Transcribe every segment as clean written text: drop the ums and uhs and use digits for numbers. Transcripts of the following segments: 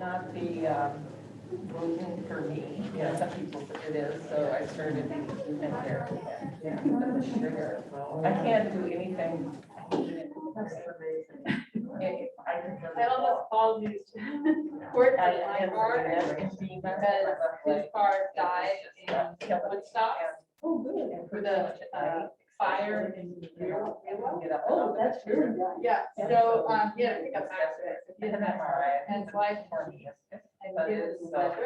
not the gluten for me. Yeah, some people it is. So I started in there. Yeah, the sugar. I can't do anything. That's amazing. I almost called these court my car because his car died in Woodstock. Oh, good. For the fire in Oh, that's true. yeah. So he had a pickup accident. He had an MRI and his wife and his mother.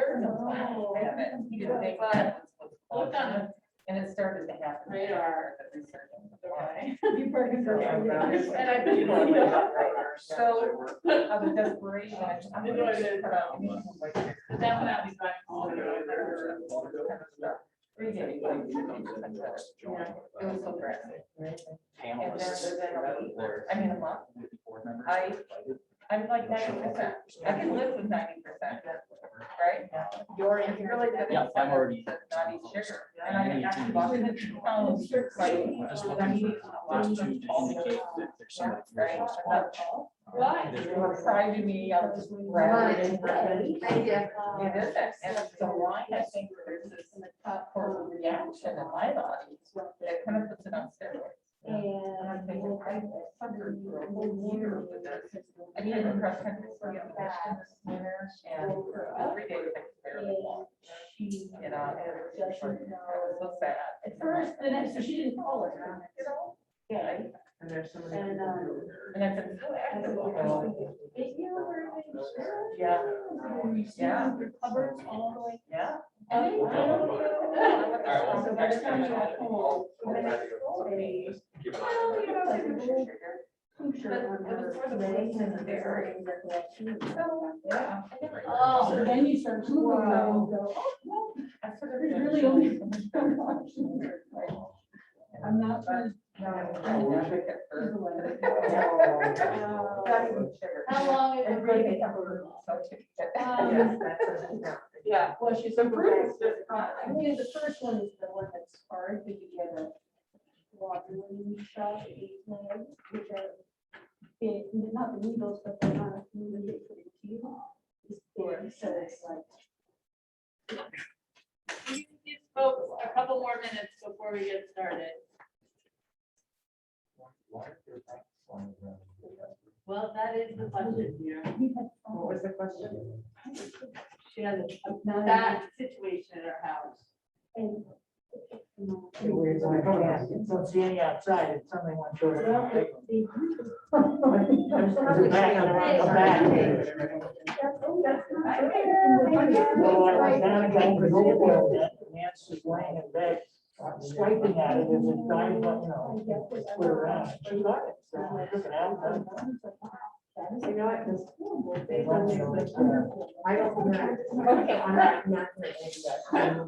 He didn't think that was what's going on. And it started to happen. Radar. Okay. You probably go. And I think So, out of desperation, I'm then going when I was driving, 3 days. It was so drastic. And then a month. I'm like 90%. I can live with 90%, right? You're really good. Yeah, I'm already. Not eat sugar. And I actually walked in the town, like, Just looking for those two to indicate that there's somebody. right? why? Fried to me, I was just rather than. Thank you. It is, and so why I think there's this core reaction in my body that kind of puts it on steroids. And I'm thinking, I suffered for a whole year with this. I did a cross country swim this winter, and every day was like barely walk. You know, it was so sad. At first, the next, so she didn't call it. Yeah. And there's some. And I've been so active. Yeah. Yeah. Your cupboards all the way. Yeah. And I don't know. So By the time I got home, Oh, so then you start moving around and go, oh, I sort there's of really only so much. I'm not trying How long is it really? Yeah. Well, she's so bruised. I mean, the first one is the one that's hard, because you get a watering shot, which are big, not the needles, but they're not really big for the teeth. It's big, so it's like. We give folks a couple more minutes before we get started. Well, that is the question here. What was the question? She has a bad situation at her house. And It's on standing outside, if somebody wants to. well, Nancy's laying in bed, swiping at it as it died, split around. She got it, so I took it out. You know what? I don't know. Okay. I'm not.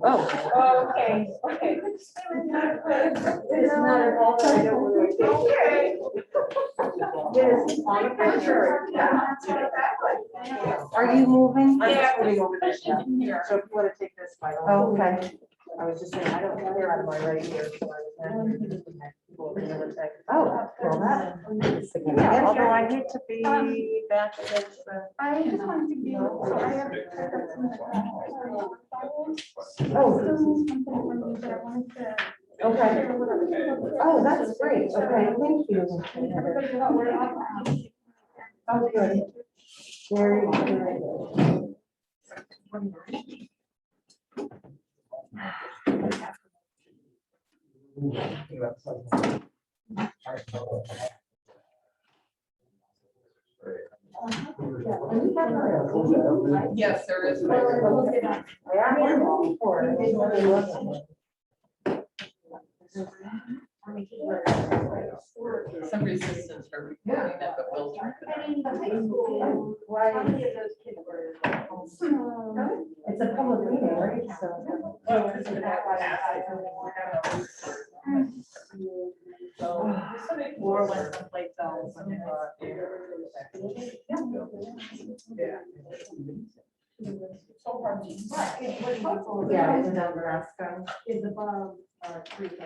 Oh, okay, okay. It's not at all that I don't want to. Okay. Yes, on a picture. Are you moving? Yeah. So if you want to take this by. Okay. I was just saying, I don't hear out of my right ear, so I was. Oh, well, that. Yeah, although I hate to be back against the. I just wanted to be. I have. Okay. Oh, that's great. Okay, thank you. Oh, good. Very good. Yes, there is. Some resistance for recording that, but we'll turn it on. It's a public meeting, right? So. Well, because of that, so, somebody more went someplace else. And so hard to. Yeah, it's in Nebraska. Is above 3,000.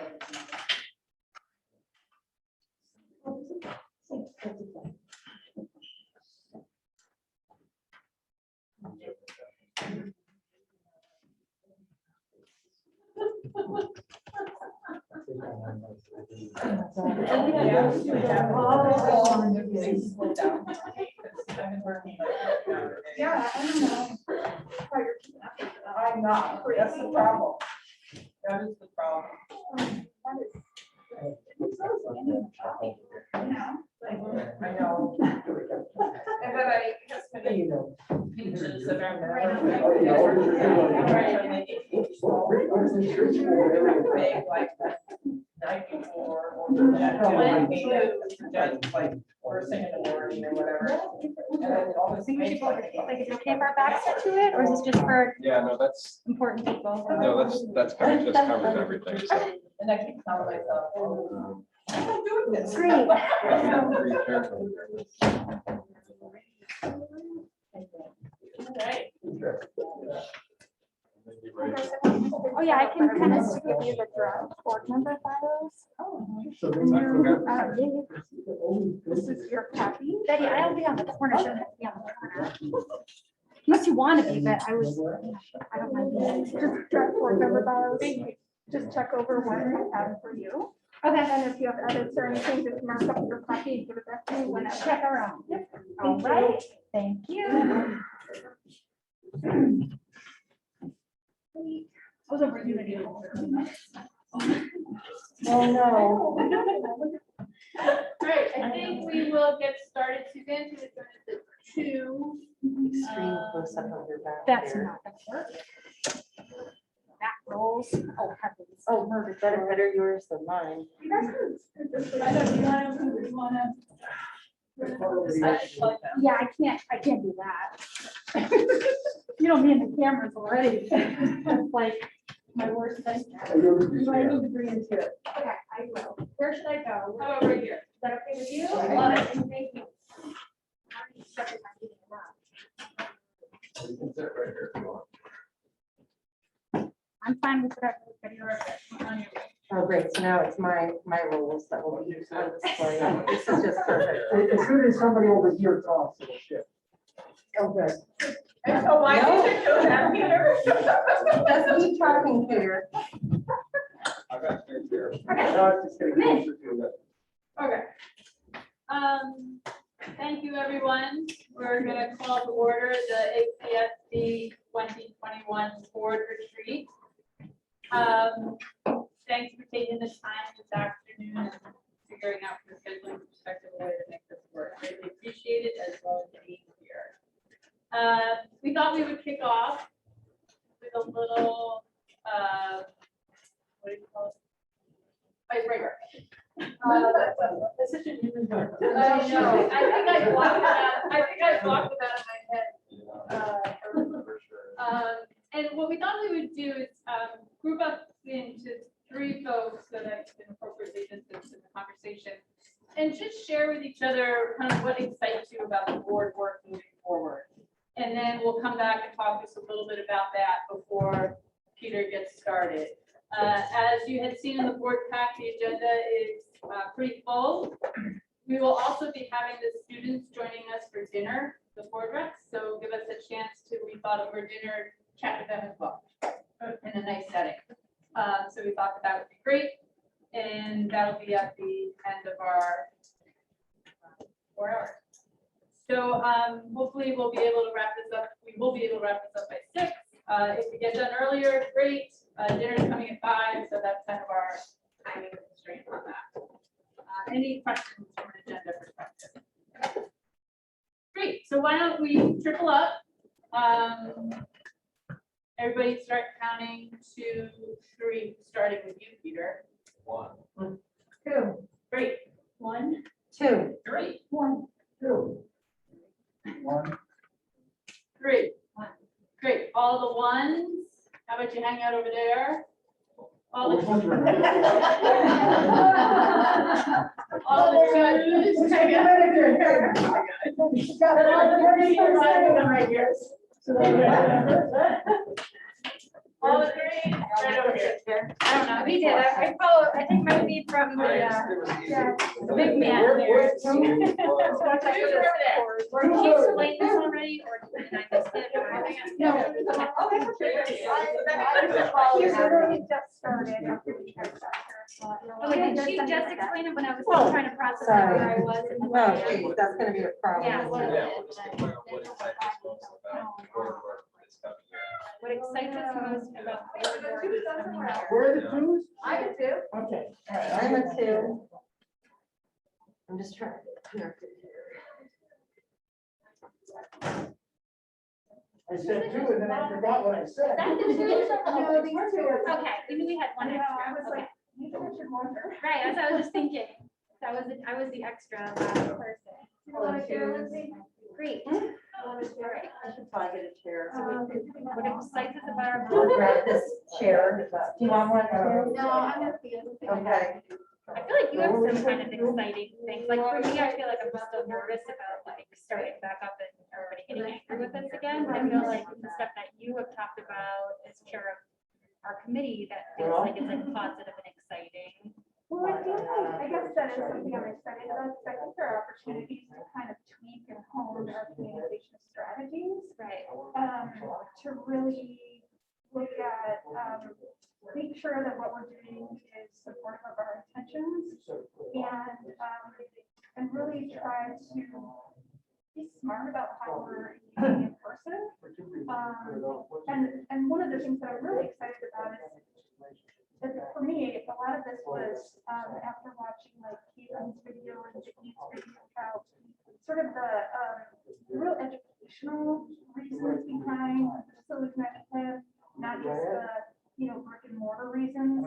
Yeah, I don't know. I'm not, that's the problem. That is the problem. I know. And then I have so many pictures of big, like night before, or like first thing in the morning or whatever. And then all this. Like, is it okay if our backs are to it, or is this just for Yeah, no, that's, important people? no, that's kind of just covers everything, so. And I keep telling myself, oh, I'm doing this. Great. Be careful. Right. Oh, yeah, I can kind of give you the draft board member files. This is your copy. Betty, I'll be on the corner, shouldn't have to be on the corner. Unless you want to be, but I was, I don't mind. Just draft board member files. Just check over what I have for you. Okay. And if you have edits or anything, just mark up your copy and give it back to me whenever. Check around. Yep. All right, thank you. I was over Unity. Oh, no. Right, I think we will get started. Suzanne, to the two. Extreme close up on your back. That's there. not gonna work. That rolls. Oh, heavens. Oh, Margaret, better yours than mine. Yeah, I can't do that. You know, me and the cameras already. It's like my worst thing. You might need to bring it to it. Okay, I will. Where should I go? How about right here? Is that okay with you? I love it. Thank you. You can sit right here if you want. I'm fine with that. Oh, great. So now it's my rules that will be on display. This is just perfect. As soon as somebody over here talks, it'll shift. Oh, good. And so why No. did you do that, Peter? Just keep talking, Peter. I've got two here. No, it's just gonna Nick. closer to it. Okay. Thank you, everyone. We're gonna call to order the ACSD 2021 board retreat. Thanks for taking the time this afternoon and figuring out from a scheduling perspective a way to make this work. Really appreciate it, as well as being here. We thought we would kick off with a little, what do you call it? Icebreaker. That's such an even time. I know, I think I blocked it out of my head. And what we thought we would do is group up into three folks that I can appropriately distance in the conversation and just share with each other kind of what excites you about the board work moving forward. And then we'll come back and talk just a little bit about that before Peter gets started. As you had seen in the board pack, the agenda is pretty full. We will also be having the students joining us for dinner, the board reps, so give us a chance to, we thought over dinner, chat with them as well in a nice setting. So we thought that would be great, and that'll be at the end of our 4 hours. So hopefully we'll be able to wrap this up. We will be able to wrap this up by 6. If we get done earlier, great. Dinner's coming at 5, so that's kind of our timing constraint on that. Any questions from an agenda perspective? Great, so why don't we triple up? Everybody start counting 2, 3, starting with you, Peter. 1. 2, Great. 1, 2, 3, 1, 2, 1. 3. 1. Great. All the ones. How about you hang out over there? All the all the twos. Hang out over there. All the threes right over here. I don't know, we did, I follow, I take my lead from the big man here. Who's over there? Did you explain this already, or did I miss it? No. Oh, that's okay. Here's where we just started after we tried that. Oh, wait, did she just explain it when I was Oh, trying to process sorry. where I was? in the Oh, plan? geez, that's gonna be a problem. Yeah. isn't it? Yeah, we'll just figure out what excites us most about board work this coming year. What excites us most about board work is coming year. Where are the twos? I do too. Okay. I'm a two. I'm just trying to connect it here. I said two and then I forgot what I said. That's the twos? No, these two are- Okay, we knew we had one I know, I was extra, like, okay. maybe I should wonder. Right, as I was just thinking, I was the extra last person. You want to share, Lindsay? Great. You want to share? I should probably get a chair. So we could- What excites us about our I'll board? grab this chair. Do you want one? Chair? No, I'm gonna be. Okay. I feel like you have some kind of exciting things. Like for me, I feel like I'm still nervous about like starting back up and everybody getting angry with us again. But I feel like the stuff that you have talked about as chair of our committee, that feels like it's like positive and exciting. Well, I feel like, I guess that is something I'm excited about, because I think there are opportunities to kind of tweak and hone our communication strategies. Right. To really look at, make sure that what we're doing is supportive of our intentions and really try to be smart about how we're engaging in person. And one of the things that I'm really excited about is that for me, a lot of this was after watching like Keaton's video and Vicky's video about sort of the real educational reasons behind the facilities management plan, not just the, brick and mortar reasons.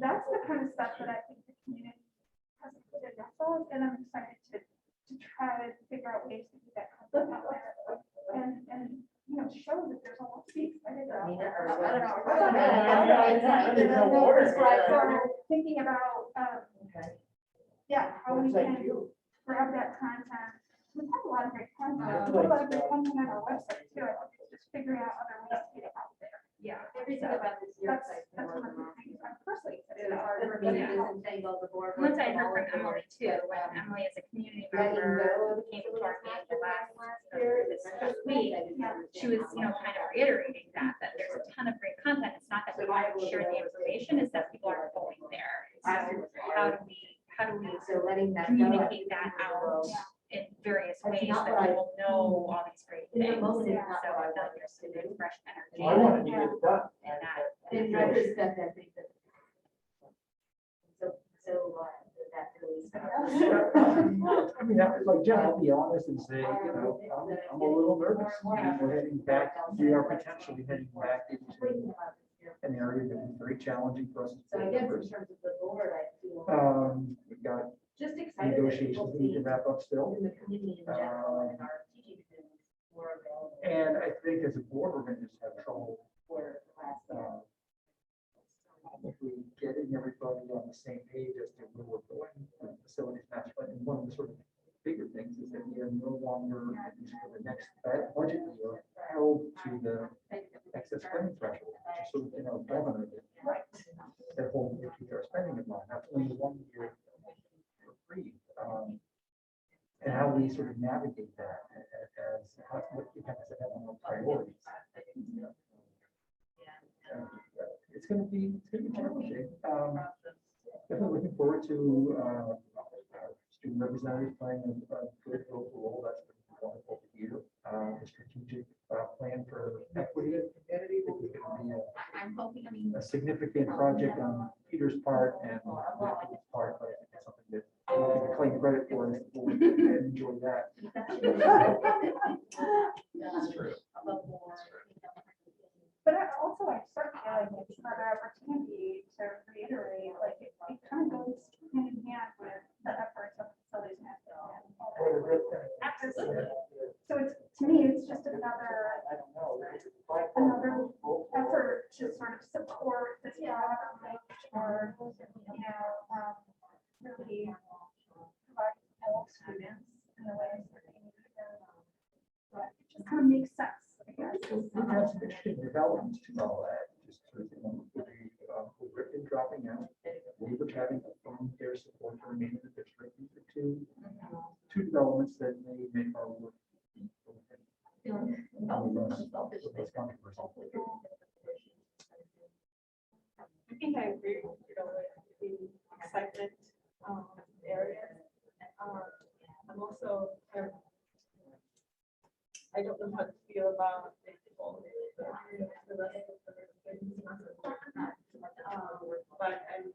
That's the kind of stuff that I think the community hasn't put enough of, and I'm excited to try to figure out ways to get that content out there and show that there's a lot to be excited about. So thinking about, how we can grab that content. We have a lot of great content. We have a lot of great content on our website too. I think it's just figuring out other ways to get it out there. Yeah. Everything about this year. That's one of the things I'm personally excited about. Once I heard from Emily too, when Emily is a community member came to our meeting this week, she was, kind of reiterating that there's a ton of great content. It's not that we want to share the information, it's that people aren't going there. So how do we communicate that out in various ways that people know all these great things? So I feel like there's some good fresh energy. I wanted to get it done. And that. In retrospect, I think that. I mean, like Jen, I'll be honest and say, I'm a little nervous. We're heading back, we are potentially heading back into an area that is very challenging for us. So I guess in terms of the board, I feel We've got just excited. negotiations we need to wrap up still. In the community in general and our teaching students more available. And I think as a board, we're gonna just have trouble For the last year. probably getting everybody on the same page as to where we're going with facilities management. And one of the sort of bigger things is that we are no longer, at least for the next budget year, held to the excess spending threshold, which is sort of, governor did. Therefore, we keep our spending in mind, that's only 1 year for free. And how we sort of navigate that as what you have to have on our priorities. It's gonna be challenging. Definitely looking forward to student representatives playing a good local role. That's been wonderful to hear. The strategic plan for equity in the community. I think it's gonna be I'm hoping, a significant project on Peter's part and Matthew's part, but I think it's something that we can claim credit for and enjoy that. That's true. But I start feeling it's another opportunity to reiterate, like, it kind of goes hand in hand with the efforts of facilities management. Absolutely. So to me, it's just another effort to sort of support this broader approach or, really provide all students in the ways that they need them. But it just kind of makes sense, I guess. We've had some interesting developments to all that, just sort of, with Griffin dropping out, Weaver having a firm care support to remain in the district. These are two developments that may make our work. Less controversial. I think I agree with I don't know how to feel about. But I'm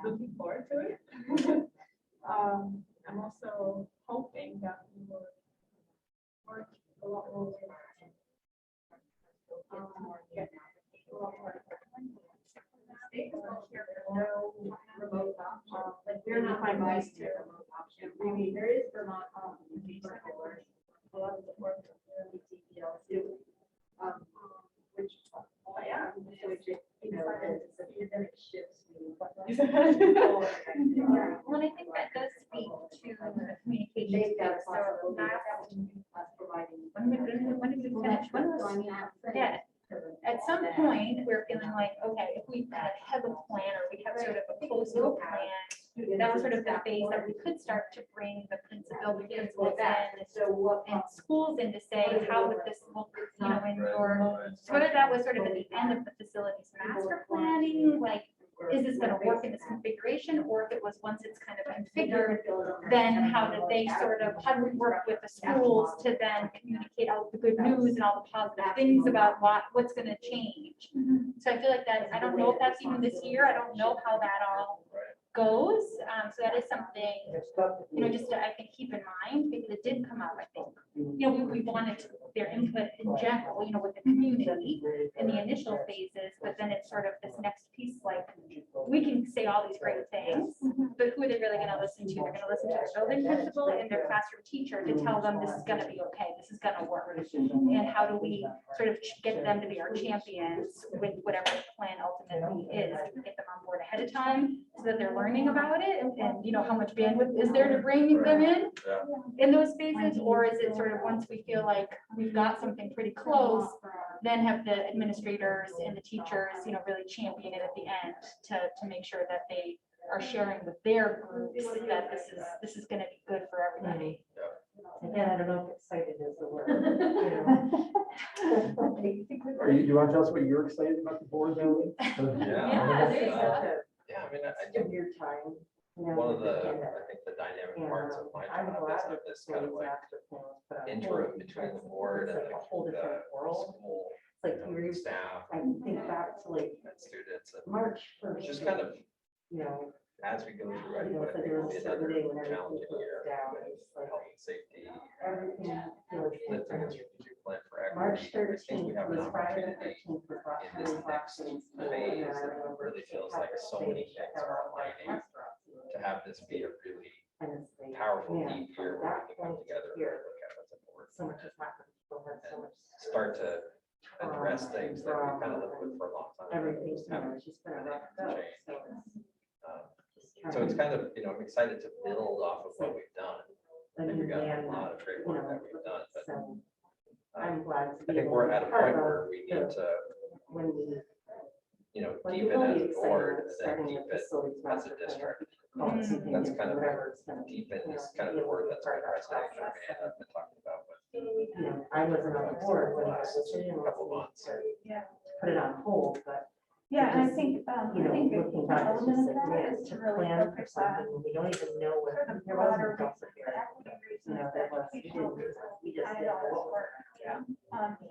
looking forward to it. I'm also hoping that we will work a lot more. Get a lot more. No remote option. Like we're not used to remote option. Really, there is Vermont. A lot of the work that the CPL do. Which, yeah, which, you know, the pandemic shifts. Well, and I think that does speak to the communication. They've got a So possibility last, of providing. when did we finish? When was, yeah, at some point, we're feeling like, okay, if we kind of have a plan or we have sort of a postal plan, that was sort of the phase that we could start to bring the principals in So what? and schools in to say, how would this look, you know, in your, so whether that was sort of at the end of the facilities master planning, like, is this gonna work in this configuration, or if it was once it's kind of configured, then how did they sort of, how do we work with the schools to then communicate out the good news and all the positive things about what's gonna change? So I feel like that, I don't know if that's even this year, I don't know how that all goes, so that is something, you know, just to, I think, keep in mind, because it did come out, I think. You know, we wanted their input in general, you know, with the community in the initial phases, but then it's sort of this next piece, like, we can say all these great things, but who are they really gonna listen to? They're gonna listen to their building principal and their classroom teacher to tell them this is gonna be okay, this is gonna work. And how do we sort of get them to be our champions with whatever the plan ultimately is, to get them on board ahead of time, so that they're learning about it, and you know, how much bandwidth is there to bring them in those phases, or is it sort of once we feel like we've got something pretty close, then have the administrators and the teachers, you know, really champion it at the end to make sure that they are sharing with their groups that this is gonna be good for everybody. Again, I don't know if excited is the word. You know. Do you want to tell us what you're excited about the board, though? Yeah, there you go. Yeah, I mean, I Give think your time. You know, one of the, and, I think the dynamic and, parts of my I'm job glad is that of this kind of those like master plans put on interim hold, between the because board it's and like a whole the different world. school, It's like you read, staff I think back to like and students, and March first. just kind of You know, as we go through, I you know, think so it there will was be a certain another day when everything challenging goes year down, with it's like health and safety, everything feels lifting a different. strategic plan for March equity. I think we 13th have an was Friday the opportunity 13th was last in this time next boxing. phase that really feels like so many things are aligning to have this be a really powerful deep year where we can come together and look at what's important So much has happened, people had so and much. start to address things that we kind of lived with for a long time. Everything's, Just you know, haven't it's just been a rough to go, change. so it's. So it's kind of, you know, I'm excited to build off of what we've done. I think we've got a lot of great work that we've done, but So I'm glad to I be. think able we're to at a be part point of where we need to, When we. you know, Like, deepen we'll as be a board excited and then starting deepen with facilities as a master plan. district. Call it something That's different, kind of whatever it's gonna be, Deepen you is know, kind of be the able word to that's be part been of that resonating with me and process. I've been talking about with You know, I wasn't on the board when the decision was Couple months. made Yeah. to put it on hold, but. Yeah, and I just, think, You know, a looking back, it's element just of like, that man, is to to really plan for focus on something, we don't even know what, sort of there broader wasn't reasons, here. equity You reasons, know, there was, educational reasons, we just behind did all this this. work.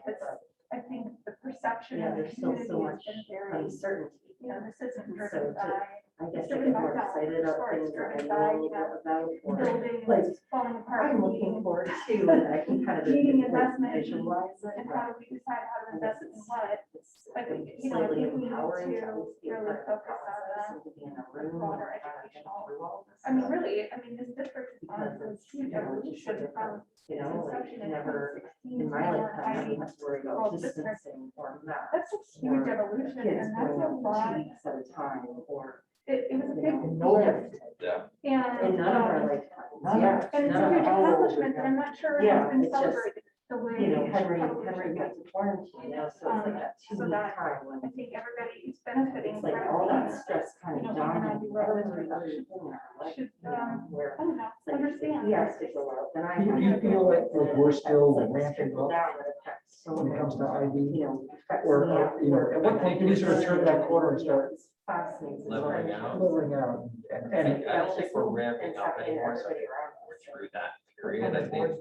Because I think the perception Yeah, of the there's still community so has much been very, uncertainty. you know, this isn't So driven to- by I guess I driven get by more health, excited about or it's things that I driven know by, a little bit about, or buildings like, falling apart. I'm looking forward to, and I can kind of Needing like, investment visualize it. And how do we decide how to I guess invest in what? it's I think, like you know, I slightly think we need empowering to to at least be a really part of the focus on process the and to be in a room. broader and kind of think educational. through all this I mean, stuff. really, I mean, this district has gone Because through it's, huge you know, just evolution different, from you know, like inception you in never, 2016 in to my more lifetime, never highly. have to worry about Well, district. distancing or math. That's a huge evolution, Kids and that's going a out for lot. 2 weeks at a time, or, It was a you big know, no shift. lift. Yeah. In none of our lifetimes, yeah. And it's a none of huge our- accomplishment, and I'm not sure it Yeah, has been it's just, celebrated the way. You know, it Henry probably got should to quarantine, you know, so it's like that 2 so week that- time be. when I think everybody is benefiting it's from like all that it. stress kind You of know, even though dominates we were always every other reduction. thing in our life, Should, you know, where I don't know, it's like, understand. he has to go out, then I. Do have you to go feel out, like and we're it still affects, like, ramping trickle up down, it affects so when it comes to many, IB? you know, affects Or, me you know, at what point do we sort of turn that corner and start It's fascinating. Leveling out. delivering out? I don't think we're ramping up anymore, so I think we're through that period. I think,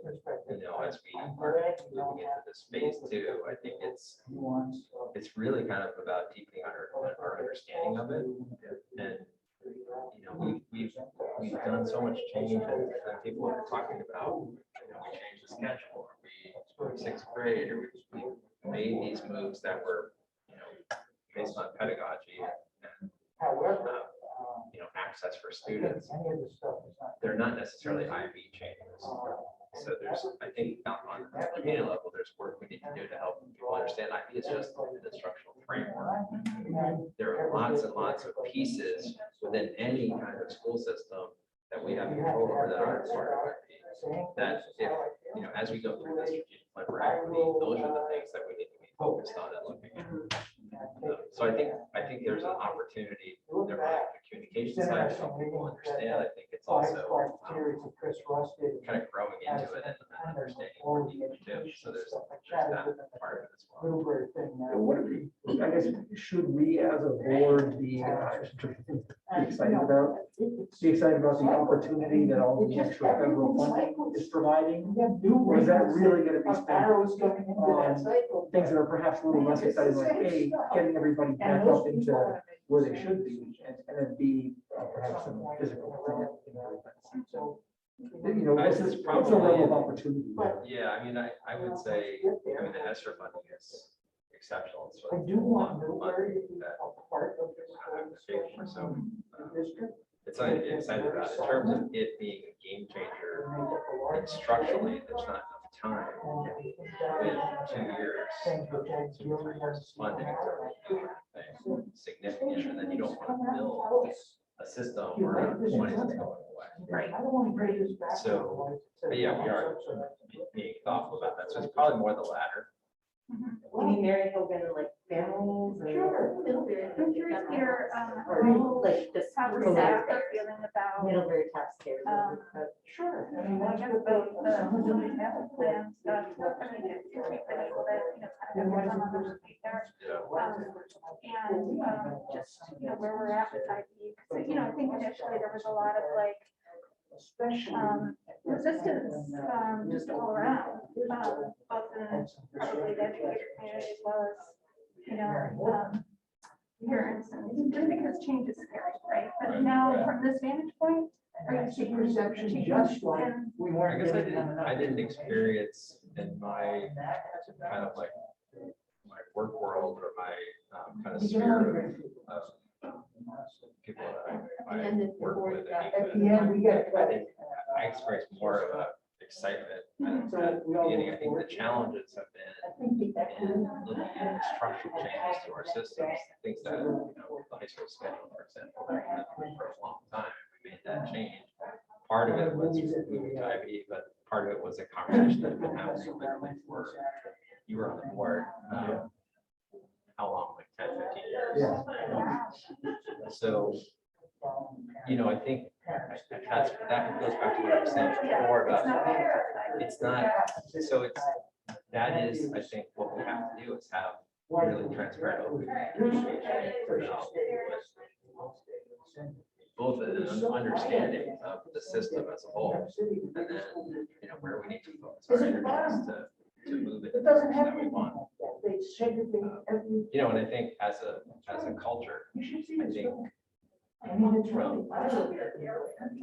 you know, as we are moving into this phase two, I think it's really kind of about deepening our understanding of it. And, you know, we've done so much change, and people are talking about, you know, we changed the schedule, or we sixth grade, or we made these moves that were, you know, based on pedagogy and you know, access for students. They're not necessarily IB changes. So there's, I think on the community level, there's work we need to do to help people understand IB is just an instructional framework. There are lots and lots of pieces within any kind of school system that we have control over that aren't part of IB. That if, you know, as we go through this strategic plan for equity, those are the things that we need to be focused on and looking at. So I think there's an opportunity there on the communication side to help people understand. I think it's also kind of growing into it and understanding more deeply too. So there's that part of it as well. What are we, I guess, should we as a board be excited about the opportunity that all the extra federal funding is providing? Or is that really going to be spent on things that are perhaps a little less exciting, like A, getting everybody back up into where they should be, and then B, perhaps some physical improvements. So, you know, what's the level of opportunity? Yeah, I mean, I would say, I mean, the ESSER funding is exceptional. It's I sort of do want to a know lot where of you that part of this I'm big for. So district. it's something to be excited about. In terms of it being a game changer, structurally, there's not enough time with 2 years, 2 or 3 years of funding to do anything significant, and then you don't want to build a system where money is going away. Right. So, but yeah, we are being thoughtful about that. So it's probably more the latter. You mean Mary Hogan, like families? I'm curious, Peter, Like just how the staff are feeling about, Middlebury taxpayers. Sure. I guess about the master plan stuff. I mean, it's been able to, you know, kind of get some of those feet there. Yeah. And just, you know, where we're at with IB, because, you know, I think initially there was a lot of like, resistance, just all around, both in probably the educator community as well as, you know, parents, and just because change is scary, right? But now from this vantage point, are you seeing change Just like in? we I weren't guess getting them I didn't enough. experience in my kind of like my work world or my kind of sphere of people that I work with. At the end, we get. I think I experienced more of a excitement at the beginning. I think the challenges have been in looking at structural changes to our systems, things that, you know, the high school schedule, for example, that we've been doing for a long time. We made that change. Part of it was moving to IB, but part of it was a conversation that had been happening literally for, you were on the board, how long, like 10, 15 years. Yeah. So, you know, I think that goes back to what I was saying before about it's not, so it's, that is, I think what we have to do is have really transparent open communication about both an understanding of the system as a whole, and then, you know, where we need to focus our energies to move it in the direction that we want. You know, and I think as a culture, I think from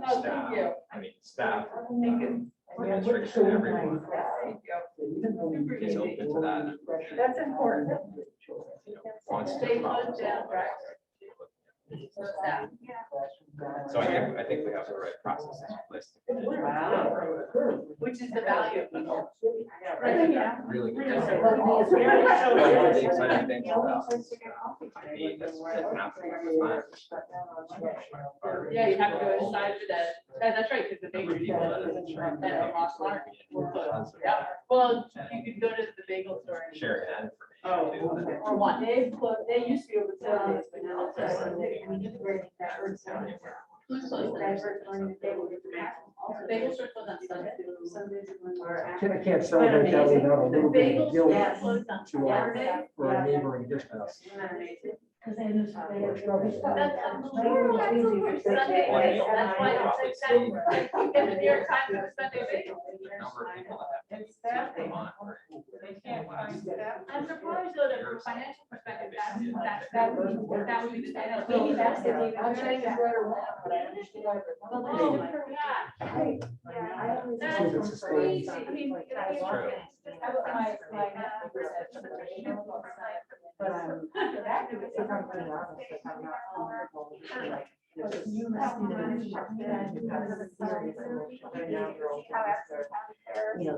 staff, staff, administration, everyone is open to that. That's important. You know, wants to They problem close down, solve. right. So I think we have the right processes in place. Which is the value of it. Yeah. Really good. Just job. a- One of the exciting things about IB that's been happening over time. Yeah, you have to go inside for that. That's right, because the bagel people that lost large. Yeah, well, you could go to the bagel store and. Sharing that Oh, information too. or one. They used to be able to sell this, but now it's just. Who's closed? Bagel store closed on Sunday. I can't celebrate that without a little bit of guilt Bagel store closed on to our, Saturday. for our neighboring districts. Because they used to. That's unbelievable. Sunday bagel, that's why it's like, you get the New York Times with Sunday bagel. The number of people that have a financial perspective, that would be the Maybe that's the thing. name. I'm trying to letter one, but I understand. Oh, yeah. Right, yeah, I always. That's crazy. I mean, How about my nephew said something, But after that, if I'm being honest, if I'm not comfortable, like, there's you must see the because serious emotion, right now, girls, you know,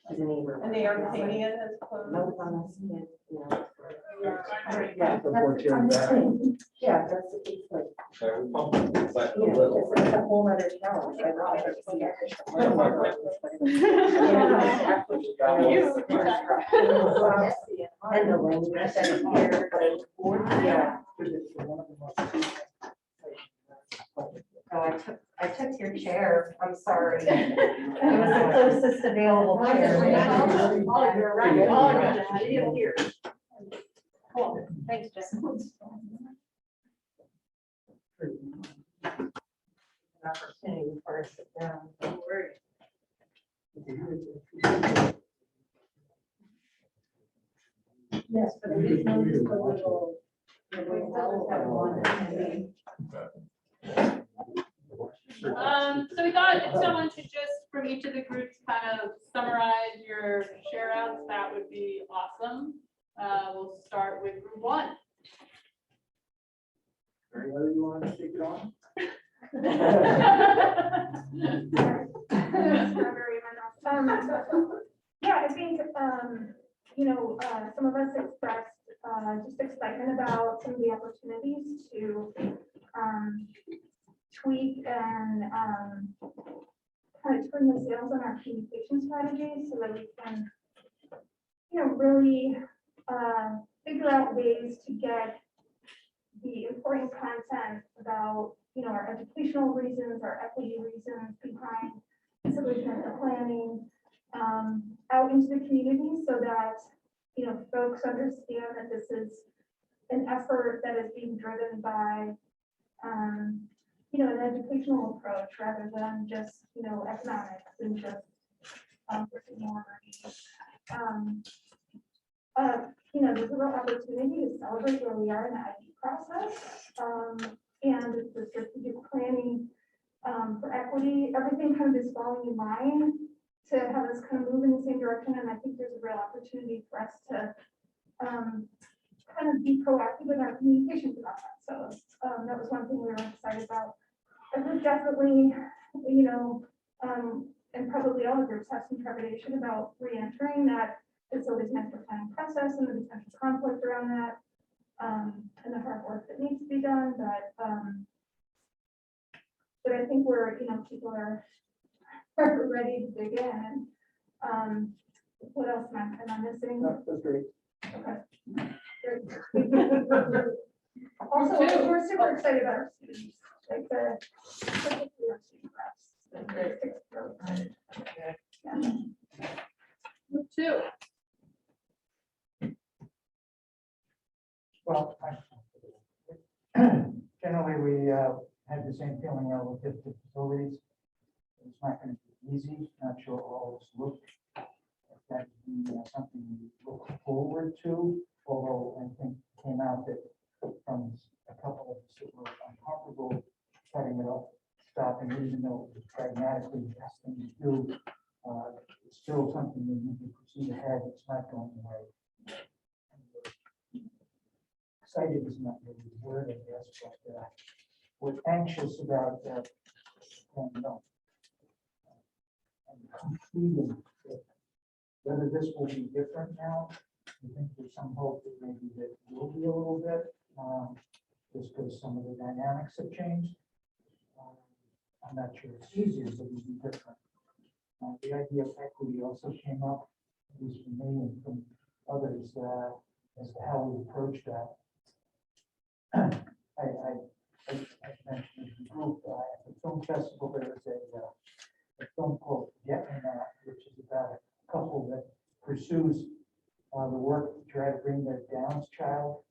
the neighbor. and the Arcadian is closed. No fun, kid, you know. Yeah, before Jim back. Yeah, that's, it's like, Sorry, we pumped it inside a you know, little. it's a whole other challenge. I want to see it. And the language that is here, yeah. Oh, I took your chair, I'm sorry. It was the closest available chair. Oh, you're right. Oh, no, I didn't hear. Cool, thanks, Jess. An opportunity for us to sit down. Yes, but it is no just a little. We still have one. So we thought if someone could just, from each of the groups, kind of summarize your share outs, that would be awesome. We'll start with group one. Anybody you want to take it on? Yeah, I think, you know, some of us expressed, just excitement about some of the opportunities to, tweak and, kind of turn the sails on our communication strategies so that we can, you know, really, figure out ways to get the important content about, you know, our educational reasons, our equity reasons behind facility center planning, out into the community so that, you know, folks understand that this is an effort that is being driven by, you know, an educational approach rather than just, you know, economics and just, brick and mortar. You know, there's a real opportunity to celebrate where we are in the IB process. And the strategic planning, for equity, everything kind of is falling in line to have us kind of move in the same direction. And I think there's a real opportunity for us to, kind of be proactive in our communications about that. So, that was one thing we were excited about. I think definitely, you know, and probably all the groups have some trepidation about re-entering that facilities master planning process and the potential conflict around that, and the hard work that needs to be done, but I think we're, you know, people are ready to dig in. What else am I missing? That's great. Okay. Also, we're super excited about our students, like particularly our student reps. Yeah. Group two. Well, generally, we had the same feeling relative to facilities. It's not going to be easy, not sure all this look. That's something we look forward to, although I think came out that from a couple of us that were uncomfortable setting it up, stopping, even though it was pragmatically the best thing to do, it's still something we need to proceed ahead. It's not going away. Excited is not really the word, I guess, but we're anxious about completing it. Whether this will be different now, I think there's some hope that maybe that will be a little bit, just because some of the dynamics have changed. I'm not sure it's easier, but it'll be different. The idea of equity also came up, at least from me and from others, as to how we approach that. I mentioned in the group, at the film festival, there was a film called Get Me Now, which is about a couple that pursues the work to try to bring their Down's child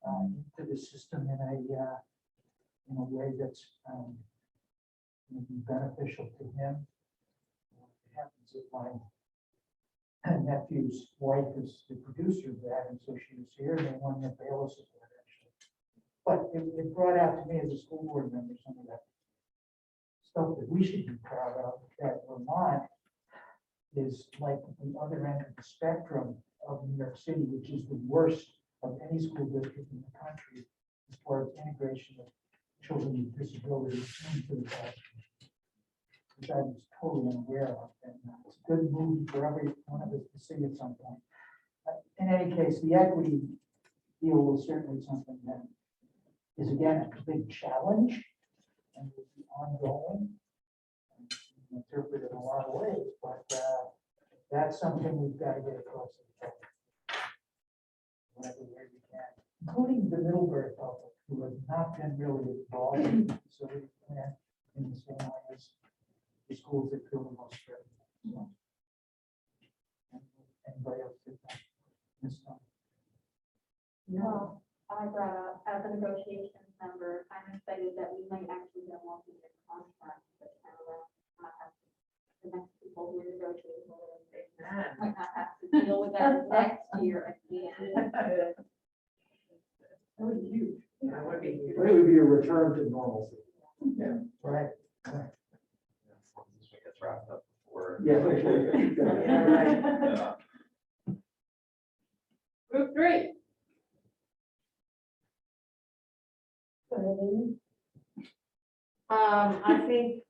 into the system in a way that's going to be beneficial to him. What happens if my nephew's wife is the producer of that, and so she was here, and they won the Bayless Award, actually. But it brought out to me as a school board member some of that stuff that we should be proud of, that Vermont is like the other end of the spectrum of New York City, which is the worst of any school district in the country as far as integration of children with disabilities into the classroom, which I was totally unaware of. And it's a good movie for every one of us to see at some point. In any case, the equity deal was certainly something that is, again, a big challenge and will be ongoing. And interpreted in a lot of ways, but that's something we've got to get across the public. Whatever way we can, including the Middlebury public, who have not been really involved in the facility plan in the same way as the schools that feel the most threatened. So, anybody else? Ms. Stone? No, I brought up as a negotiations member, I'm excited that we might actually get one year contract this time around. Not have to- The next people who are negotiating might not have to deal with that next year again. That would be huge. That would be huge. It would be a return to normalcy. Yeah. Right. This one gets wrapped up before. Yeah. Yeah, right. Yeah. Group 3. I think,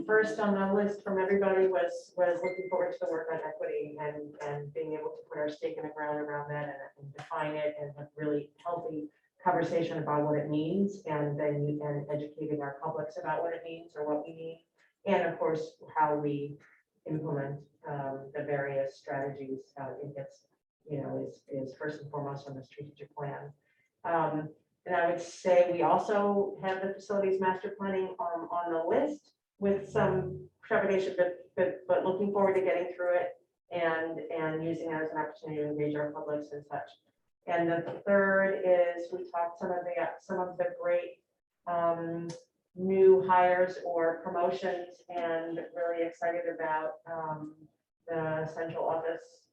first on the list from everybody was looking forward to the work on equity and being able to put our stake in the ground around that and define it and have really healthy conversation about what it means and then educating our publics about what it means or what we need. And of course, how we implement the various strategies. It gets, is first and foremost on the strategic plan. And I would say we also have the facilities master planning on the list with some trepidation, but looking forward to getting through it and using it as an opportunity to engage our publics and such. And the third is we talked some of the great new hires or promotions and really excited about the central office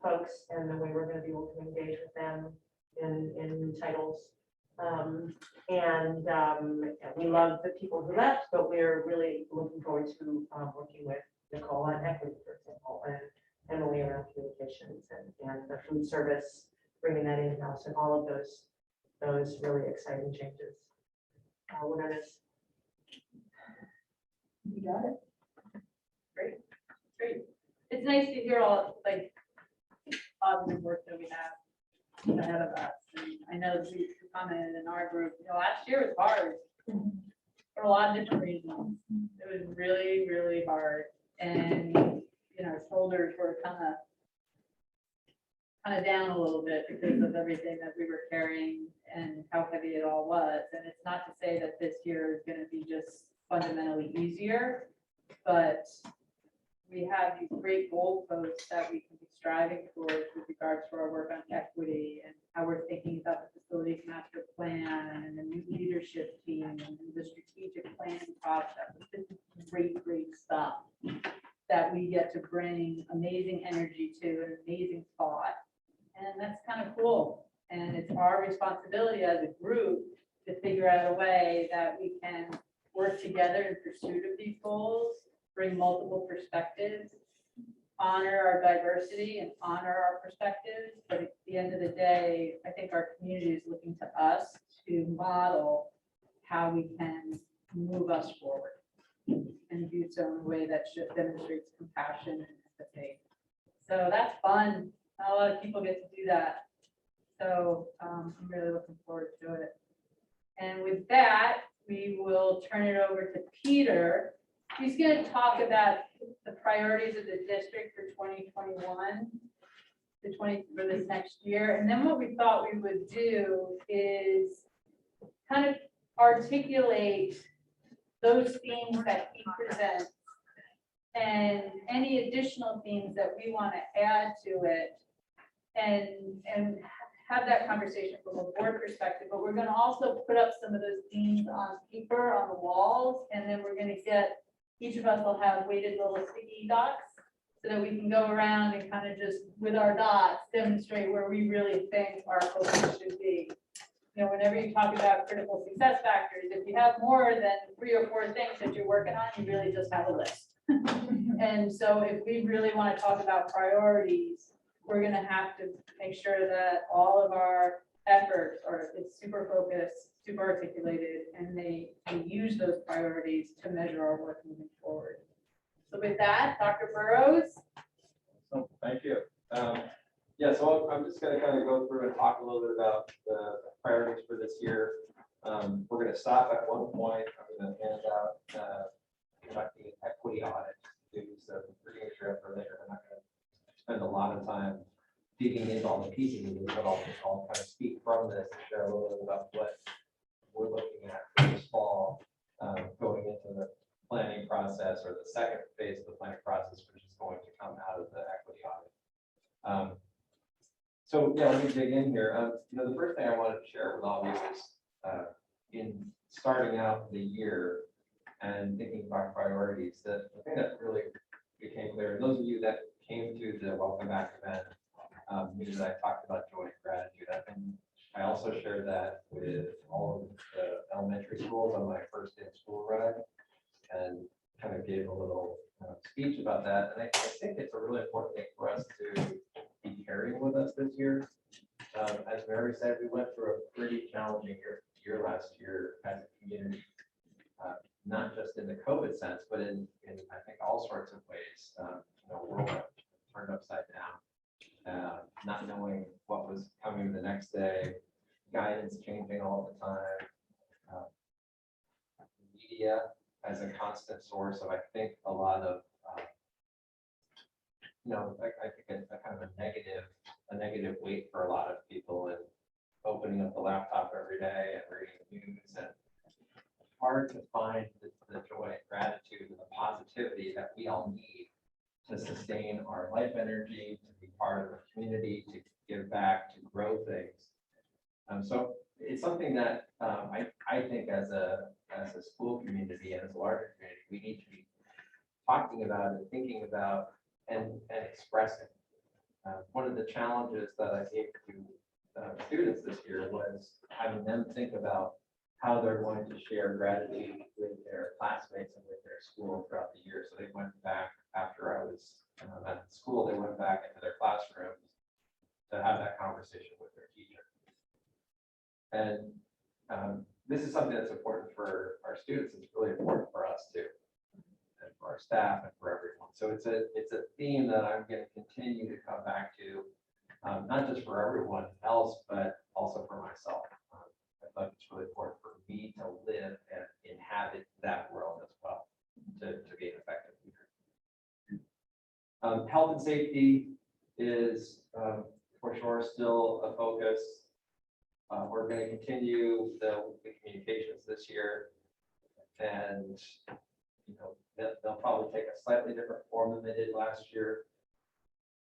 folks and the way we're going to be able to engage with them in new titles. We love the people who left, but we're really looking forward to working with Nicole on equity, for example, and Emily around communications and the food service, bringing that in-house and all of those really exciting changes. What are this? You got it. Great. It's nice to hear all positive work that we have ahead of us. And I know we commented in our group, last year was hard for a lot of different reasons. It was really, really hard. And, shoulders were kind of down a little bit because of everything that we were carrying and how heavy it all was. And it's not to say that this year is going to be just fundamentally easier, but we have these great goalposts that we can be striving towards with regards to our work on equity and how we're thinking about the facilities master plan and the new leadership team and the strategic planning process. This is great stuff that we get to bring amazing energy to an amazing thought. And that's kind of cool. And it's our responsibility as a group to figure out a way that we can work together in pursuit of these goals, bring multiple perspectives, honor our diversity and honor our perspectives. But at the end of the day, I think our community is looking to us to model how we can move us forward and do so in a way that demonstrates compassion and empathy. So that's fun. Not a lot of people get to do that. So I'm really looking forward to it. And with that, we will turn it over to Peter. He's going to talk about the priorities of the district for 2021 for this next year. And then what we thought we would do is kind of articulate those themes that he presents and any additional themes that we want to add to it and have that conversation from a board perspective. But we're going to also put up some of those themes on paper on the walls, and then we're going to get, each of us will have weighted little sticky docs so that we can go around and kind of just with our dots demonstrate where we really think our focus should be. You know, whenever you talk about critical success factors, if you have more than 3 or 4 things that you're working on, you really just have a list. And so if we really want to talk about priorities, we're going to have to make sure that all of our efforts are, it's super focused, super articulated, and we use those priorities to measure our work moving forward. So with that, Dr. Burrows. So, thank you. Yeah, so I'm just gonna kind of go through and talk a little bit about the priorities for this year. We're gonna stop at one point. I'm gonna hand out conducting an equity audit to some pretty sure for later. I'm not gonna spend a lot of time digging into all the pieces of this, but I'll kind of speak from this and share a little bit about what we're looking at for this fall, going into the planning process or the second phase of the planning process, which is going to come out of the equity audit. So yeah, let me dig in here. You know, the first thing I wanted to share with all of you is in starting out the year and thinking about priorities, that the thing that really became clear, and those of you that came to the Welcome Back event, knew that I talked about joy and gratitude. And I also shared that with all of the elementary schools on my first day of school ride, and kind of gave a little speech about that. And I think it's a really important thing for us to be carrying with us this year. As Mary said, we went through a pretty challenging year last year as a community, not just in the COVID sense, but in I think all sorts of ways. You know, world turned upside down, not knowing what was coming the next day, guidance changing all the time, media as a constant source of, I think, a lot of, you know, I think a kind of a negative weight for a lot of people, and opening up the laptop every day and reading the news, and hard to find the joy and gratitude and the positivity that we all need to sustain our life energy, to be part of the community, to give back, to grow things. So it's something that I think as a school community and as a larger community, we need to be talking about and thinking about and expressing. One of the challenges that I gave to students this year was having them think about how they're going to share gratitude with their classmates and with their school throughout the year. So they went back after I was at school, they went back into their classrooms to have that conversation with their teacher. And this is something that's important for our students. It's really important for us too, and for our staff and for everyone. So it's a theme that I'm going to continue to come back to, not just for everyone else, but also for myself. I thought it's really important for me to live and inhabit that world as well, to be an effective leader. Health and safety is for sure still a focus. We're going to continue the communications this year, and you know, they'll probably take a slightly different form than they did last year.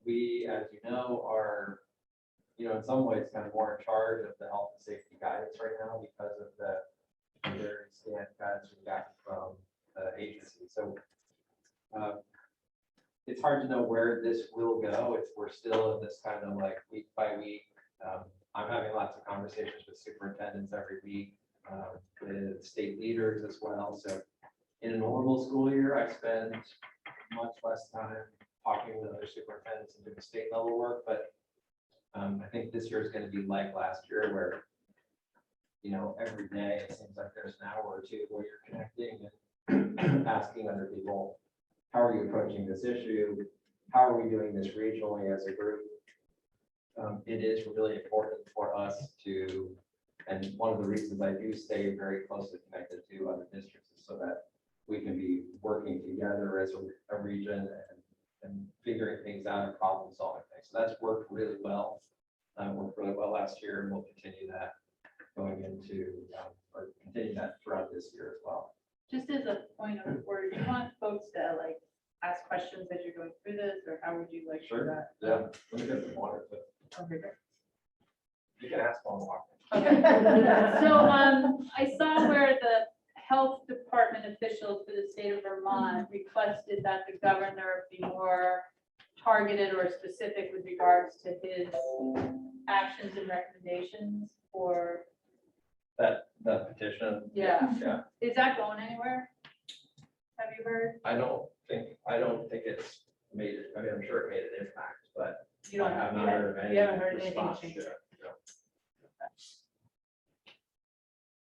We, as you know, are, you know, in some ways kind of more in charge of the health and safety guidance right now because of the very scant guidance we got from the agency. So it's hard to know where this will go. We're still in this kind of like week by week. I'm having lots of conversations with superintendents every week, with state leaders as well. So in a normal school year, I spend much less time talking with other superintendents and doing state level work, but I think this year is going to be like last year, where, you know, every day it seems like there's an hour or two where you're connecting and asking other people, how are you approaching this issue? How are we doing this regionally as a group? It is really important for us to, and one of the reasons I do stay very closely connected to other districts is so that we can be working together as a region and figuring things out and problem solving things. So that's worked really well. Worked really well last year, and we'll continue that going into, or continue that throughout this year as well. Just as a point of order, do you want folks to like ask questions as you're going through this, or how would you like to do Sure. that? Yeah. Let me get some water. Okay, great. You can ask while I'm walking. Okay. So I saw where the health department officials for the state of Vermont requested that the governor be more targeted or specific with regards to his actions and recommendations, or, That petition. Yeah. Yeah, is that going anywhere? Have you heard? I don't think it's made, it. I mean, I'm sure it made an impact, but You don't I have not you heard of any. you haven't heard anything response change? to it, no.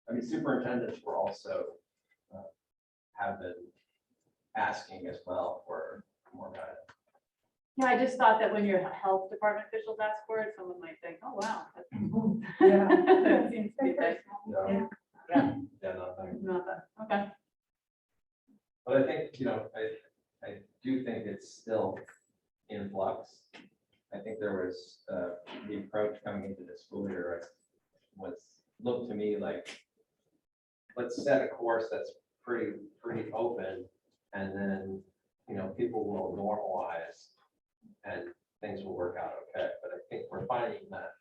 I mean, superintendents were also, have been asking as well for more guidance. Yeah, I just thought that when your health department officials ask for it, someone might think, oh, wow. Yeah. That seems to be big. No. Yeah. Yeah, nothing. Nothing, okay. But I think, I do think it's still in flux. I think there was, the approach coming into the school year looked to me like, let's set a course that's pretty open, and then, people will normalize and things will work out okay. But I think we're finding that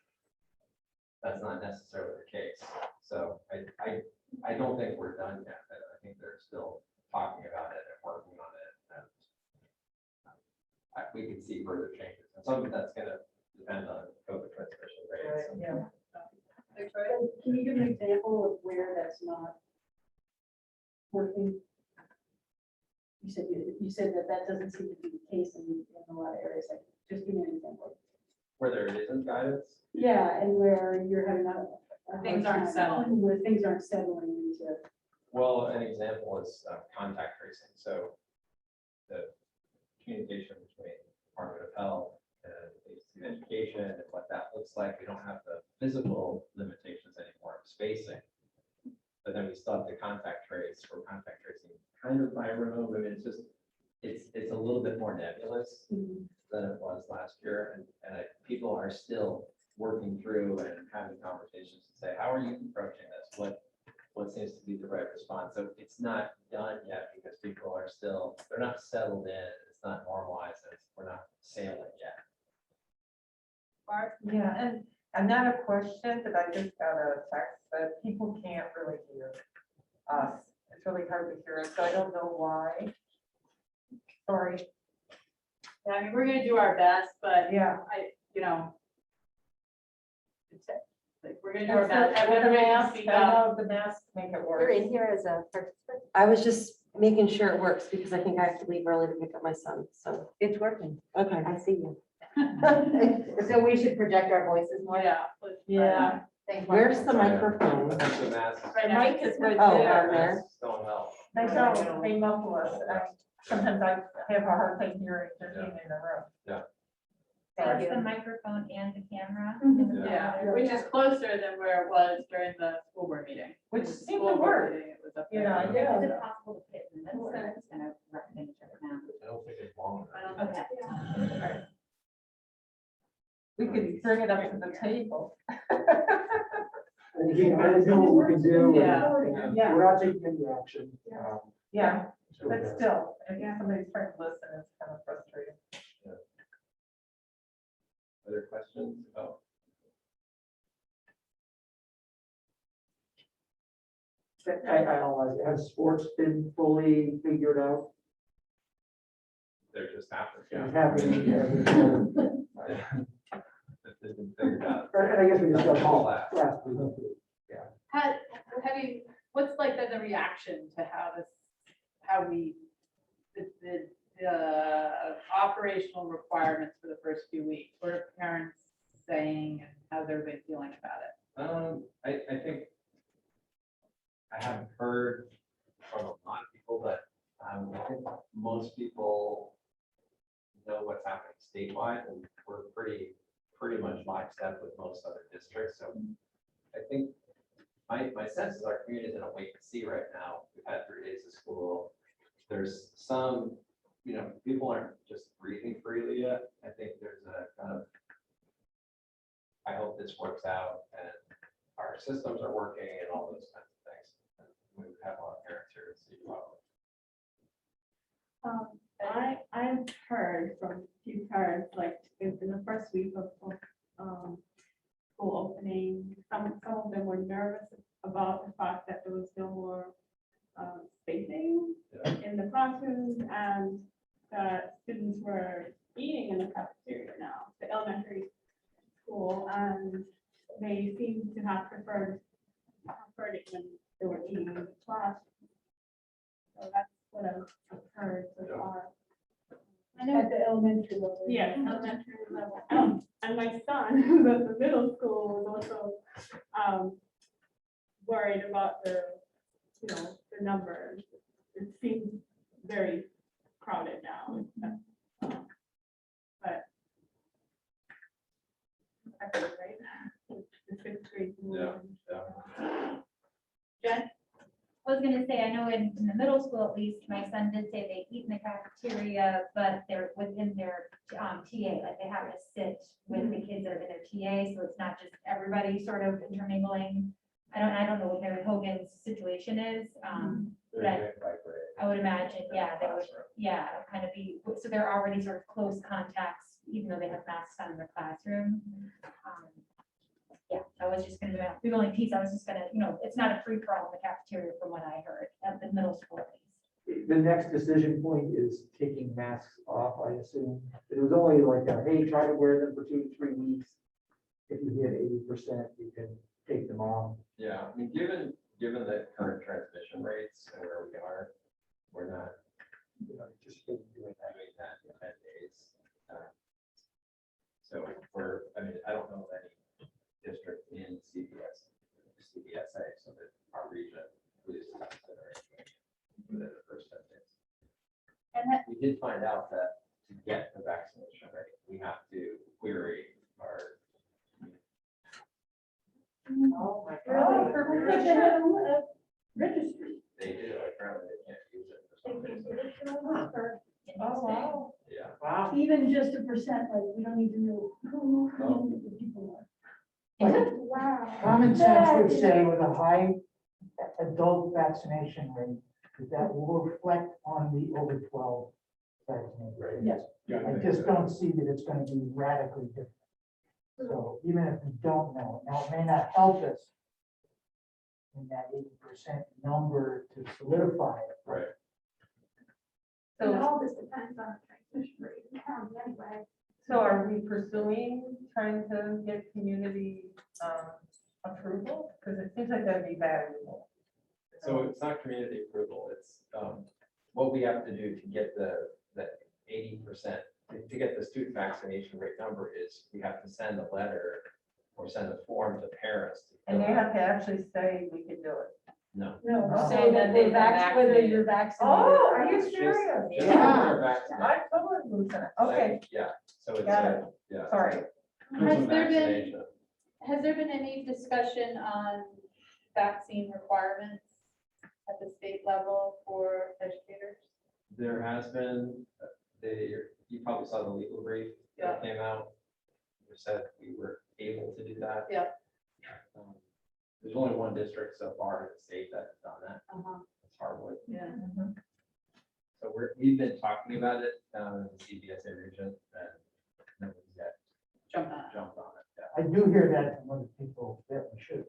that's not necessarily the case. So I don't think we're done yet. I think they're still talking about it and working on it. And we can see further changes. And some of that's going to depend on COVID transmission rates. Yeah. Victoria? Can you give an example of where that's not working? You said that doesn't seem to be the case in a lot of areas. Like, just give me an example. Where there isn't guidance. Yeah, and where you're having a hard Things aren't time, settling. Where things aren't settling into. Well, an example is contact tracing. So the communication between Department of Health and ACSD education and what that looks like. We don't have the physical limitations anymore of spacing. But then we still have the contact trace for contact tracing kind of by room. I mean, it's a little bit more nebulous than it was last year. And people are still working through and having conversations to say, how are you approaching this? What seems to be the right response? So it's not done yet because people are still, they're not settled in. It's not normalized. We're not sailing yet. Mark? Yeah, and not a question, but I just got a text that people can't really hear us. It's really hard to hear us, so I don't know why. Sorry. Yeah, I mean, we're gonna do our best, but Yeah. it's like, we're gonna do our best. With the Everybody can mask, speak I up. know the masks make it You're worse. in here as a participant. I was just making sure it works because I think I have to leave early to pick up my son, so, It's working. okay. I see you. So we should project our voices more. Yeah. let's- Yeah. Thanks, Mark. Where's the microphone? That's the mask. Right The now. mic is right Oh, there. down there. Masks don't help. They don't, they muffle us. Sometimes I have a hard time hearing just being in the room. It's the microphone and the camera. Yeah, which is closer than where it was during the school board meeting. Which The seemed school to board work. meeting, it was up You there. know, Is it yeah. possible to put it in the middle or it's gonna recommend each other now? I don't think it's long. I don't think- Okay. We could bring it up to the table. And again, I don't know what we can do. Yeah. and Yeah. We're not taking any action. Yeah, so, but still, if somebody's trying to listen, it's kind of frustrating. Other questions? Oh, I analyze, has sports been fully figured out? they're just happening. It's happening. It's been figured out. And I guess we discussed all Last. last week. Have you, what's like the reaction to how we, the operational requirements for the first few weeks? What are parents saying and how's everybody feeling about it? I think I haven't heard from a lot of people, but I think most people know what's happening statewide, and we're pretty much lockstep with most other districts. So I think my sense is our community is in a wait and see right now. We've had 3 days of school. There's some, people aren't just breathing freely yet. I think there's a kind of, I hope this works out and our systems are working and all those kinds of things. And we have a lot of parents here to see probably. I've heard from a few parents, like in the first week of school opening, some of them were nervous about the fact that there was no more spacing in the classrooms, and that students were eating in the cafeteria now, the elementary school, and they seem to have preferred it when they were eating in class. So that's what I've heard so far. I know, At the elementary level. Yeah, elementary level. And my son, who's at the middle school, was also worried about the numbers. It seems very crowded now. But I think, right? The fifth grade. Yeah. Jen? I was gonna say, I know in the middle school at least, my son did say they eat in the cafeteria, but they're within their TA, like they have to sit with the kids that are in their TA, so it's not just everybody sort of intermingling. I don't know what Mary Hogan's situation is, but I would imagine, yeah, they would, yeah, kind of be, so they're already sort of close contacts, even though they have masks on in their classroom. Yeah, I was just gonna, the only piece I was just gonna, it's not a free for all in the cafeteria from what I heard at the middle school at least. The next decision point is taking masks off, I assume. It was only like, hey, try to wear them for 2 to 3 weeks. If you hit 80%, you can take them off. Yeah, I mean, given the current transmission rates and where we are, we're not, just doing that in 10 days. So I don't know of any district in CBSA, so that our region is considering within the first 10 days. And that, We did find out that to get the vaccination rate, we have to query our. Oh, my Really? God. Registry. They do, apparently they can't use it for some reason. Oh, wow. Yeah. Wow. Even just a percent, like, we don't need to know who the people are. Wow. Common sense would say with a high adult vaccination rate, that will reflect on the over 12 vaccination rate. Yes. I just don't see that it's going to be radically different. So even if we don't know, now it may not help us in that 80% number to solidify it. Right. And So, all this depends on transmission rate in town anyway. so are we pursuing trying to get community approval? Because it seems like that'd be valuable. So it's not community approval, it's what we have to do to get the 80%, to get the student vaccination rate number is we have to send a letter or send a form to parents. to And they fill out. have to actually say we could do it. No. No, Say that they've been whether you're vaccinated. Oh, are you Just- serious? just Yeah. they're vaccinated. I'm totally losing it. Okay, Yeah, so it's Got a, yeah. sorry. Has Proof there of been, vaccination. has there been any discussion on vaccine requirements at the state level for educators? There has been, you probably saw the legal brief that came out. We said we were able to do that. Yeah. There's only one district so far in the state that's done that. Uh-huh. It's Harwood. Yeah. So we've been talking about it in the CBSA region and nobody's yet Jump on it. jumped on it. I do hear that from other people that we should.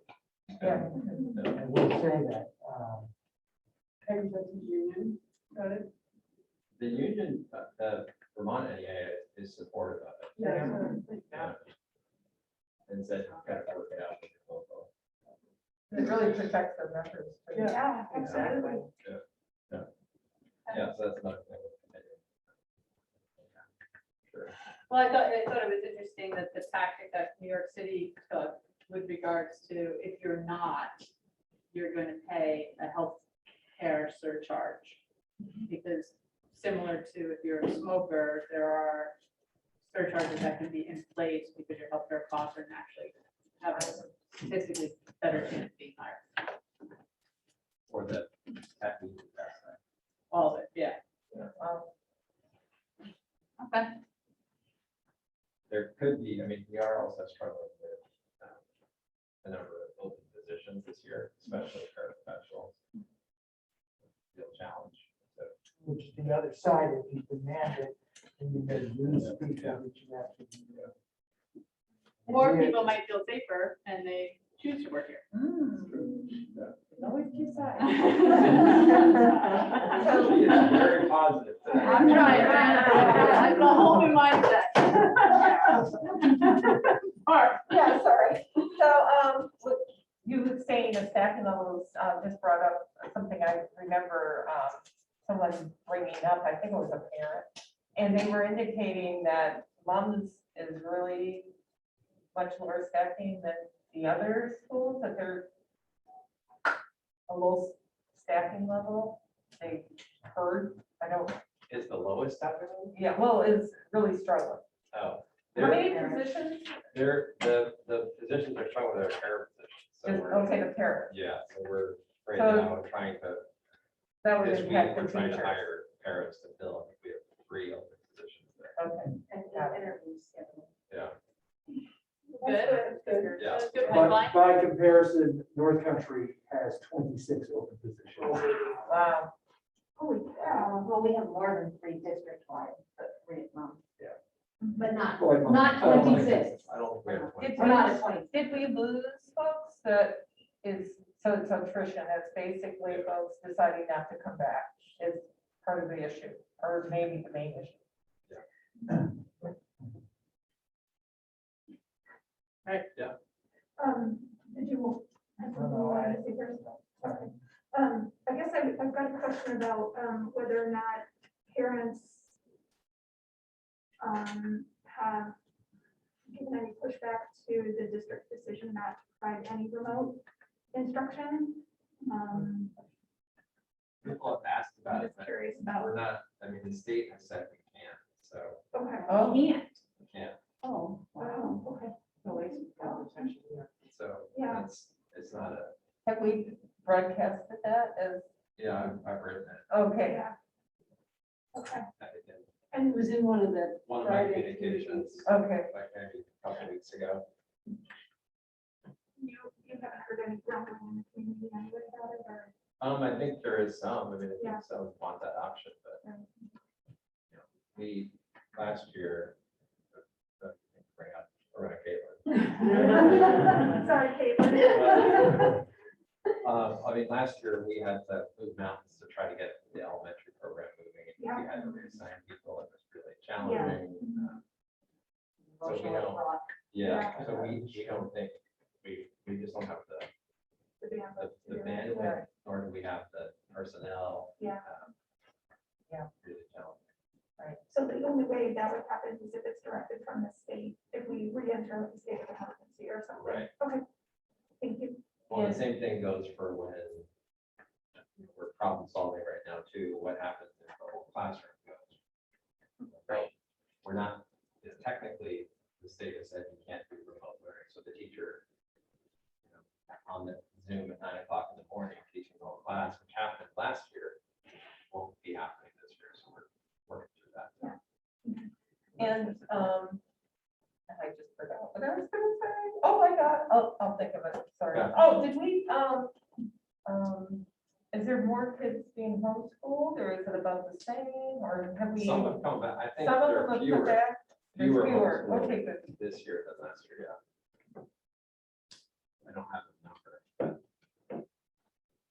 Yeah. I will say that. Everybody's union. Got it? The union, Vermont NEA is supportive of it. Yeah. And said, gotta work it out with your local. It really protects their members. too. Yeah, Exactly. Yeah, so that's another thing. Sure. Well, I thought it was interesting that the tactic that New York City took with regards to if you're not, you're going to pay a health care surcharge. Because similar to if you're a smoker, there are surcharges that can be in place because your healthcare costs are actually have a statistically better chance of being higher. For the happy. That's right. All of it, yeah. Okay. There could be, I mean, we are also struggling with a number of open positions this year, especially paraprofessionals. Real challenge. So, Which is the other side, if you demand it, then you may lose people that you have to do. Or people might feel safer and they choose to work here. It's always two sides. She is very positive today. I'm trying. I'm holding my Yeah, sorry. So, what you were saying the staffing levels, just brought up something I remember, someone bringing up, I think it was a parent. And they were indicating that Mums is really much lower staffing than the other schools, that they're a low staffing level. They heard, I don't, Is the lowest staffing level? yeah, well, is really struggling. Oh, How they're, many positions? the positions are showing with our para positions. So Is, we're, okay, the parent. yeah, so we're right So- now trying to, That would this week, impact the we're trying to teachers. hire paras to fill. I think we have 3 open positions there. Okay. And Got it. interviews scheduled. Yeah, Good. yeah. That's good By, pipeline. by comparison, North Country has 26 open positions. Wow. Holy cow, well, we have more than 3 district-wide, but 3 at Mom. Yeah. But not, Like, not I don't think- 26. I don't think we have 20. Did We're not at 20. Did we lose folks that is, so it's attrition, that's basically folks deciding not to come back is part of the issue, or maybe the main issue. Did you? I guess I've got a question about, whether or not parents, have given any pushback to the district decision not to provide any remote instruction. People have asked I'm about it, just but curious about, we're not, I mean, the state has said we can't, so okay. Oh, Can't. we can't. Oh, Wow, okay. So Yeah. it's not a, have we broadcasted that as, yeah, I've written it. okay, Yeah. Okay. I think in And it was in one of the. one of my communications, okay. like maybe a couple weeks ago. you haven't heard any grumbling in the community anyway about it, or? I think there is some, I mean, I Yeah. think some want that option, but Right. you know, we, last year, bring up, around Caitlin. Sorry, Caitlin. I mean, last year, we had to move mountains to try to get the elementary program moving, and we Yeah. had to reassign people, it was really challenging. So we Emotional don't, rock. yeah, so we don't think, we just don't have the bandwidth, nor do we have the personnel. Yeah. Yeah. Really challenging. So the only way that would happen is if it's directed from the state, if we re-enter with the state of emergency or something. Right. Okay, thank you. Well, the same thing goes for when we're problem solving right now too, what happens if the whole classroom goes. Right, we're not, technically, the state has said you can't do remote learning, so the teacher, you know, on the Zoom at 9 o'clock in the morning, teaching the whole class, which happened last year, won't be happening this year, so we're working through that. And, I just forgot what I was gonna say. Oh my God, I'll think of it, sorry. Yeah. Oh, did we, is there more kids being homeschooled, or is it about the same, or have we? Some have come back, I think Some of there them are have come fewer, back. There's fewer fewer, homeschooled okay, good. this year than last year, yeah. I don't have the number, but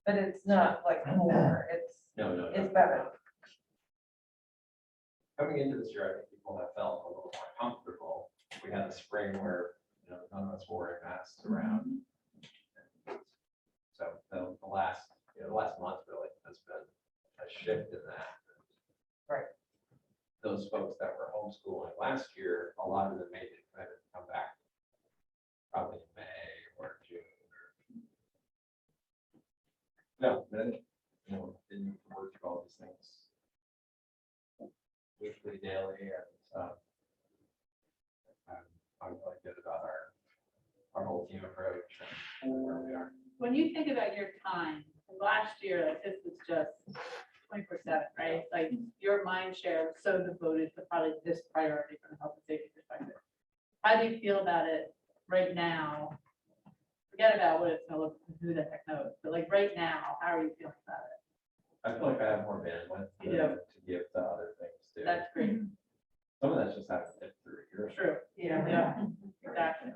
But it's not like more, it's, no. it's better. Coming into this year, I think people have felt a little more comfortable. We had a spring where, you know, none of us wore wearing masks around. So the last month really has been a shift in that. Right. Those folks that were homeschooling last year, a lot of them made it kind of come back probably in May or June. No, then, you know, didn't work through all these things weekly, daily, and I'm really good about our whole team approach and where we are. When you think about your time, last year, like this was just 24/7, right? Like your mind share was so devoted to probably this priority from a health and safety perspective. How do you feel about it right now? Forget about what it's gonna look, who the heck knows, but like right now, how are you feeling about it? I feel like I have more bandwidth You to do. give to other things too. That's great. Some of that's just having to get through years. True. Yeah, exactly.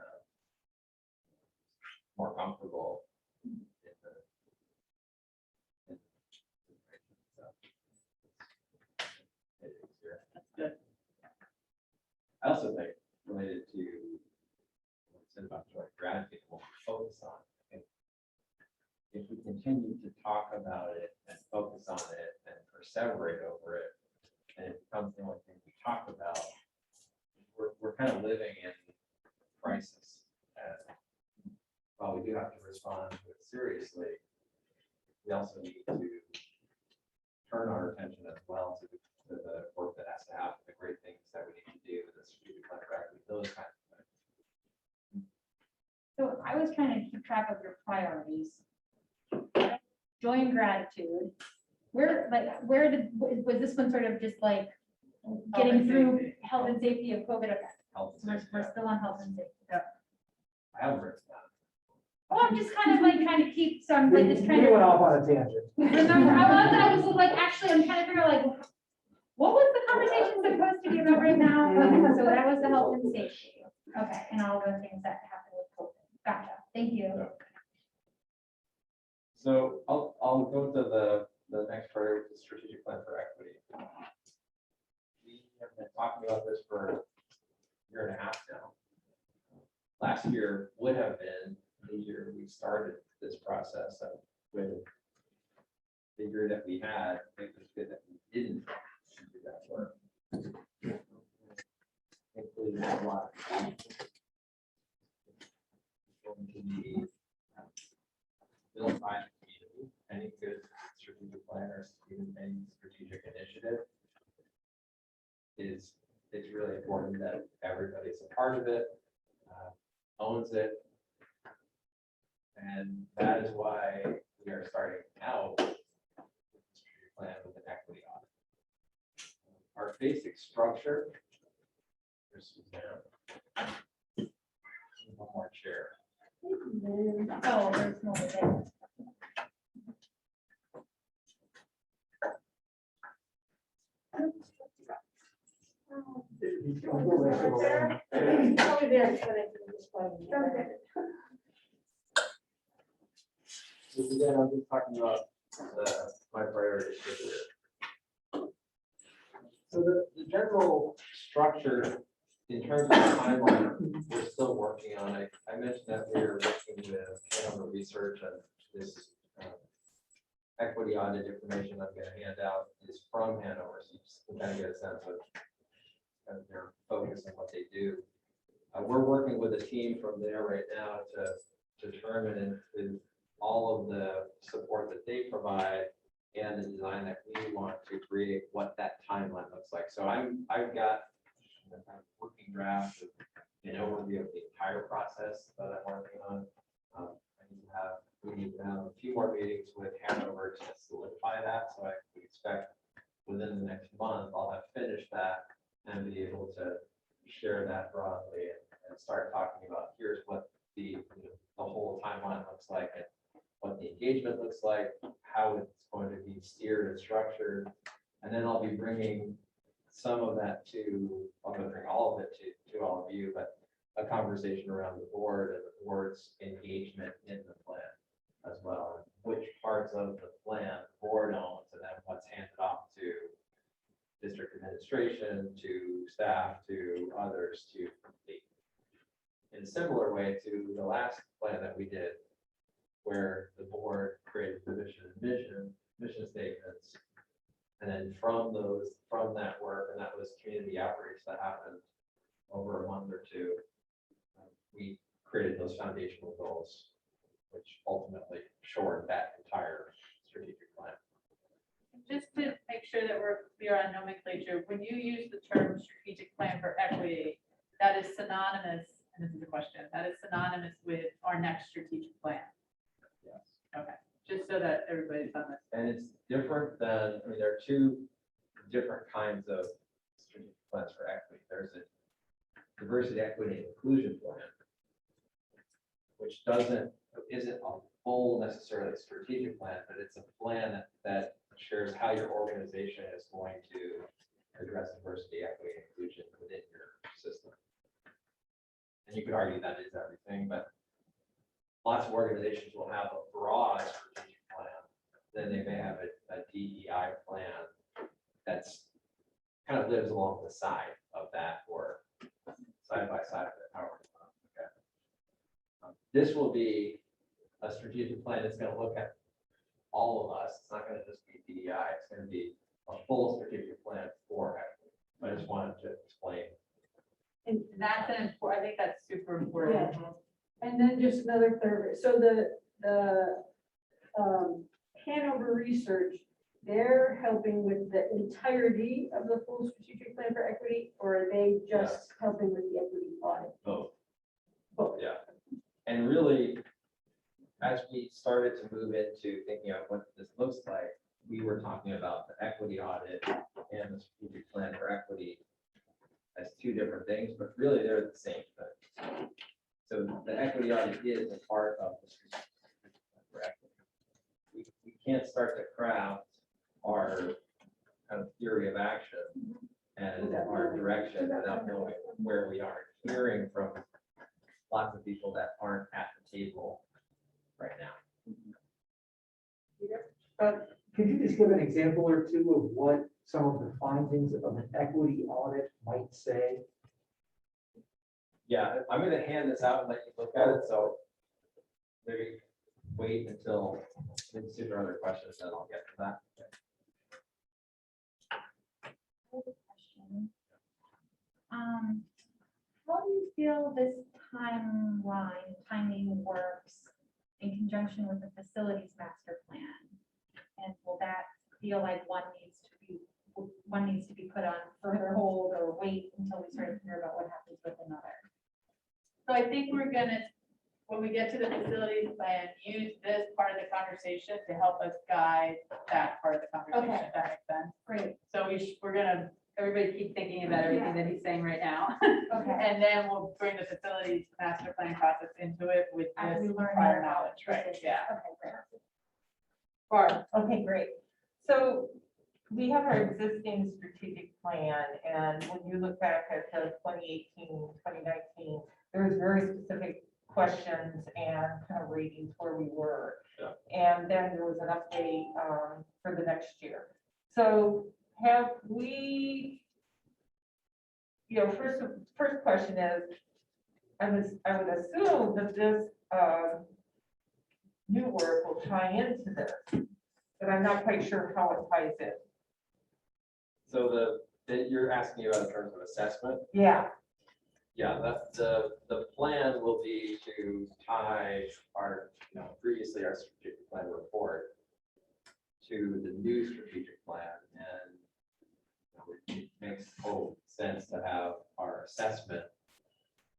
More comfortable. In the situation, so. It is here. That's good. I also think related to perseverate over it, and it becomes the only thing we talk about, we're kind of living in crisis. While we do have to respond to it seriously, we also need to turn our attention as well to the work that has to happen, the great things that we need to do, the strategic contract, those kinds of things. So I was trying to keep track of your priorities. Joy and gratitude. Where was this one sort of just like getting through health and safety of COVID? Health and safety, We're still on health and safety. I haven't written down. Oh, I'm just kind of like trying to keep, so I'm like just trying We to went off on a tangent. remember. I was like, actually, I'm trying to figure out like, what was the conversation supposed to be about right now? So that was the health and safety. Okay, and all the things that happened with COVID. Gotcha. Thank you. Yeah. So I'll go to the next priority, the strategic plan for equity. We have been talking about this for a year and a half now. Last year would have been the year we started this process, and with the year that we had, it was good that we didn't do that work. Including a lot of going to be built by the community. Any good strategic plan or even any strategic initiative it's really important that everybody's a part of it, owns it. And that is why we are starting out with the strategic plan with an equity audit. Our basic structure, there's Suzanne. One more chair. Oh, there's no there. So again, I'm just talking about my priorities for the year. So the general structure in terms of the timeline, we're still working on it. I mentioned that we are working with Hanover Research, and this equity audit information I'm going to hand out is from Hanover, so you just can kind of get a sense of their focus and what they do. We're working with a team from there right now to determine in all of the support that they provide and the design that we want to create what that timeline looks like. So I've got a kind of working draft of an overview of the entire process that I'm working on. We need to have a few more meetings with Hanover to solidify that. So I would expect within the next month, I'll have finished that and be able to share that broadly and start talking about here's what the whole timeline looks like and what the engagement looks like, how it's going to be steered and structured. And then I'll be bringing some of that I'm going to bring all of it to all of you, but a conversation around the board and the board's engagement in the plan as well. And which parts of the plan the board owns and then what's handed off to district administration, to staff, to others to complete. In a similar way to the last plan that we did, where the board created the mission and mission statements. And then from that work, and that was community outreach that happened over a month or two, we created those foundational goals, which ultimately shored that entire strategic plan. Just to make sure that we're clear on nomenclature, when you use the term strategic plan for equity, that is synonymous, and this is the question, that is synonymous with our next strategic plan. Yes. Okay, just so that everybody's on this. And it's different than, there are two different kinds of strategic plans for equity. There's a diversity, equity, and inclusion plan, which isn't a full necessarily strategic plan, but it's a plan that shares how your organization is going to address diversity, equity, and inclusion within your system. And you could argue that is everything, but lots of organizations will have a broad strategic plan. Then they may have a DEI plan that's kind of lives along the side of that or side by side of it. However, okay. This will be a strategic plan that's going to look at all of us. It's not going to just be DEI. It's going to be a full strategic plan for equity. I just wanted to explain. And that's an important, I think that's super important. And then just another third, so the Hanover Research, they're helping with the entirety of the full strategic plan for equity, or are they just helping with the equity audit? Both. Both. Yeah. And really, as we started to move into thinking of what this looks like, we were talking about the equity audit and the strategic plan for equity as two different things, but really they're the same thing. So the equity audit is a part of the strategic plan for equity. We can't start to craft our kind of theory of action and our direction without knowing where we are, hearing from lots of people that aren't at the table right now. Could you just give an example or two of what some of the findings of an equity audit might say? Yeah, I'm gonna hand this out and let you look at it, so maybe wait until, let's see if there are other questions, then I'll get to that. I have a question. How do you feel this timing works in conjunction with the facilities master plan? And will that feel like one needs to be put on further hold or wait until we start to hear about what happens with another? So I think we're gonna, when we get to the facilities plan, use this part of the conversation to help us guide that part of the conversation, Okay. if that makes sense. Great. So we're gonna, everybody keep thinking about everything that he's saying right now. Okay. And then we'll bring the facilities master plan process into it with As this we learn prior more about knowledge, right? this. Yeah. Okay, great. Barb, Okay, great. So we have our existing strategic plan, and when you look back at the 2018, 2019, there was very specific questions and kind of ratings where we were. Yeah. And then there was an update for the next year. So have we, first question is, I would assume that this new work will tie into this, but I'm not quite sure how it ties in. So you're asking about in terms of assessment? Yeah, Yeah, the plan will be to tie our, previously our strategic plan report to the new strategic plan, and it makes total sense to have our assessment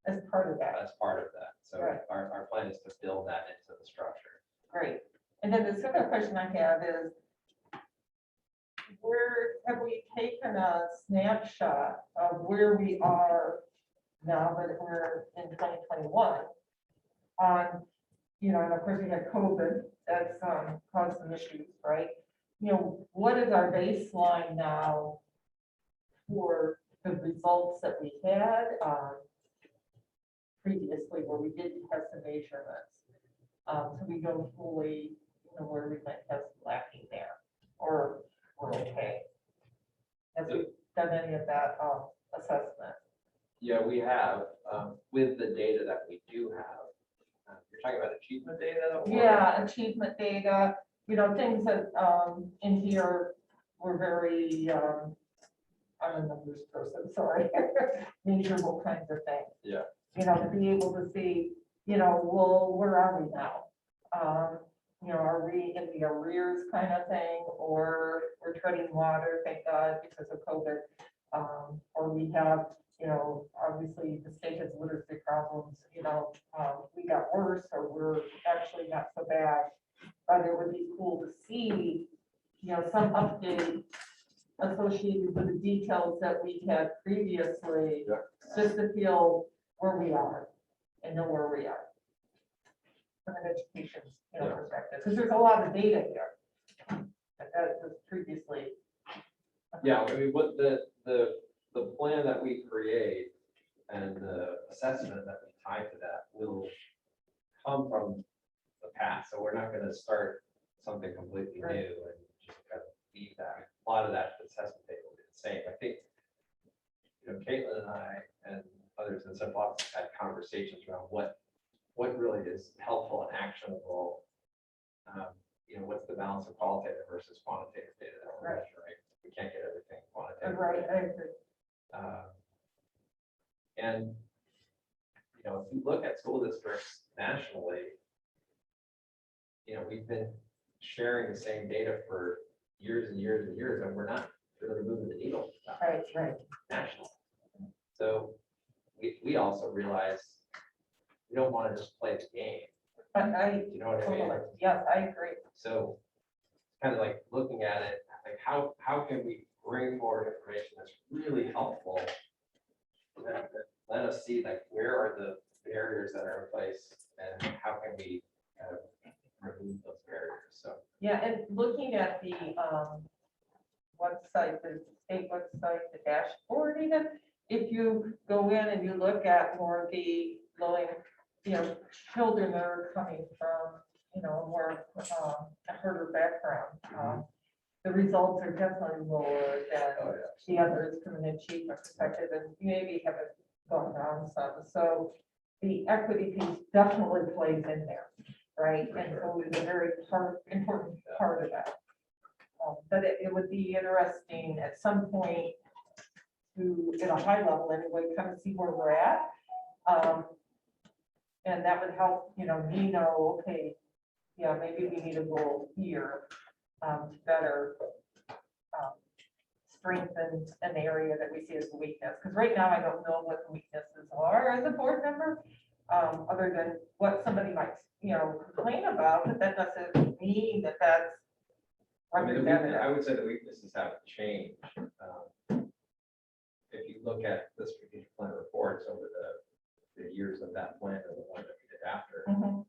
as part of that. as part of that. So Right. our plan is to build that into the structure. Great. And then the second question I have is, have we taken a snapshot of where we are now that we're in 2021? On, and of course we had COVID, that's caused some issues, right? What is our baseline now for the results that we had previously, where we did test the measurements? So we know fully, where we might have lacking there, or we're okay. Have we done any of that assessment? Yeah, we have, with the data that we do have. You're talking about achievement data? or- Yeah, achievement data, things that in here were very, I'm a numbers person, sorry, measurable kinds of things. Yeah. To be able to see, well, where are we now? Are we in the arrears kind of thing, or we're treading water, thank God, because of COVID? Or we have, obviously the state has literacy problems, we got worse, or we're actually not so bad. But it would be cool to see, some update associated with the details that we had previously, Yeah. just to feel where we are and know where we are from an education, Yeah. perspective, because there's a lot of data here that was previously. Yeah, I mean, what the plan that we create and the assessment that we tie to that will come from the past. So we're not gonna start something completely Right. new and just kind of leave that. A lot of that assessment data will be the same. I think, Caitlin and I and others in Central Office had conversations around what really is helpful and actionable. What's the balance of qualitative versus quantitative data that we're Right. measuring? We can't Right, I agree. And, you know, if you look at school districts nationally, you know, we've been sharing the same data for years and years and years, and we're not really moving the needle Right, right. nationally. So we also realize we don't want to just play the game. You know what I mean? Totally, yes, I agree. So kind of like looking at it, like how can we bring forward information that's really helpful? That let us see like where are the barriers that are in place and how can we kind of remove those barriers? So Yeah, and looking at the website, the state website, the dashboard even, if you go in and you look at more of the low, you know, children that are coming from, you know, more a herder background, the results are definitely lower than the others from an achievement perspective, and maybe haven't gone down some. So the equity piece definitely plays in there, right? And so it's a very important part of that. But it would be interesting at some point to, at a high level anyway, kind of see where we're at. And that would help, you know, me know, okay, yeah, maybe we need to go here to better strengthen an area that we see as a weakness. Because right now I don't know what the weaknesses are as a board member, other than what somebody might, you know, complain about, but that doesn't mean that that's I mean, the weakness, representative. I would say the weaknesses have changed. If you look at the strategic plan reports over the years of that plan and the one that we did after, Mhm.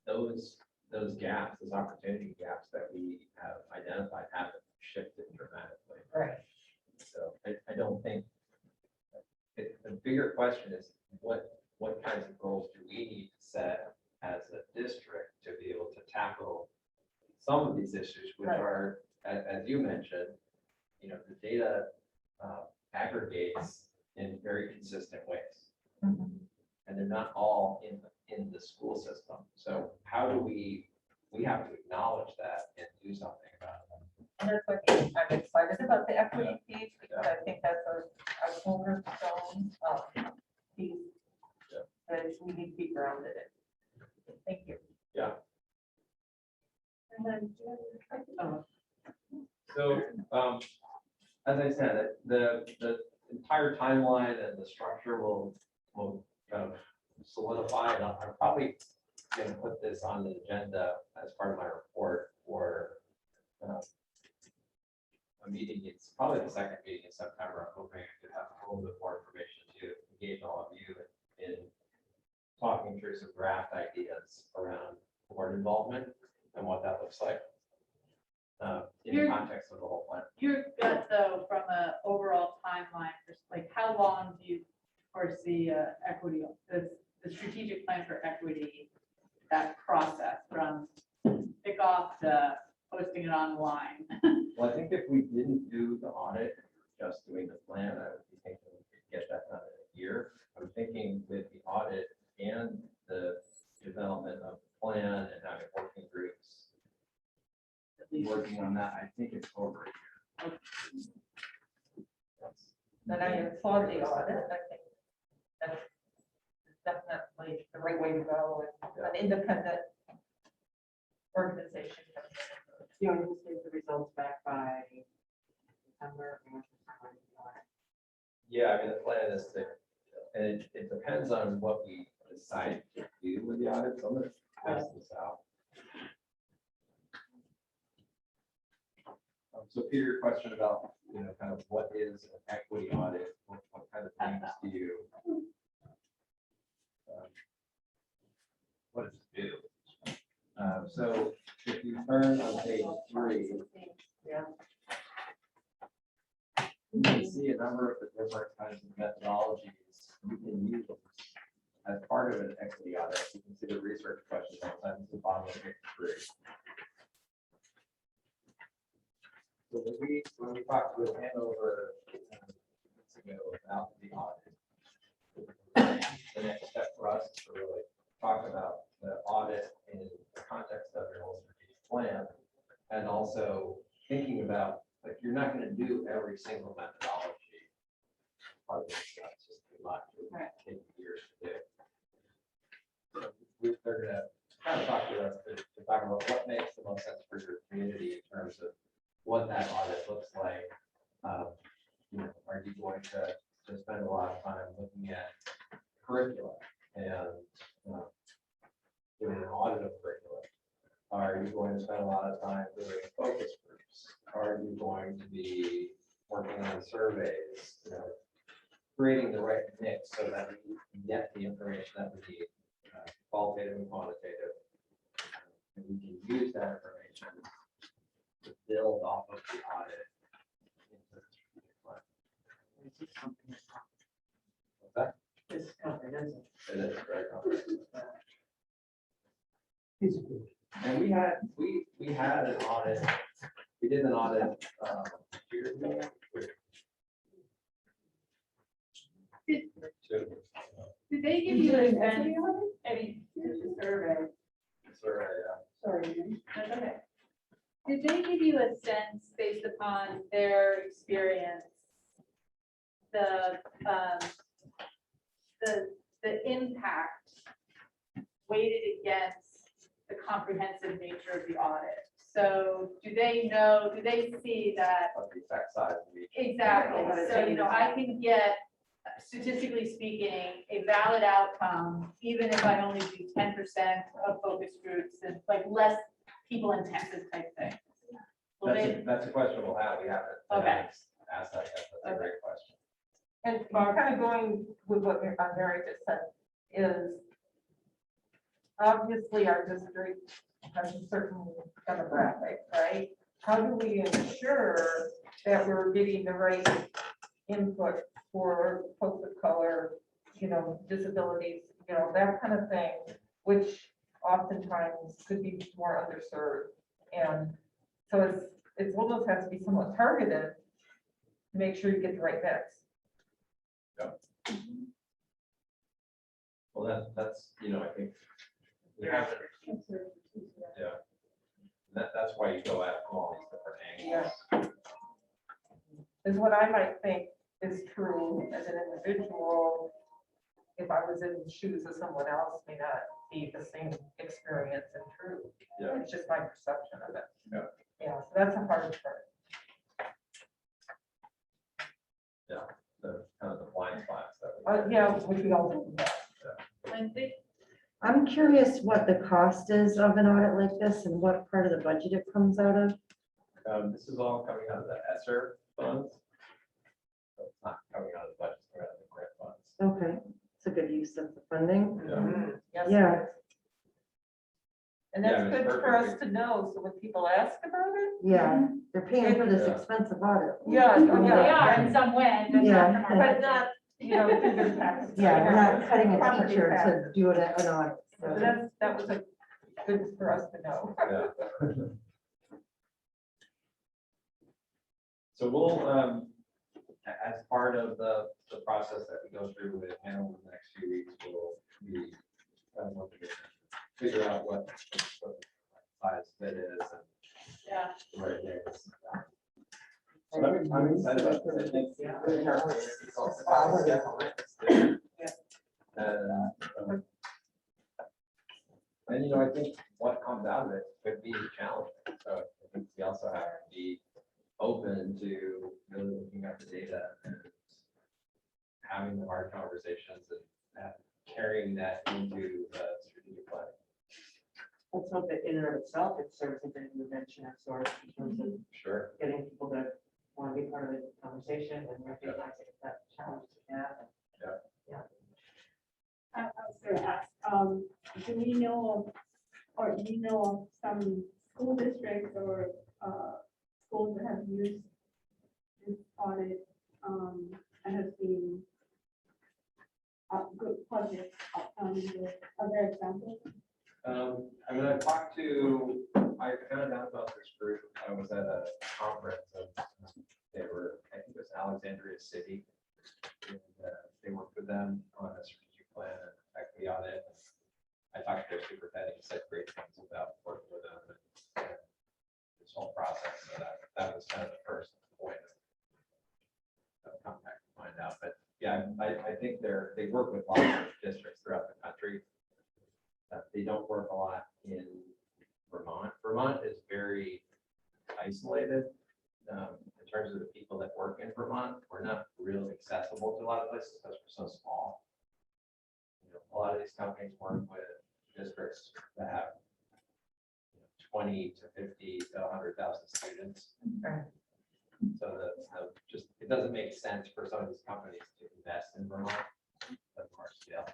those gaps, those opportunity gaps that we have identified haven't shifted dramatically. Right. So I don't think, the bigger question is what kinds of goals do we need to set as a district to be able to tackle some of these issues, which Right. are, as you mentioned, you know, the data aggregates in very consistent ways. Mhm. And they're not all in the school system. So how do we have to acknowledge that and do something about it. And that's what I'm excited about the equity piece, because I think that's a cornerstone piece Yeah. that we need to be grounded in. Thank you. Yeah. And then, So, as I said, the entire timeline and the structure will kind of solidify, and I'm probably going to put this on the agenda as part of my report for a meeting. It's probably the second meeting in September. I'm hoping I could have a little bit more information to engage all of you in talking through some draft ideas around board involvement and what that looks like in the context of the whole plan. Your gut though, from an overall timeline, just like how long do you foresee equity, the strategic plan for equity, that process from kickoff to posting it online? Well, I think if we didn't do the audit, just doing the plan, I would be thinking we could get that done in a year. I'm thinking with the audit and the development of the plan and having working groups working on that, I think it's over a year. then I applaud the audit. I think that's definitely the right way to go, and an independent organization. You anticipate the results back by December? Yeah, I mean, the plan is to, and it depends on what we decide to do with the audit. So I'm gonna pass this out. So Peter, your question about, you know, kind of what is an equity audit? What kind of things do you? What does it do? So if you turn on page 3, Yeah. you can see a number of the different kinds of methodologies you can use as part of an equity audit. You can see the research questions outside the bottom of page 3. So when we talked with Hanover months ago about the audit, the next step for us is to really talk about the audit in the context of your whole strategic plan, and also thinking about like, you're not gonna do every single methodology. Part of this stuff, it's just too much, it would take years to do. So they're gonna kind of talk to us to talk about what makes the most sense for your community in terms of what that audit looks like. You know, are you going to spend a lot of time looking at curricula and doing an audit of curriculum? Are you going to spend a lot of time doing focus groups? Are you going to be working on surveys? You know, creating the right mix so that we can get the information that we need, qualitative and quantitative. And we can use that information to build off of the audit. What's that? It's comprehensive. It is very comprehensive. Piece of good. And we had an audit, we did an audit, years ago. Did they give you a sense, any survey? Survey, Sorry. That's okay. Did they give you a sense based upon their experience, the impact weighted against the comprehensive nature of the audit? So do they know, do they see that? of the exact size of each. Exactly. So, you know, I can get, statistically speaking, a valid outcome, even if I only do 10% of focus groups and like less people intensive type thing. Well, That's a question we'll have. We haven't Okay. asked that yet. That's a great question. And kind of going with what Mary just said is obviously our district has a certain demographic, right? How do we ensure that we're getting the right input for folks of color, you know, disabilities, you know, that kind of thing, which oftentimes could be more underserved. And so it's almost has to be somewhat targeted to make sure you get the right mix. Well, that's, you know, I think we have, yeah. That's why you go at all these different angles. Is what I might think is true as an individual. If I was in the shoes of someone else, may not be the same experience and true. Yeah. It's just my perception of it. Yeah. Yeah, so that's a hard part. The kind of the blind spots that we. Yeah, which we all do. Lindsay? I'm curious what the cost is of an audit like this and what part of the budget it comes out of. This is all coming out of the ESSER funds. So it's not coming out of the budget, it's coming out of the grant funds. Okay, it's a good use of the funding. Yes, it Yeah. is. And Yeah, that's it's good for us perfect. to know, so when people ask about it. Yeah, they're paying for this Yeah. expensive audit. Yeah, Well, they are in some way. but not Yeah. from our But not, you know, through their taxes. Yeah, we're not cutting a Property teacher tax. to do an audit. So So that was a good for us to know. Yeah. So we'll, as part of the process that we go through with Hannah in the next few weeks, we'll be looking to figure out what size fit is and Yeah. the right mix. So I'm excited about this. I think, yeah, I think our community is also definitely interested. And, you know, I think what comes out of it could be challenging. So I think we also have to be open to really looking at the data and having the hard conversations and carrying that into the strategic planning. Let's hope that in and of itself, it serves as an intervention of sorts in terms of Sure. getting people to want to be part of the conversation and recognizing that challenges we have. I was gonna ask, do we know, or do you know of some school districts or schools that have used this audit and have seen good positive outcomes or other examples? I mean, I found out about this group. I was at a conference and they were, I think it was Alexandria City. And, they worked with them on a strategic plan and equity audit. I talked to their superintendent, he said great things about working with them and this whole process. So that was kind of the first point of contact to find out. But yeah, I think they work with lots of districts throughout the country. They don't work a lot in Vermont. Vermont is very isolated in terms of the people that work in Vermont. We're not really accessible to a lot of places because we're so small. You know, a lot of these companies work with districts that have 20 to 50 to 100,000 students. Right. So just it doesn't make sense for some of these companies to invest in Vermont at large scale.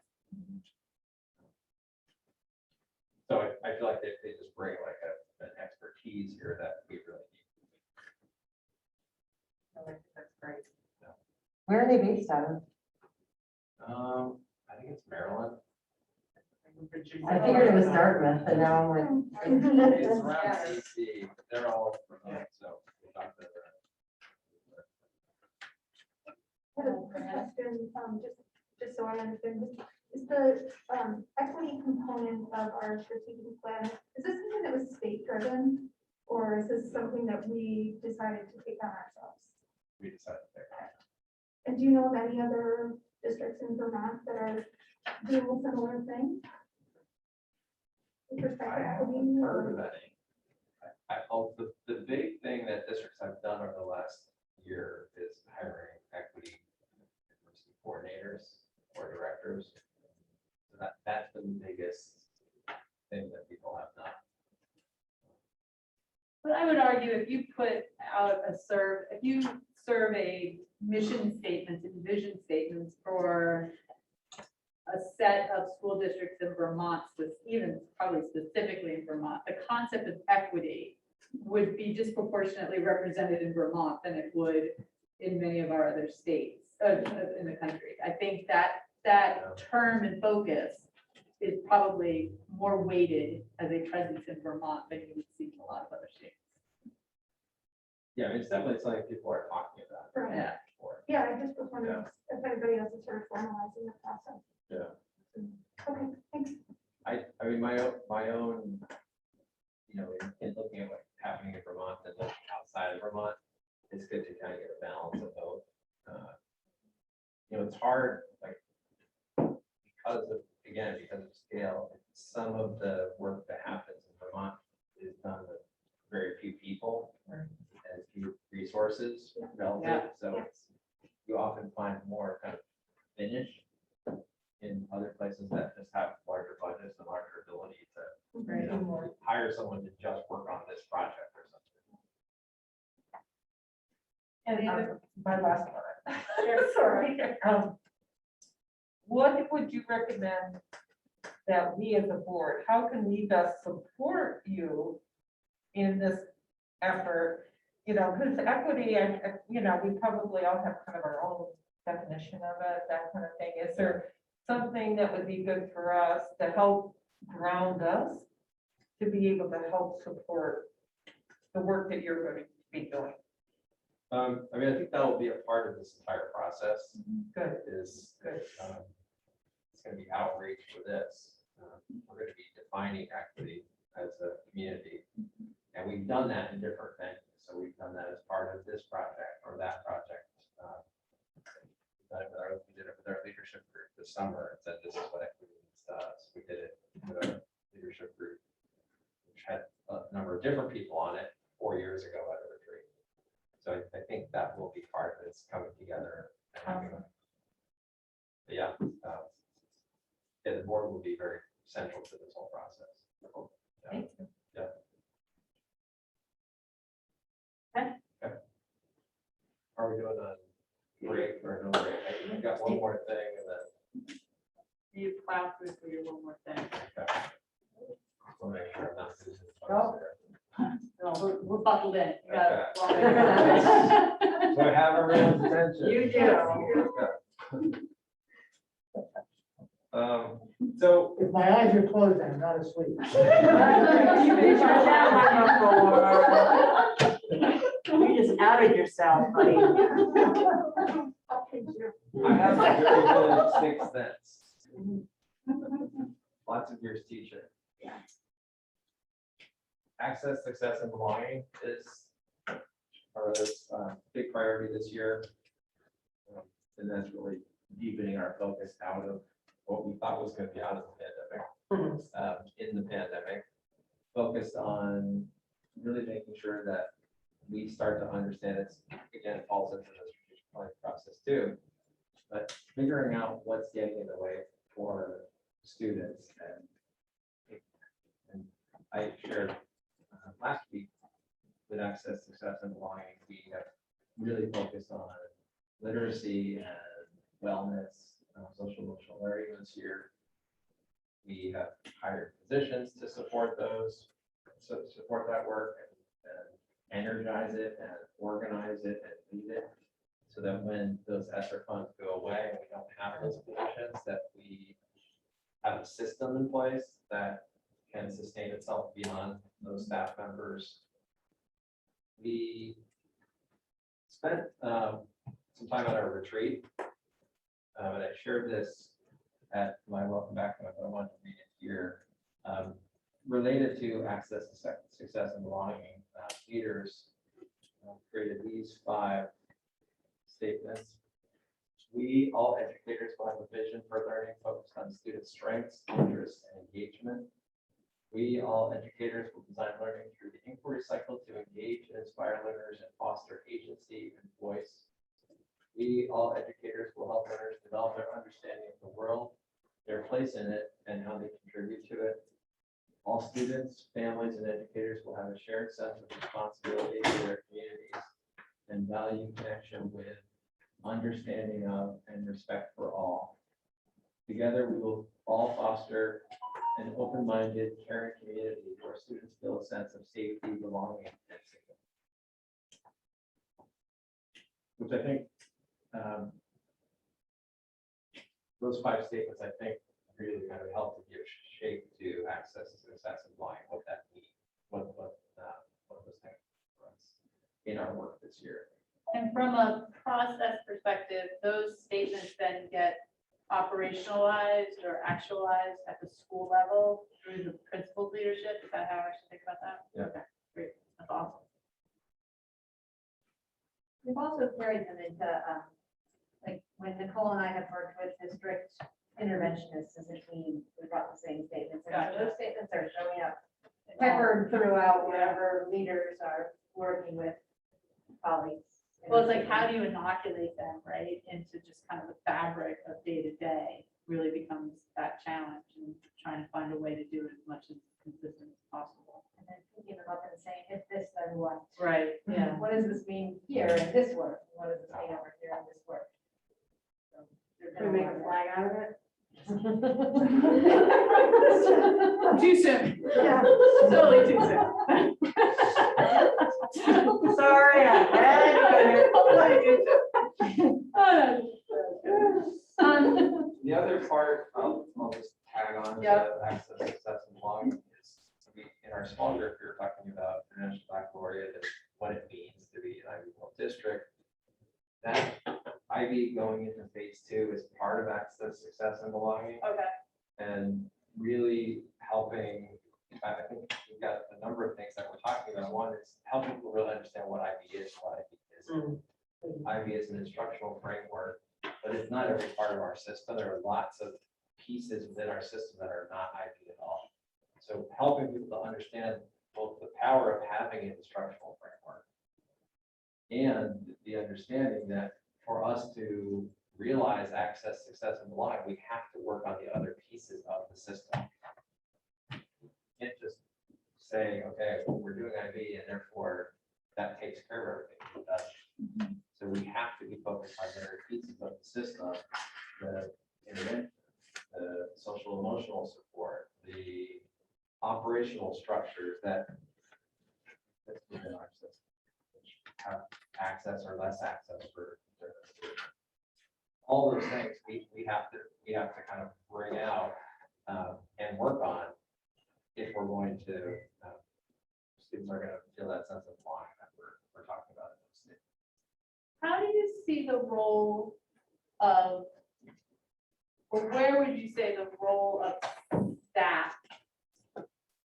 So I feel like they just bring like an expertise here that we really need. I think that's great. Where are they based out of? I think it's Maryland. I figured it was Dartmouth, but now I'm like. It's around DC. They're all over Vermont, so we'll talk to them. I have a question, just so I understand, is the equity component of our strategic plan, is this something that was state driven? Or is this something that we decided to take on ourselves? We decided there. And do you know of any other districts in Vermont that are doing a similar thing? With respect I to haven't equity heard of or- any. The big thing that districts have done over the last year is hiring equity diversity coordinators or directors. So that's been the biggest thing that people have done. But I would argue if you put out if you survey mission statements and vision statements for a set of school districts in Vermont, even probably specifically in Vermont, the concept of equity would be disproportionately represented in Vermont than it would in many of our other states in the country. I think that term and focus is probably more weighted as a presence in Vermont than you would see in a lot of other states. Yeah, I mean, it's definitely something people are talking about. Right. Yeah. Yeah, I just was wondering if anybody else is sort of formalizing the process. Yeah. Okay, thanks. I mean, my own, you know, in looking at what's happening in Vermont and looking outside of Vermont, it's good to kind of get a balance of both. You know, it's hard, like, because of scale, some of the work that happens in Vermont is done with very few people and few resources relative. So you often find more kind of finish in other places that just have larger budgets and larger ability to you know, hire someone to just work on this project or something. And my last one. Sorry. What would you recommend that we as a board, how can we best support you in this effort? You know, because equity, and you know, we probably all have kind of our own definition of it, that kind of thing. Is there something that would be good for us to help ground us to be able to help support the work that you're going to be doing? I mean, I think that will be a part of this entire process. Good. Is Good. it's going to be outreach for this. We're going to be defining equity as a community, and we've done that in different venues. So we've done that as part of this project or that project. We did it with our leadership group this summer and said this is what equity does. We did it with our leadership group, which had a number of different people on it 4 years ago at a retreat. So I think that will be part of this coming together. But yeah, the board will be very central to this whole process. Yeah. Okay. Are we doing a break or no break? I got one more thing and then. You plow through for your one more thing. Okay. We'll make sure I'm not losing No. focus No, we're buckled in. You got it. there. So I have everyone's attention. You do. So If my eyes are closed, I'm not asleep. You just outed yourself, buddy. I have a very good sixth sense. Lots of years teaching. Access, success, and belonging is was big priority this year. And that's really deepening our focus out of what we thought was going to be out of the pandemic, in the pandemic, focused on really making sure that we start to understand it's, again, it falls into the strategic planning process too, but figuring out what's getting in the way for students. And I shared last week with Access, Success, and Belonging, we have really focused on literacy and wellness, social emotional learning this year. We have hired physicians to support those, support that work and energize it and organize it and lead it, so that when those ESSER funds go away and we don't have those positions, that we have a system in place that can sustain itself beyond those staff members. We spent some time at our retreat, and I shared this at my welcome back, but I wanted to read it here. Related to access to success and belonging, leaders created these 5 statements. We, all educators, will have a vision for learning focused on student strengths, interests, and engagement. We, all educators, will design learning through the inquiry cycle to engage and inspire learners and foster agency and voice. We, all educators, will help learners develop their understanding of the world, their place in it, and how they contribute to it. All students, families, and educators will have a shared sense of responsibility to their communities and value connection with, understanding of, and respect for all. Together, we will all foster an open-minded, caring community where students feel a sense of safety, belonging, and safety. Which I think, those 5 statements, I think, really kind of help to give shape to access to success and belonging, what that means, what those things for us in our work this year. And from a process perspective, those statements then get operationalized or actualized at the school level through the principal's leadership. Is that how I should think about that? Yeah. Okay, great. That's awesome. We've also carried them into, like, when Nicole and I have worked with district interventionists as a team, we brought the same statements. And so those statements are showing up peppered throughout wherever leaders are working with colleagues. Well, it's like, how do you inoculate them, right, into just kind of the fabric of day to day really becomes that challenge, and trying to find a way to do it as much as consistent as possible. And then picking them up and saying, if this, then what? Right, yeah. What does this mean here in this work? What does this mean over here in this work? So there's been Can we a make lot a of flag out of it? Too soon. Yeah. Totally too soon. Sorry, I had The other part, I'll just tag on to access, success, and belonging is in our small group, we were talking about International Baccalaureate and what it means to be an Ivy League district. That IB going into phase 2 is part of access, success, and belonging. Okay. And really helping, I think we've got a number of things that we're talking about. One is helping people really understand what IB is, what IB isn't. IB is an instructional framework, but it's not every part of our system. There are lots of pieces within our system that are not IB at all. So helping people to understand both the power of having an instructional framework and the understanding that for us to realize access, success, and belonging, we have to work on the other pieces of the system. You can't just say, okay, well, we're doing IB and therefore that takes care of everything. It doesn't. So we have to be focused on the other pieces of the system, the intervention, the social emotional support, the operational structures that's within our system, which have access or less access for all those things we have to kind of bring out and work on if we're going to students are going to feel that sense of belonging that we're talking about in those states. How do you see the role of, or where would you say the role of staff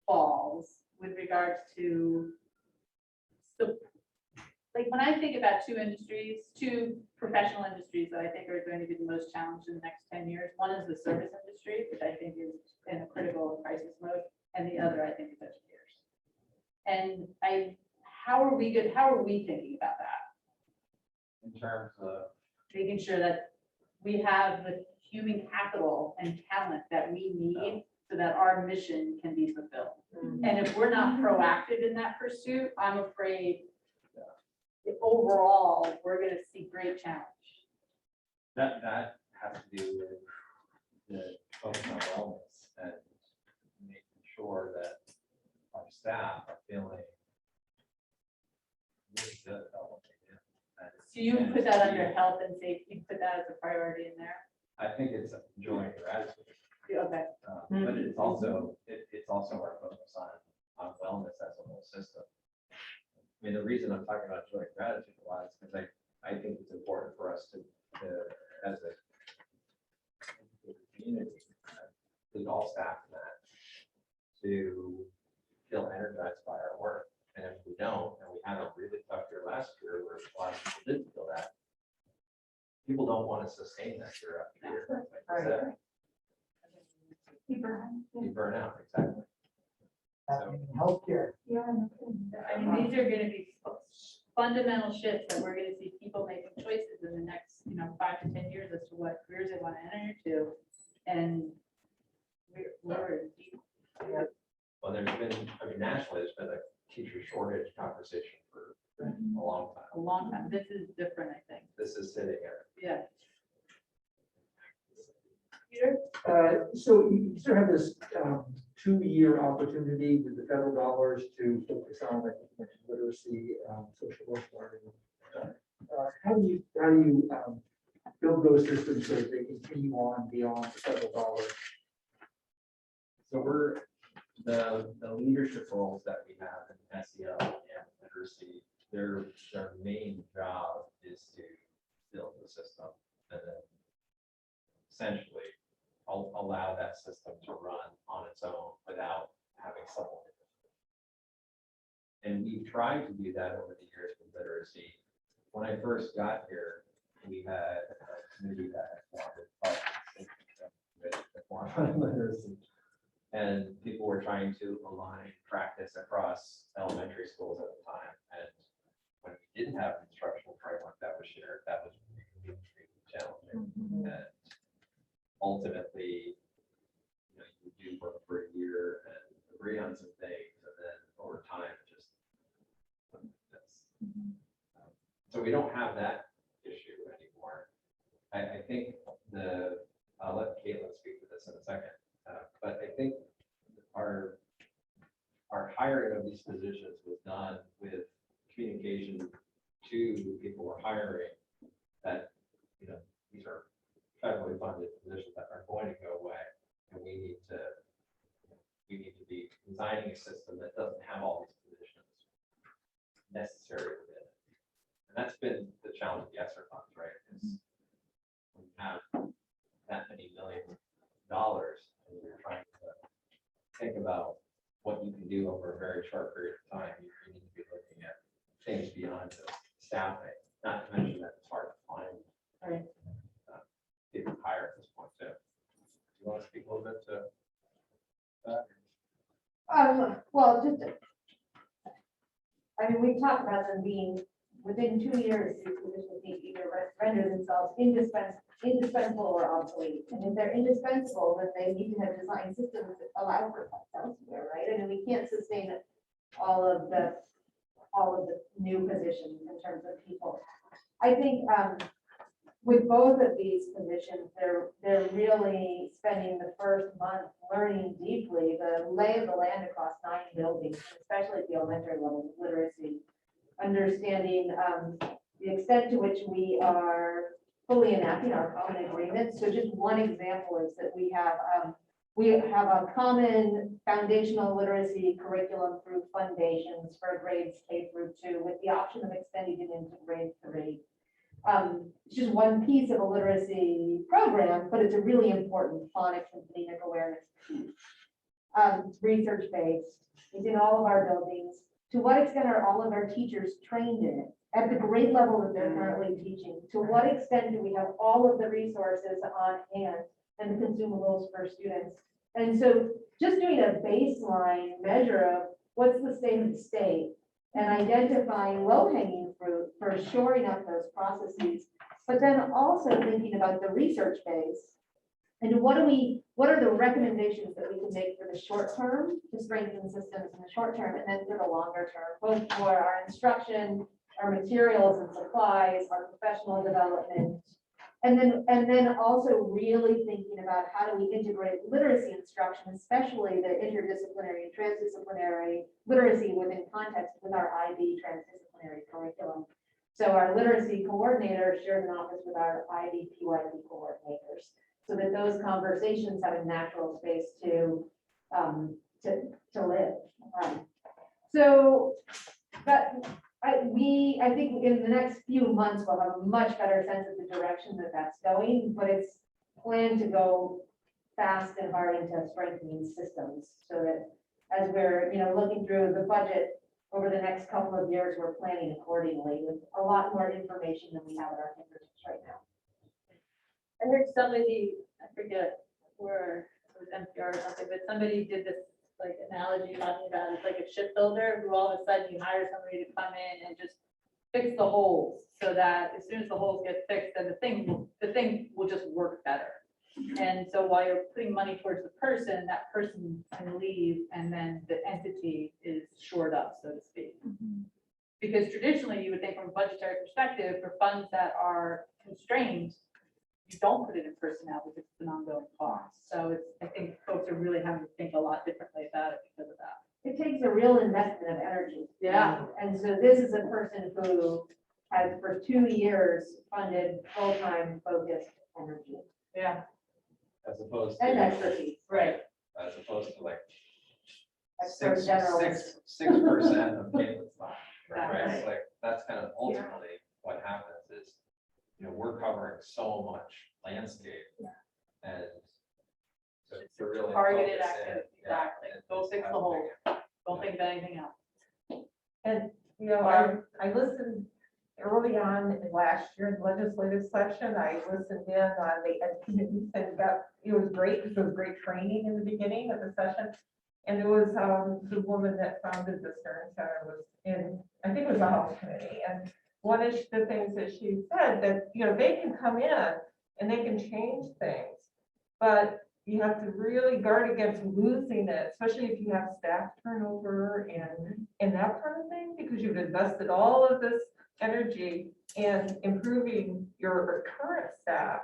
falls with regards to like, when I think about two professional industries that I think are going to be the most challenged in the next 10 years, one is the service industry, which I think is in a critical crisis mode, and the other, I think, is educators. And how are we thinking about that? In terms of, Making sure that we have the human capital and talent that we need so that our mission can be fulfilled. And if we're not proactive in that pursuit, I'm afraid that overall, we're gonna see great challenge. that has to do with the focus on wellness and making sure that our staff are feeling really good about what they do. So you put that under health and safety, you put that as a priority in there? I think it's enjoying gratitude. Okay. But it's also our focus on wellness as a whole system. I mean, the reason I'm talking about joint gratitude a lot is because I think it's important for us to as a community, include all staff in that, to feel energized by our work. And if we don't, and we had a really tough year last year where a lot of people didn't feel that, people don't want to sustain that year after year. Like you said. You burn out, exactly. So, Healthcare. I mean, these are gonna be fundamental shifts that we're gonna see people making choices in the next, 5 to 10 years as to what careers they want to enter into. And we're deep. well, there's been, I mean, nationally, there's been a teacher shortage conversation for a long time. A long time. This is different, I think. This is sitting here. Yeah. So you sort of have this 2-year opportunity with the federal dollars to focus on, I think you mentioned literacy, social emotional learning. How do you build those systems so that they continue on beyond the federal dollars? So the leadership roles that we have in SEL and literacy, their main job is to build the system and then essentially allow that system to run on its own without having someone. And we've tried to do that over the years with literacy. When I first got here, we had a committee that wanted literacy. And people were trying to align practice across elementary schools at the time. And when we didn't have an instructional framework that was shared, that was really, really challenging. And ultimately, you do work for a year and agree on some things, and then over time, it just so we don't have that issue anymore. I think I'll let Caitlin speak to this in a second, but I think our hiring of these positions was done with communication to people we're hiring that, these are federally funded positions that are going to go away, and we need to be designing a system that doesn't have all these positions necessary within it. And that's been the challenge of the ESSER funds, right? Is when you have that many $1 million and you're trying to think about what you can do over a very short period of time, you need to be looking at things beyond just staffing, not to mention that it's hard to find. Right. People hire at this point too. Do you want to speak a little bit to that? Well, we talked about them being within 2 years, these positions need to either render themselves indispensable or obsolete. And if they're indispensable, then they need to have design systems that allow for elsewhere, right? I mean, we can't sustain all of the new positions in terms of people. I think with both of these positions, they're really spending the first month learning deeply the lay of the land across 9 buildings, especially at the elementary level literacy, understanding the extent to which we are fully enacting our common agreements. So just one example is that we have a common foundational literacy curriculum through foundations for grades K through 2 with the option of extending it into grade 3. It's just one piece of a literacy program, but it's a really important phonics and phonemic awareness piece. It's research-based. It's in all of our buildings. To what extent are all of our teachers trained in it? at the grade level that they're currently teaching? To what extent do we have all of the resources on hand and the consumables for students? And so just doing a baseline measure of what's the state of the state and identifying low-hanging fruit for shoring up those processes, but then also thinking about the research base. And what are the recommendations that we can make for the short term to strengthen systems in the short term and then for the longer term, both for our instruction, our materials and supplies, our professional development. And then also really thinking about how do we integrate literacy instruction, especially the interdisciplinary and transdisciplinary literacy within context with our IB transdisciplinary curriculum. So our literacy coordinator shares an office with our IB PYB coordinators, so that those conversations have a natural space to live. So, but I think in the next few months, we'll have a much better sense of the direction that that's going, but it's planned to go fast and hard into strengthening systems so that as we're, looking through the budget over the next couple of years, we're planning accordingly with a lot more information than we have at our fingertips right now. I heard somebody, I forget where, it was NPR or something, but somebody did this like analogy talking about it's like a shipbuilder who all of a sudden you hire somebody to come in and just fix the holes so that as soon as the holes get fixed, then the thing will just work better. And so while you're putting money towards the person, that person can leave and then the entity is shored up, so to speak. Because traditionally you would think from a budgetary perspective for funds that are constrained, you don't put it in personnel because it's an ongoing cost. So I think folks are really having to think a lot differently about it because of that. It takes a real investment of energy. Yeah. And so this is a person who has for 2 years funded full-time focused energy Yeah. As opposed and to, expertise. Right. as opposed to like Expert 6% generalist. of Caitlin's life, right? Right. It's like, that's kind of ultimately what happens is, we're covering so much landscape. And to really. Targeted focus in, activity, yeah, exactly. and Go fix have the a hole. big- Don't think about anything else. And, I listened early on in last year's legislative session, I listened in on the ed committee, and it was great, because it was great training in the beginning of the session. And it was, the woman that founded the Stern Center was in, I think it was the House Committee, and one of the things that she said that, they can come in and they can change things, but you have to really guard against losing it, especially if you have staff turnover and that kind of thing, because you've invested all of this energy in improving your current staff.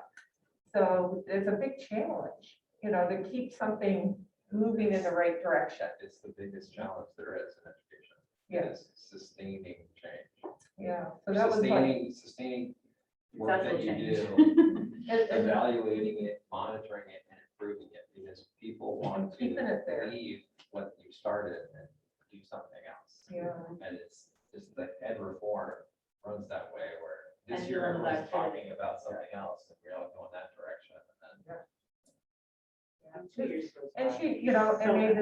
So it's a big challenge, to keep something moving in the right direction. It's the biggest challenge there is in education. Yes. Is sustaining change. Yeah, so that was like, Sustaining work that you Successful do, and evaluating it, monitoring it, and improving it, because people want to keeping it there. leave what you started and do something else. Yeah. And it's just the ed reform runs that way, where this And year doing everyone's that talking about something else, and we're all going that direction. And then 2 years. And she, and made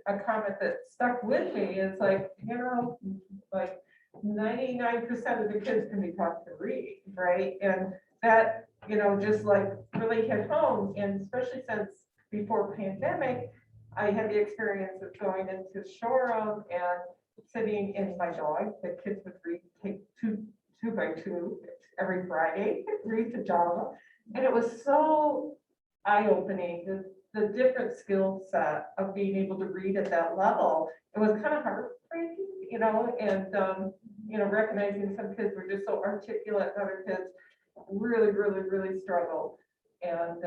a comment that stuck with me is like, like 99% of the kids can be taught to read, right? And that, just like really hit home, and especially since before pandemic, I had the experience of going into Shoreham and sitting in my dog, the kids would read, take two by two every Friday, read to Java. And it was so eye-opening, the different skill set of being able to read at that level. It was kind of heartbreaking, and recognizing some kids were just so articulate, and other kids really, really, really struggled. And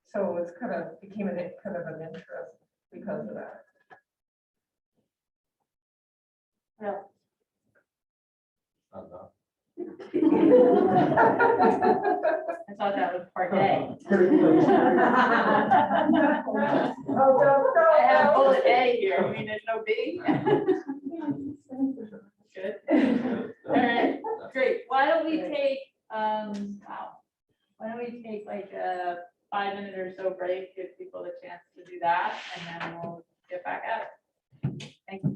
so it's became an interest because of that. Yeah. I'm not. I thought that was part A. I have bullet A here. I mean, there's no B. Good. All right, great. Why don't we take, why don't we take like a 5-minute or so break, give people a chance to do that, and then we'll get back at it. Thank you.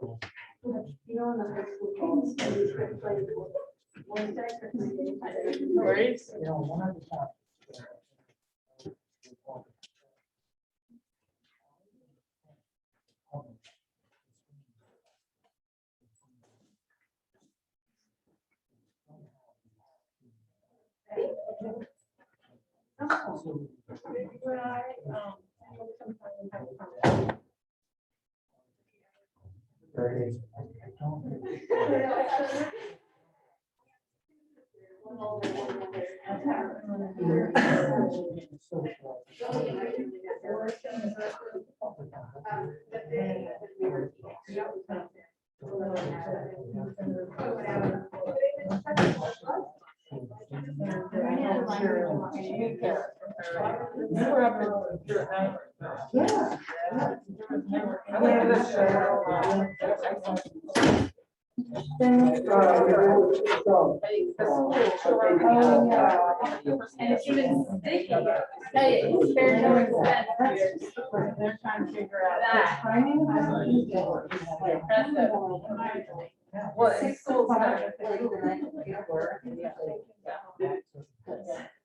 You know, in the high school calls, we could play one second. Worries? You know, one at a time. Yeah. And it's even sticky. Hey, it's fair no expense. They're trying to figure out That. Well, it's schools that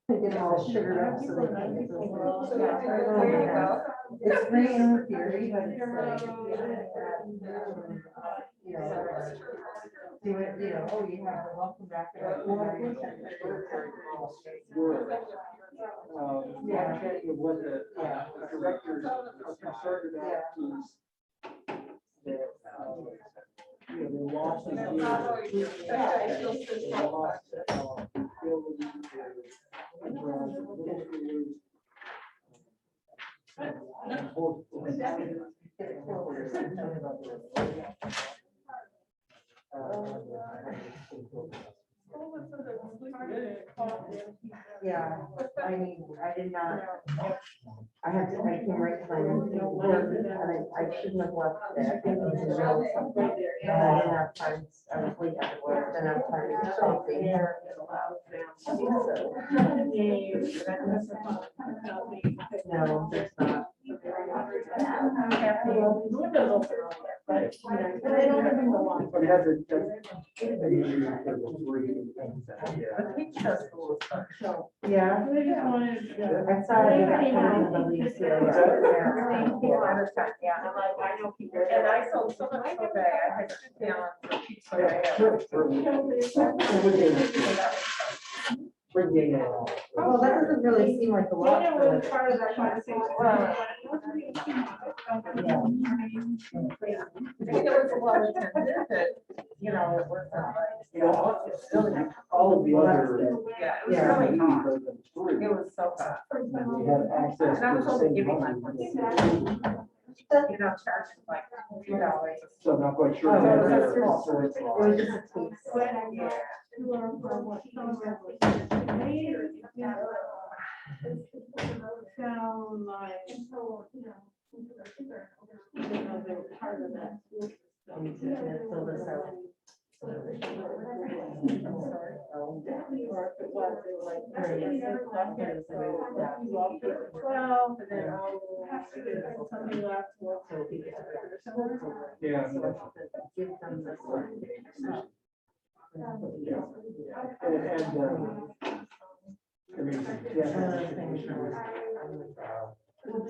They get all sugared up so they can get those little- there you go. It's great in theory, but it's like, do it, oh, you have to welcome back. Yeah, what the directors are concerned about is that, they lost the ability to address Yeah, I mean, I did not, I had to, I came right to my work, and I shouldn't have left that. I was in real something. And I didn't have time, I was late at work, didn't have time to get something. No, there's not. But it has Yeah. I saw it. Yeah, I'm like, I know people. And I sold so much so bad, I had 2 gallons of pizza. Well, that doesn't really seem like a lot. for like- Part of that conversation. I think it was well attended, that, it was like. All of the other. Yeah, it was really hot. It was so hot. We have access And I to was the only same giving money. like charging like $2. So I'm not quite sure. Oh, whether that's they're- cool. so it's- It was just a taste. Yeah. Sound like. They're part of that. I need to fill this out. Or if it was, they were like. Well, and then somebody left. Yeah. Give them this one. I mean, One of yeah. those things that-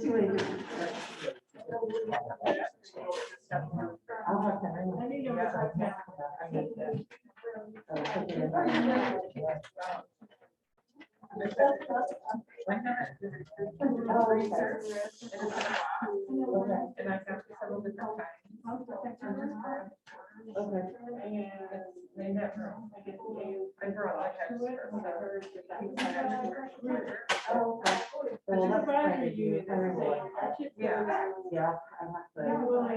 Too many different directions. I'll have to- I think it was like that. I need to- And I got several different kinds. Okay. And they never, I brought my head. Well, that's fine. Yeah. Yeah, I have to.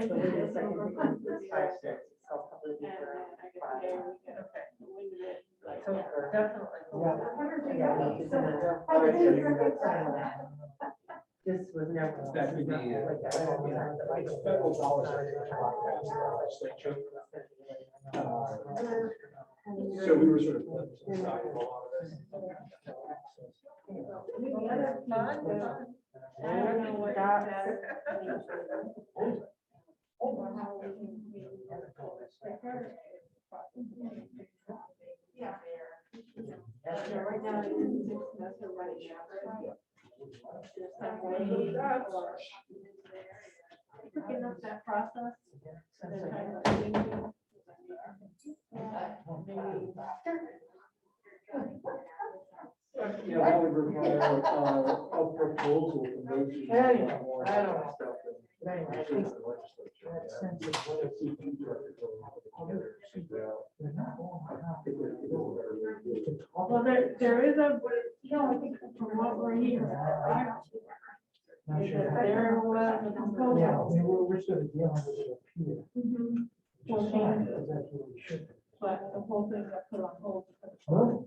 So we just second degree is 5, 6, so I'll probably be there at 5. Okay. So definitely. This was never. That could be, like that all the time, but like- federal dollars. Legislature. So we were sort of talking about a lot of this. I don't know what that. Yeah. Right now, it's six semester running average. Picking up that process. They're kind of thinking. You know, that would require a proposal to make. I don't know. Stuff that- Anyway, I think that sense of what a CP director is all together, figure out. Well, there is a, I think from what we're hearing. Not is sure. that there was a Yeah, proposal, we're sort of dealing with it up here. Which is fine, because that's what we should. but the whole thing got put on hold. Oh,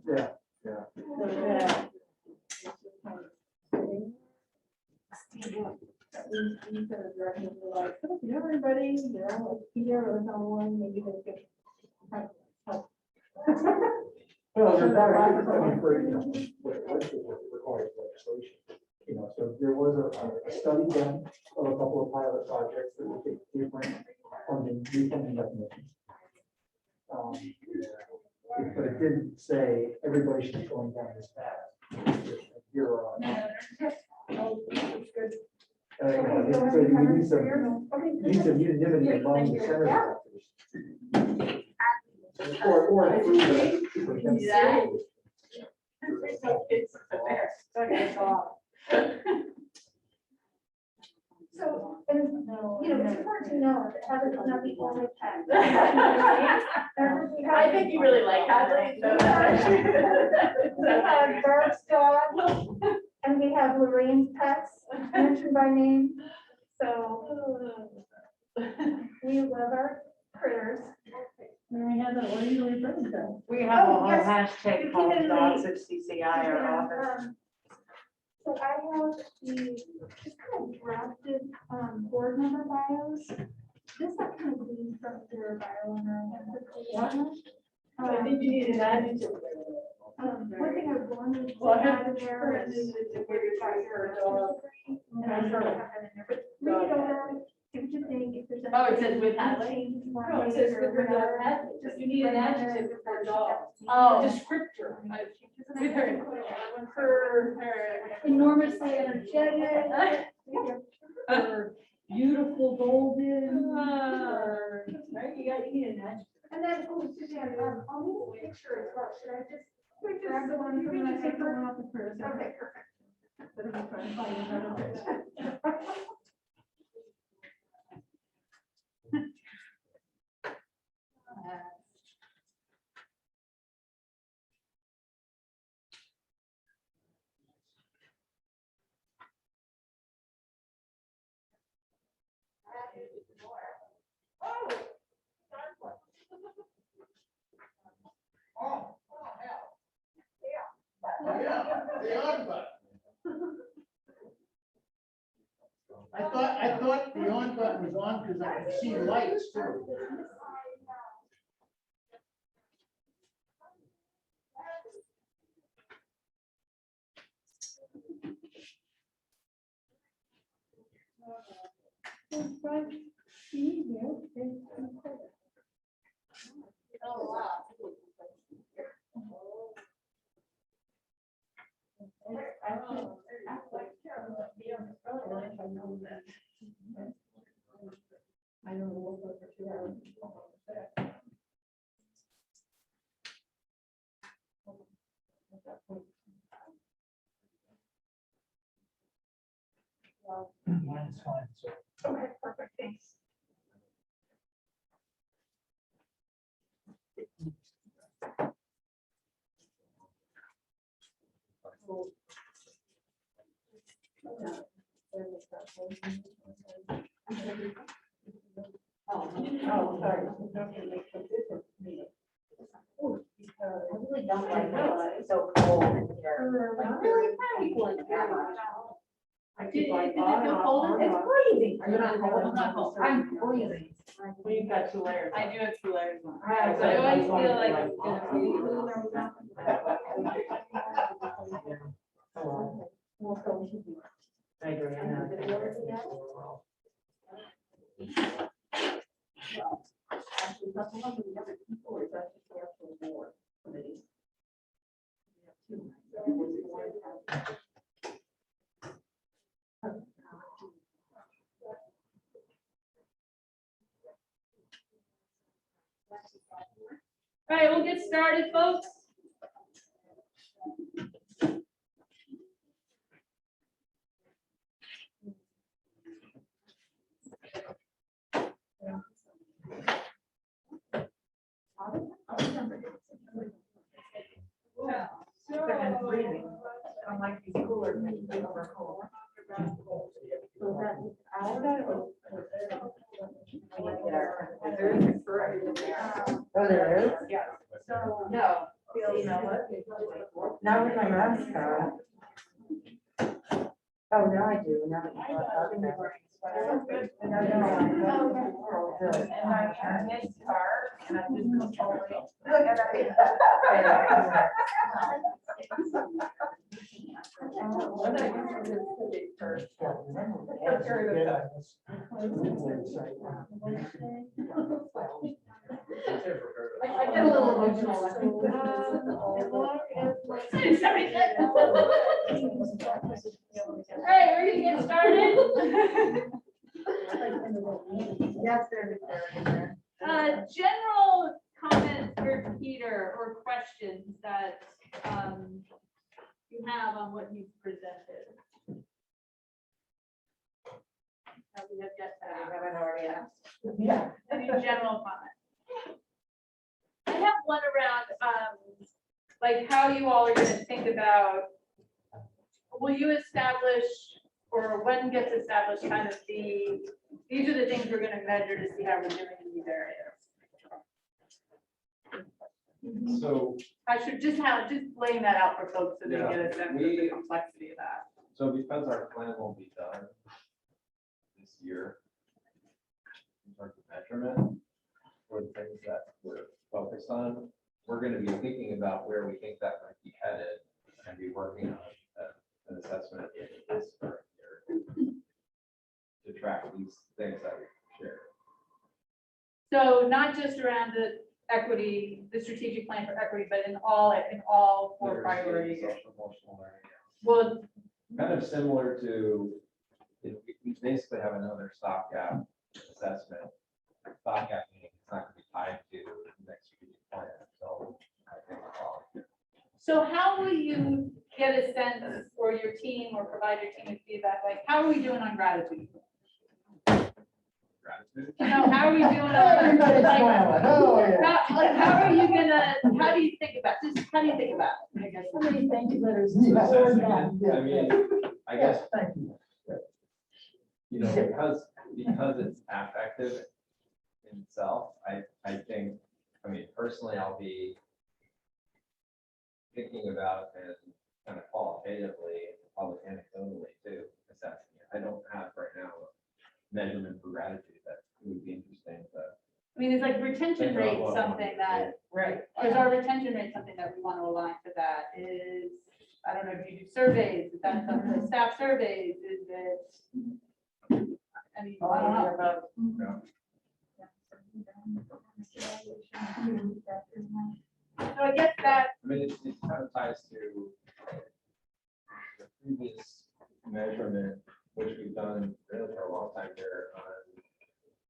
Yeah. So that it's just kind of sitting. That we sort of directions were like, "Oh, everybody, like here or someone, maybe they could help." Well, there's not, I mean, for, you know, what requires legislation. You know, so there was a study done of a couple of pilot projects that would take different funding, new funding definitions. But it didn't say everybody should be going down this path. You're on. So you need some unanimity among the center directors. Or through the. So, and, it's important to know that Heather's not the only pet. I think you really like Hadley, so that's We have Bert's dog, and we have Lorraine's pets, mentioned by name, so we love our critters. And we had the, what do you refer to? We have a Oh, whole yes. hashtag You called can dogs at CCI or office. So I have the, just kind of drafted, board member bios. This I kind of gleaned from their bio on our. I think you need an adjective. One thing I wanted to Well, I add have in there is. And I sort of have that in there, but read it over, see what you think, if there's. Oh, it says with anything Hadley? changes you want No, it to says make or with regard whatever, to Hadley. just You need an bring it in adjective there. before dog. Oh. Descriptor. With her. Enormously energetic. Or beautiful golden. Or, right, you need an adjective. And then, oh, Suzanne, I'll need a picture as well, should I just? Grab the one from my paper? Okay, perfect. Instead of trying to find another picture. I thought the on button was on because I could see lights too. I know we'll go for 2 hours. Mine's fine, so. Okay, perfect, thanks. Oh, sorry. I really don't like it. It's so cold in here. Like, really, people in here. I keep like on and off. It's freezing. Are you not cold? I'm not cold. I'm freezing. We've got 2 layers. I do have 2 layers on. Right, So I always feel like. I agree. I know. How many other people is that just the actual board committee? We have two. All right, we'll get started, folks. Unlike these coolers, they are cool. So that out of. Oh, there is? Yeah. So. No. You know what? Not with my mask on. Oh, now I do, now that you brought it up. And I know, oh, good. And I missed car and I just completely. I get a little emotional. Hey, we're gonna get started. Yes, there's there. General comments for Peter or questions that you have on what he's presented. That we have yet to ask. Haven't already asked. Yeah. Any general comments? I have one around, like how you all are gonna think about, will you establish, or when gets established, kind of these are the things we're gonna measure to see how we're doing in these areas. So, I should just laying that out for folks so they Yeah, get a sense of the complexity of that. so because our plan won't be done this year, in terms of measurement, for the things that we're focused on, we're gonna be thinking about where we think that might be headed and be working on an assessment this current year to track these things that we shared. So not just around the equity, the strategic plan for equity, but in all four Literacy, priorities. social emotional learning, yeah. Well, Kind of similar to, we basically have another stopgap assessment. Stopgap meaning it's not gonna be tied to the next strategic plan, so I think it's all good. so how will you get a sense, or your team, or provide your team with feedback, like, how are we doing on gratitude? Gratitude. You know, how are we doing on? Everybody's like, smiling, oh, yeah. how are you gonna, how do you think about, how do you think about it, I guess? How many thank you letters? So Yeah. assessing it, I mean, I guess, Thank you. you know, because it's affective in itself, I think, I mean, personally, I'll be thinking about and kind of qualitatively, probably anecdotally too, assessing it. I don't have right now a measurement for gratitude that would be interesting to. I mean, is like retention rate something that, Right. is our retention rate something that we want to align to that? Is, I don't know if you do surveys, is that something, staff surveys, is it? I mean, I don't know. So I guess that, I mean, it kind of ties to the previous measurement, which we've done really for a long time here on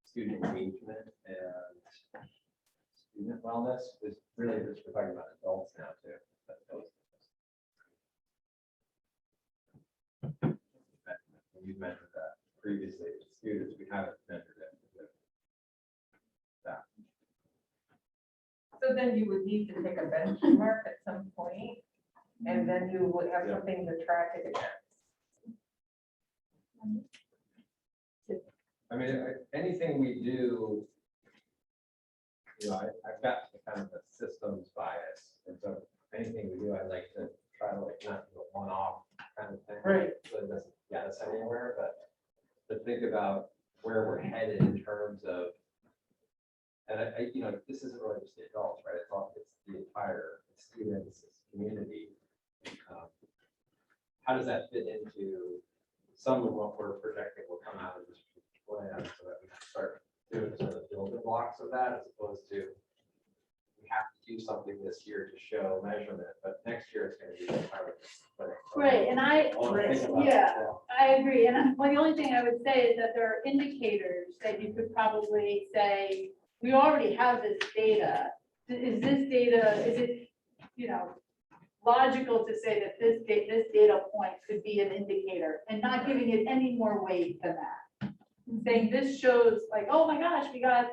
student engagement and student wellness, is really just we're talking about adults now too. But we measured that previously with students, we haven't measured it with that. So then you would need to take a benchmark at some point, and then you would have something to track it against. I mean, anything we do, you know, I've got kind of a systems bias, and so anything we do, I like to try to like not do a one-off kind of thing. Right. So it doesn't get us anywhere, but to think about where we're headed in terms of, and you know, this isn't really just the adults, right? It's the entire students, it's community. How does that fit into some of what we're projecting will come out of this plan so that we can start doing some of the building blocks of that as opposed to we have to do something this year to show measurement, but next year it's gonna be entirely different. Right, and I agree, and well, the only thing I would say is that there are indicators that you could probably say, we already have this data. Is this data, is it, logical to say that this data point could be an indicator and not giving it any more weight than that? Saying this shows like, oh my gosh, we got,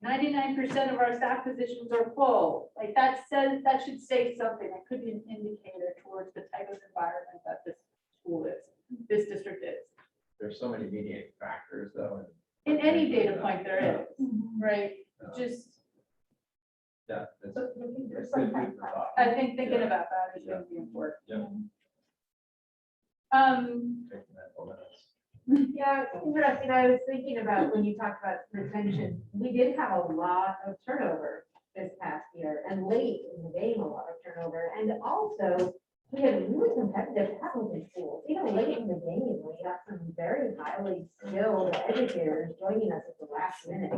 99% of our staff positions are full. Like that says, that should say something. That could be an indicator towards the type of environment that this school is, this district is. There's so many mediating factors though. In any data point there is, right? Just, Yeah. it's- But it's there's good food for thought. I think thinking Yeah. about that is going to be important. Yeah. Taking that for minutes. Yeah, it's interesting. I was thinking about when you talked about retention, we did have a lot of turnover this past year and late in the game, a lot of turnover. And also, we had really competitive faculty schools, even late in the game, we got some very highly skilled educators joining us at the last minute,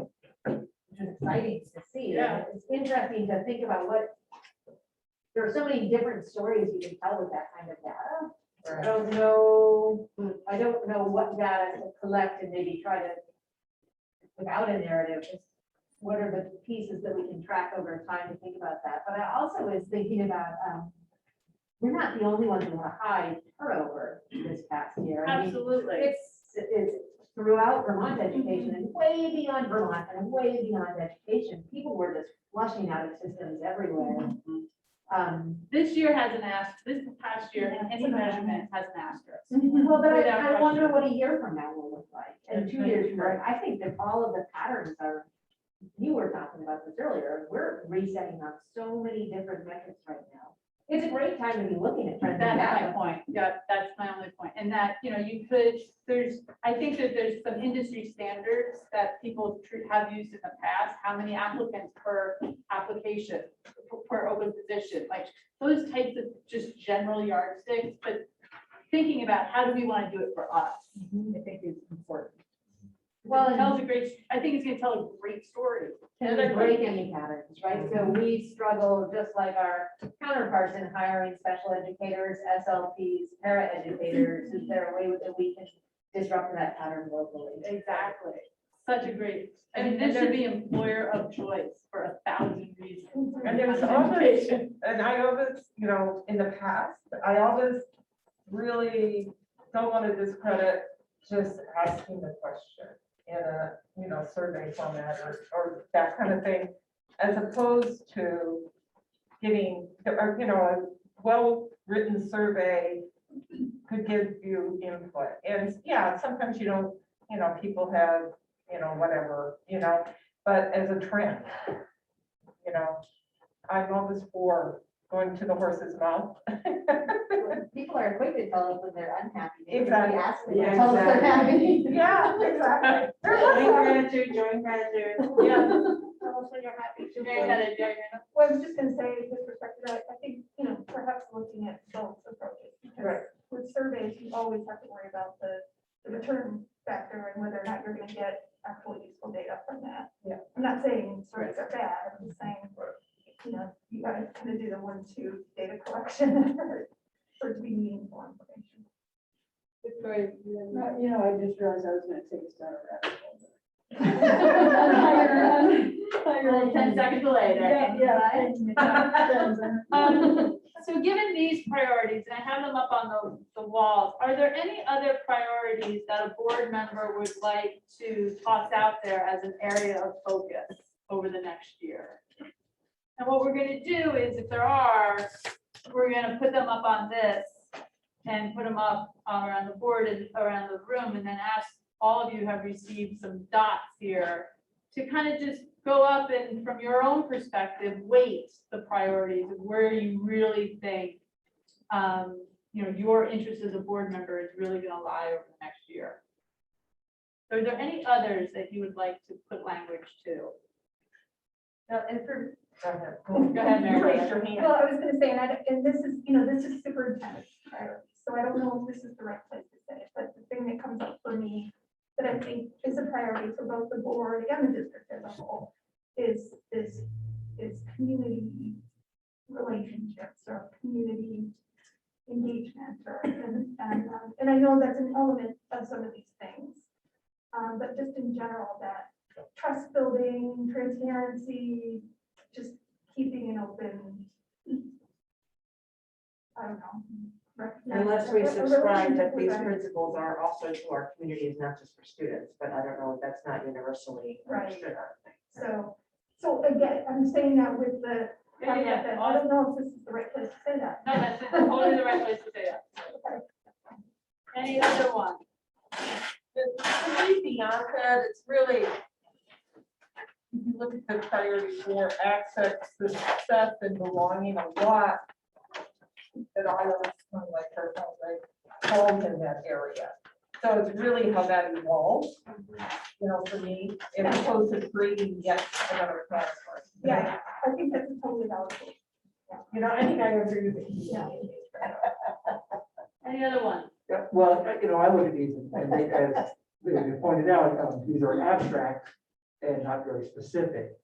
which is exciting to see. Yeah. And it's interesting to think about there are so many different stories you can tell with that kind of data. I don't know what data to collect and maybe try to, without a narrative, just what are the pieces that we can track over time to think about that. But I also was thinking about, we're not the only ones who have high turnover this past year. I mean, Absolutely. it's throughout Vermont education and way beyond Vermont and way beyond education. People were just flushing out of systems everywhere. This year has an asterisk, this past year, and any measurement has an asterisk. Well, but Without I wonder question. what a year from now will look like, and 2 years from now. I think that all of the patterns are, you were talking about this earlier, we're resetting on so many different metrics right now. It's a great time to be looking at trends. and That's my data. point. Yeah, that's my only point. And that, you could, I think that there's some industry standards that people have used in the past. How many applicants per application, per open position, like those types of just general yardsticks, but thinking about how do we want to do it for us, I think is important. Well, It tells a great, I think it's going to tell a great story. Can we break any patterns, right? So we struggle just like our counterparts in hiring special educators, SLPs, para educators. Is there a way that we can disrupt that pattern locally? Exactly. Such a great, I mean, this should be employer of choice for 1,000 reasons. And there's always, and I always, in the past, I always really don't want to discredit just asking the question in a, survey format or that kind of thing, as opposed to getting, a well-written survey could give you input. And yeah, sometimes you don't, people have, whatever, but as a trend, I'm always for going to the horse's mouth. People are quick to tell us when they're unhappy. They Exactly. ask them, Yeah, tell us they're happy. Yeah, exactly. Join gratitude. Yeah. Tell us when you're happy to. Mary had a giant- Well, I was just gonna say, with respect to that, I think, perhaps looking at both approaches. Right. Because with surveys, you always have to worry about the return factor and whether or not you're gonna get actual useful data from that. Yeah. I'm not saying surveys are bad, I'm just saying, you gotta kind of do the 1-2 data collection for it to be meaningful information. Victoria, I just realized I was gonna take us down a rabbit hole. Well, 10 seconds later. So given these priorities, and I have them up on the walls, are there any other priorities that a board member would like to toss out there as an area of focus over the next year? And what we're going to do is, if there are, we're going to put them up on this and put them up around the board and around the room, and then ask all of you who have received some dots here to kind of just go up and, from your own perspective, weight the priorities of where you really think, your interest as a board member is really going to lie over the next year. Are there any others that you would like to put language to? And for, Go ahead, Mary. Raise your hand. Well, I was gonna say, and this is superintendent priority, so I don't know if this is the right place to say it, but the thing that comes up for me that I think is a priority for both the board and the district as a whole is community relationships or community engagement or, and I know that's an element of some of these things. But just in general, that trust building, transparency, just keeping an open, I don't know. Unless we a subscribe that relationship with these them. principles are also to our communities, not just for students, but I don't know if that's not universally Right. understood. I don't think. So again, I'm saying that with the, Yeah, yeah, caveat that I don't know if this is the right place to say that. No, that's totally the right place to say that. Any other one? Beyond that, it's really, if you look at the priority for access to success and belonging, a lot that I always kind of like personally falls in that area. So it's really how that evolves, you know, for me, as opposed to creating yet another category. Yeah, I think that's totally valid. You know, I think I agree with you. Yeah. Any other one? Yeah, well, you know, I look at these and they, as you pointed out, these are abstract and not very specific.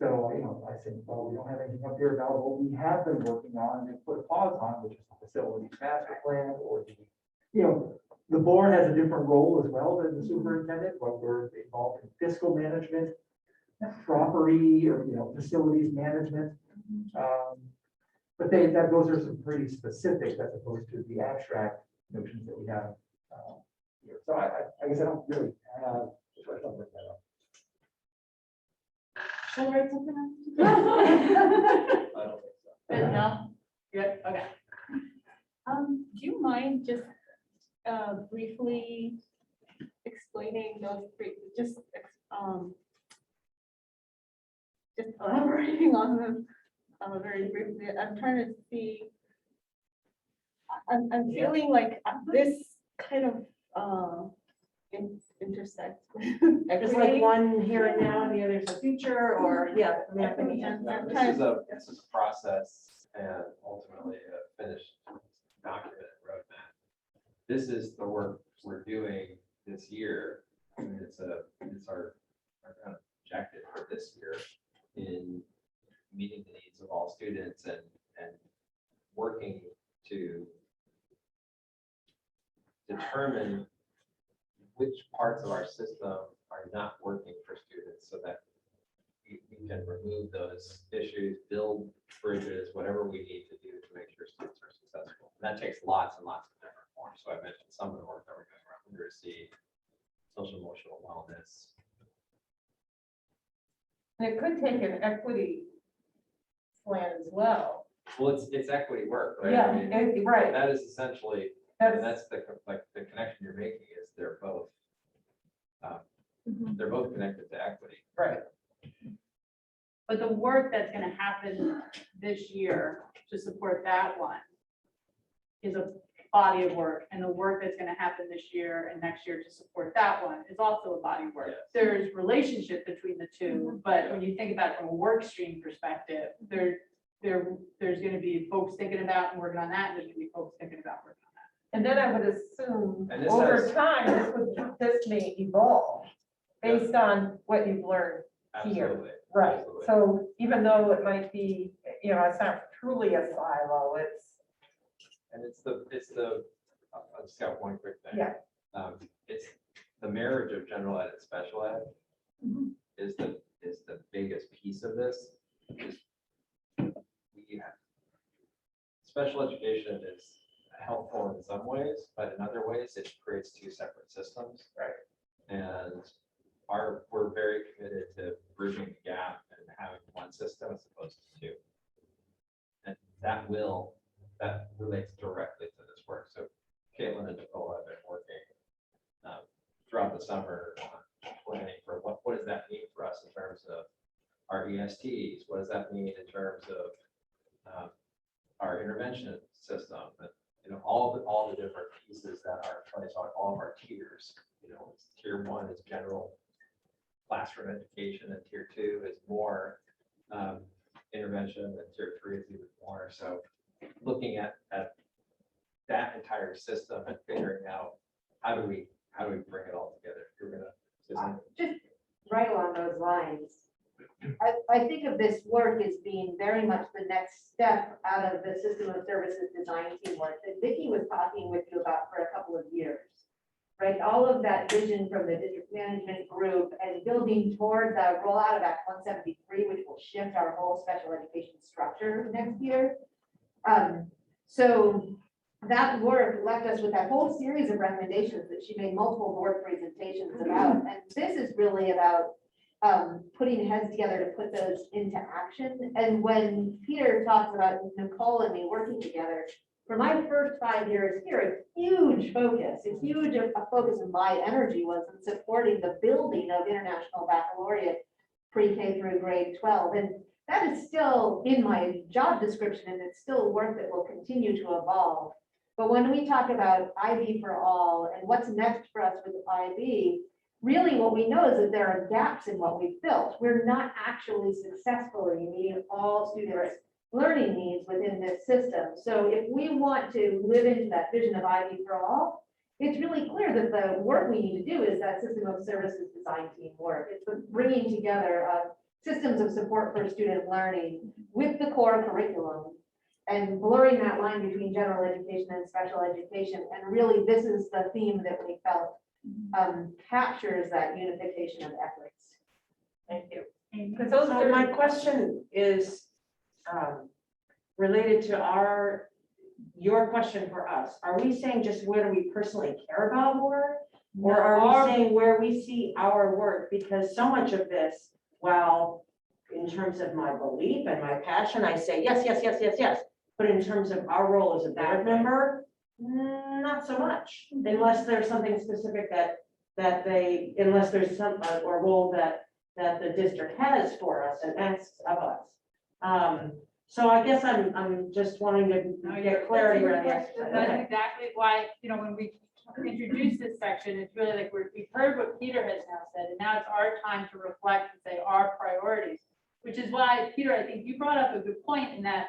So, you know, I said, well, we don't have anything up here about what we have been working on and put a pause on, which is the facilities master plan or the, you know, the board has a different role as well than the superintendent, but we're involved in fiscal management, property or, you know, facilities management. But those are some pretty specific as opposed to the abstract notions that we have here. So I guess I don't really have. I don't bring that up. Shall I write something else? I don't think so. No? Good, okay. Do you mind just briefly explaining those three, just elaborating on them very briefly? I'm trying to see. I'm feeling like this kind of intersects. Just like one here and now, and the other's the future, or, yeah. I mean, I think This is a process and ultimately a finished document roadmap. This is the work we're doing this year. I mean, it's our kind of objective for this year in meeting the needs of all students and working to determine which parts of our system are not working for students so that we can remove those issues, build bridges, whatever we need to do to make sure students are successful. And that takes lots and lots of different forms. So I mentioned some of the work that we're doing around literacy, social emotional wellness. And it could take an equity plan as well. Well, it's equity work, right? Yeah, I mean, right. that is essentially, and that's the connection you're making is they're both connected to equity. Right. But the work that's gonna happen this year to support that one is a body of work, and the work that's gonna happen this year and next year to support that one is also a body of work. Yes. There's relationship between the two, but when you think about it from a work stream perspective, there's gonna be folks thinking about and working on that, and there's gonna be folks thinking about working on that. And then I would assume And this over has- time, this may evolve based on what you've learned here. Absolutely. Right. Absolutely. So even though it might be, you know, it's not truly a silo, And I just got one quick thing. Yeah. It's the marriage of general ed and special ed Mhm. is the biggest piece of this. We have special education is helpful in some ways, but in other ways, it creates two separate systems. Right. And we're very committed to bridging the gap and having one system as opposed to two. And that relates directly to this work. So Caitlin and Nicole have been working throughout the summer on planning for what does that mean for us in terms of our ESTs? What does that mean in terms of our intervention system? And, you know, all the different pieces that are in place on all of our tiers. You know, tier 1 is general classroom education, and tier 2 is more intervention, and tier 3 is even more. So looking at that entire system and figuring out how do how do we bring it all together? You're gonna, Susan? Just right along those lines. I think of this work as being very much the next step out of the system of services design team work that Vicki was talking with you about for a couple of years. Right, all of that vision from the district management group and building toward the rollout of Act 173, which will shift our whole special education structure next year. So that work left us with that whole series of recommendations that she made multiple board presentations about. And this is really about putting heads together to put those into action. And when Peter talks about Nicole and me working together, for my first 5 years here, a huge focus of my energy was in supporting the building of international baccalaureate pre-K through grade 12. And that is still in my job description, and it's still work that will continue to evolve. But when we talk about IB for all and what's next for us with IB, really what we know is that there are gaps in what we've built. We're not actually successfully meeting all students' learning needs within this system. So if we want to live into that vision of IB for all, it's really clear that the work we need to do is that system of services design team work. It's the bringing together of systems of support for student learning with the core curriculum and blurring that line between general education and special education. And really, this is the theme that we felt captures that unification of efforts. Thank you. Because those So are my question is related to your question for us. Are we saying just where do we personally care about more? Or are we saying where we see our work? Because so much of this, well, in terms of my belief and my passion, I say yes, yes, yes, yes, yes. But in terms of our role as a board member, not so much, unless there's something specific unless there's some, or role that the district has for us and asks of us. So I guess I'm just wanting to get clarity around the exercise. That's Okay. exactly why, when we introduce this section, it's really like we've heard what Peter has now said, and now it's our time to reflect and say our priorities, which is why, Peter, I think you brought up a good point in that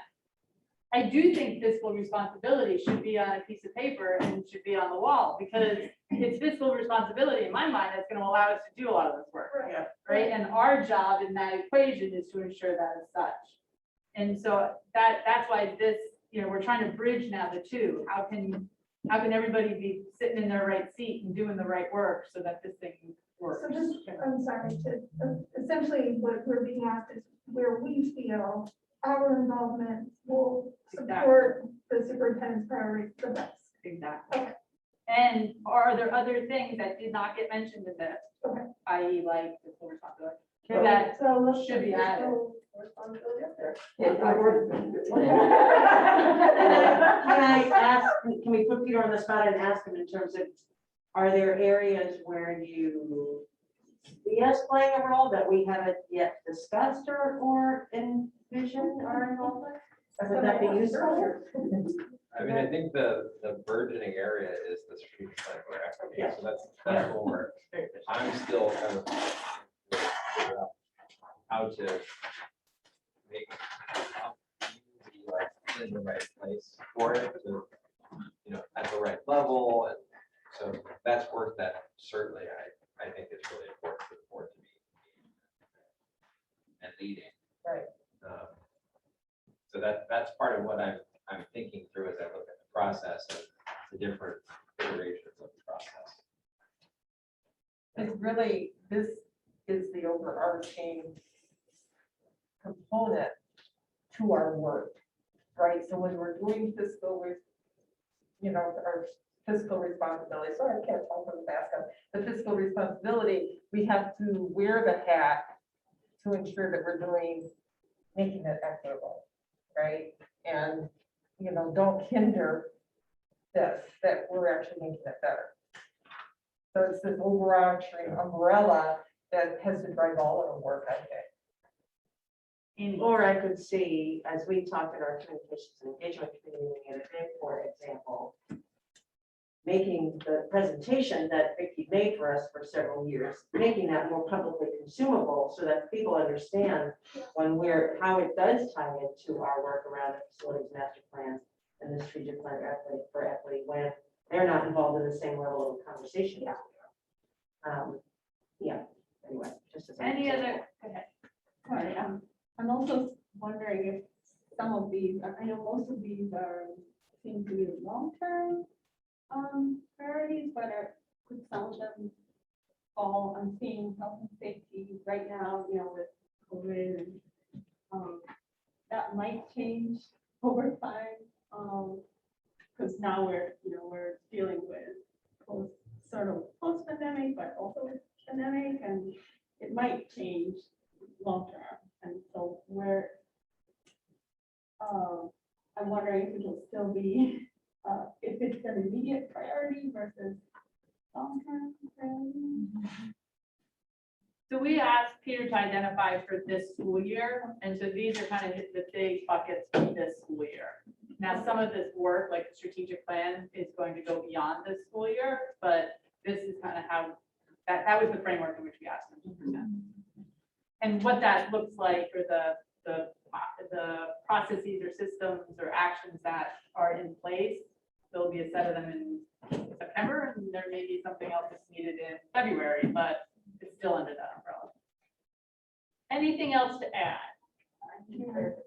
I do think fiscal responsibility should be on a piece of paper and should be on the wall, because it's fiscal responsibility in my mind that's going to allow us to do a lot of this work. Yeah. Right. And our job in that equation is to ensure that is such. And so that's why this, we're trying to bridge now the two. How can everybody be sitting in their right seat and doing the right work so that this thing works? So just, I'm sorry, essentially what we're being asked is where we feel our involvement will support the superintendent's priorities the best. Exactly. Okay. And are there other things that did not get mentioned in this? Okay. I.e. like fiscal responsibility? Okay, That so let's should be put added. fiscal responsibility up there. Can we put Peter on the spot and ask him in terms of, are there areas where you see us playing a role that we haven't yet discussed or envisioned our involvement? Would that be useful? I mean, I think the burgeoning area is the strategic plan for equity. Yeah. So that's where I'm still kind of figure out how to make like in the right place for it to, at the right level. And so that's work that certainly I think is really important for the board to be and leading. Right. So that's part of what I'm thinking through as I look at the process and the different iterations of the process. It's really, this is the overarching component to our work, right? So when we're doing our fiscal responsibility, sorry, I can't talk from the back up, the fiscal responsibility, we have to wear the hat to ensure that we're making it equitable, right? And, don't hinder this, that we're actually making it better. So it's this overarching umbrella that has to drive all of the work, I think. Or I could see, as we talked at our communications and engagement committee the other day, for example, making the presentation that Vicki made for us for several years, making that more publicly consumable so that people understand how it does tie into our work around the facilities master plans and the strategic plan for equity when they're not involved in the same level of conversation as we are. Yeah, anyway, just as. Any other, go ahead. Sorry, I'm also wondering if some of these, I know most of these seem to be long-term priorities, but could some of them fall? I'm seeing health and safety right now, with COVID, and that might change over time. Because now we're dealing with sort of post-pandemic, but also with pandemic, and it might change long-term. And so I'm wondering if it will still be, if it's an immediate priority versus long-term priority. So we asked Peter to identify for this school year, and so these are kind of the big buckets for this school year. Now, some of this work, like the strategic plan, is going to go beyond this school year, but this is kind of how, that was the framework in which we asked them to present. And what that looks like, or the processes or systems or actions that are in place, there'll be a set of them in September, and there may be something else that's needed in February, but it's still under that umbrella. Anything else to add?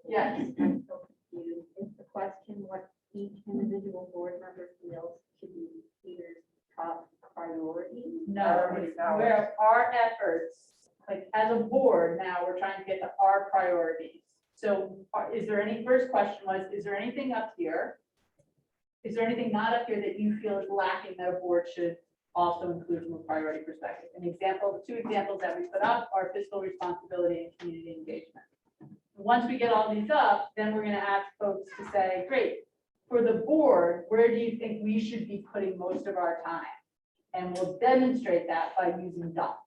Yes. I'm so confused. Is the question what each individual board member feels to be Peter's top priority? No, it's where our efforts, like as a board now, we're trying to get to our priorities. So is there any, first question was, is there anything up here? Is there anything not up here that you feel is lacking that a board should also include from a priority perspective? An example, the two examples that we put up are fiscal responsibility and community engagement. Once we get all these up, then we're going to ask folks to say, great, for the board, where do you think we should be putting most of our time? And we'll demonstrate that by using dots.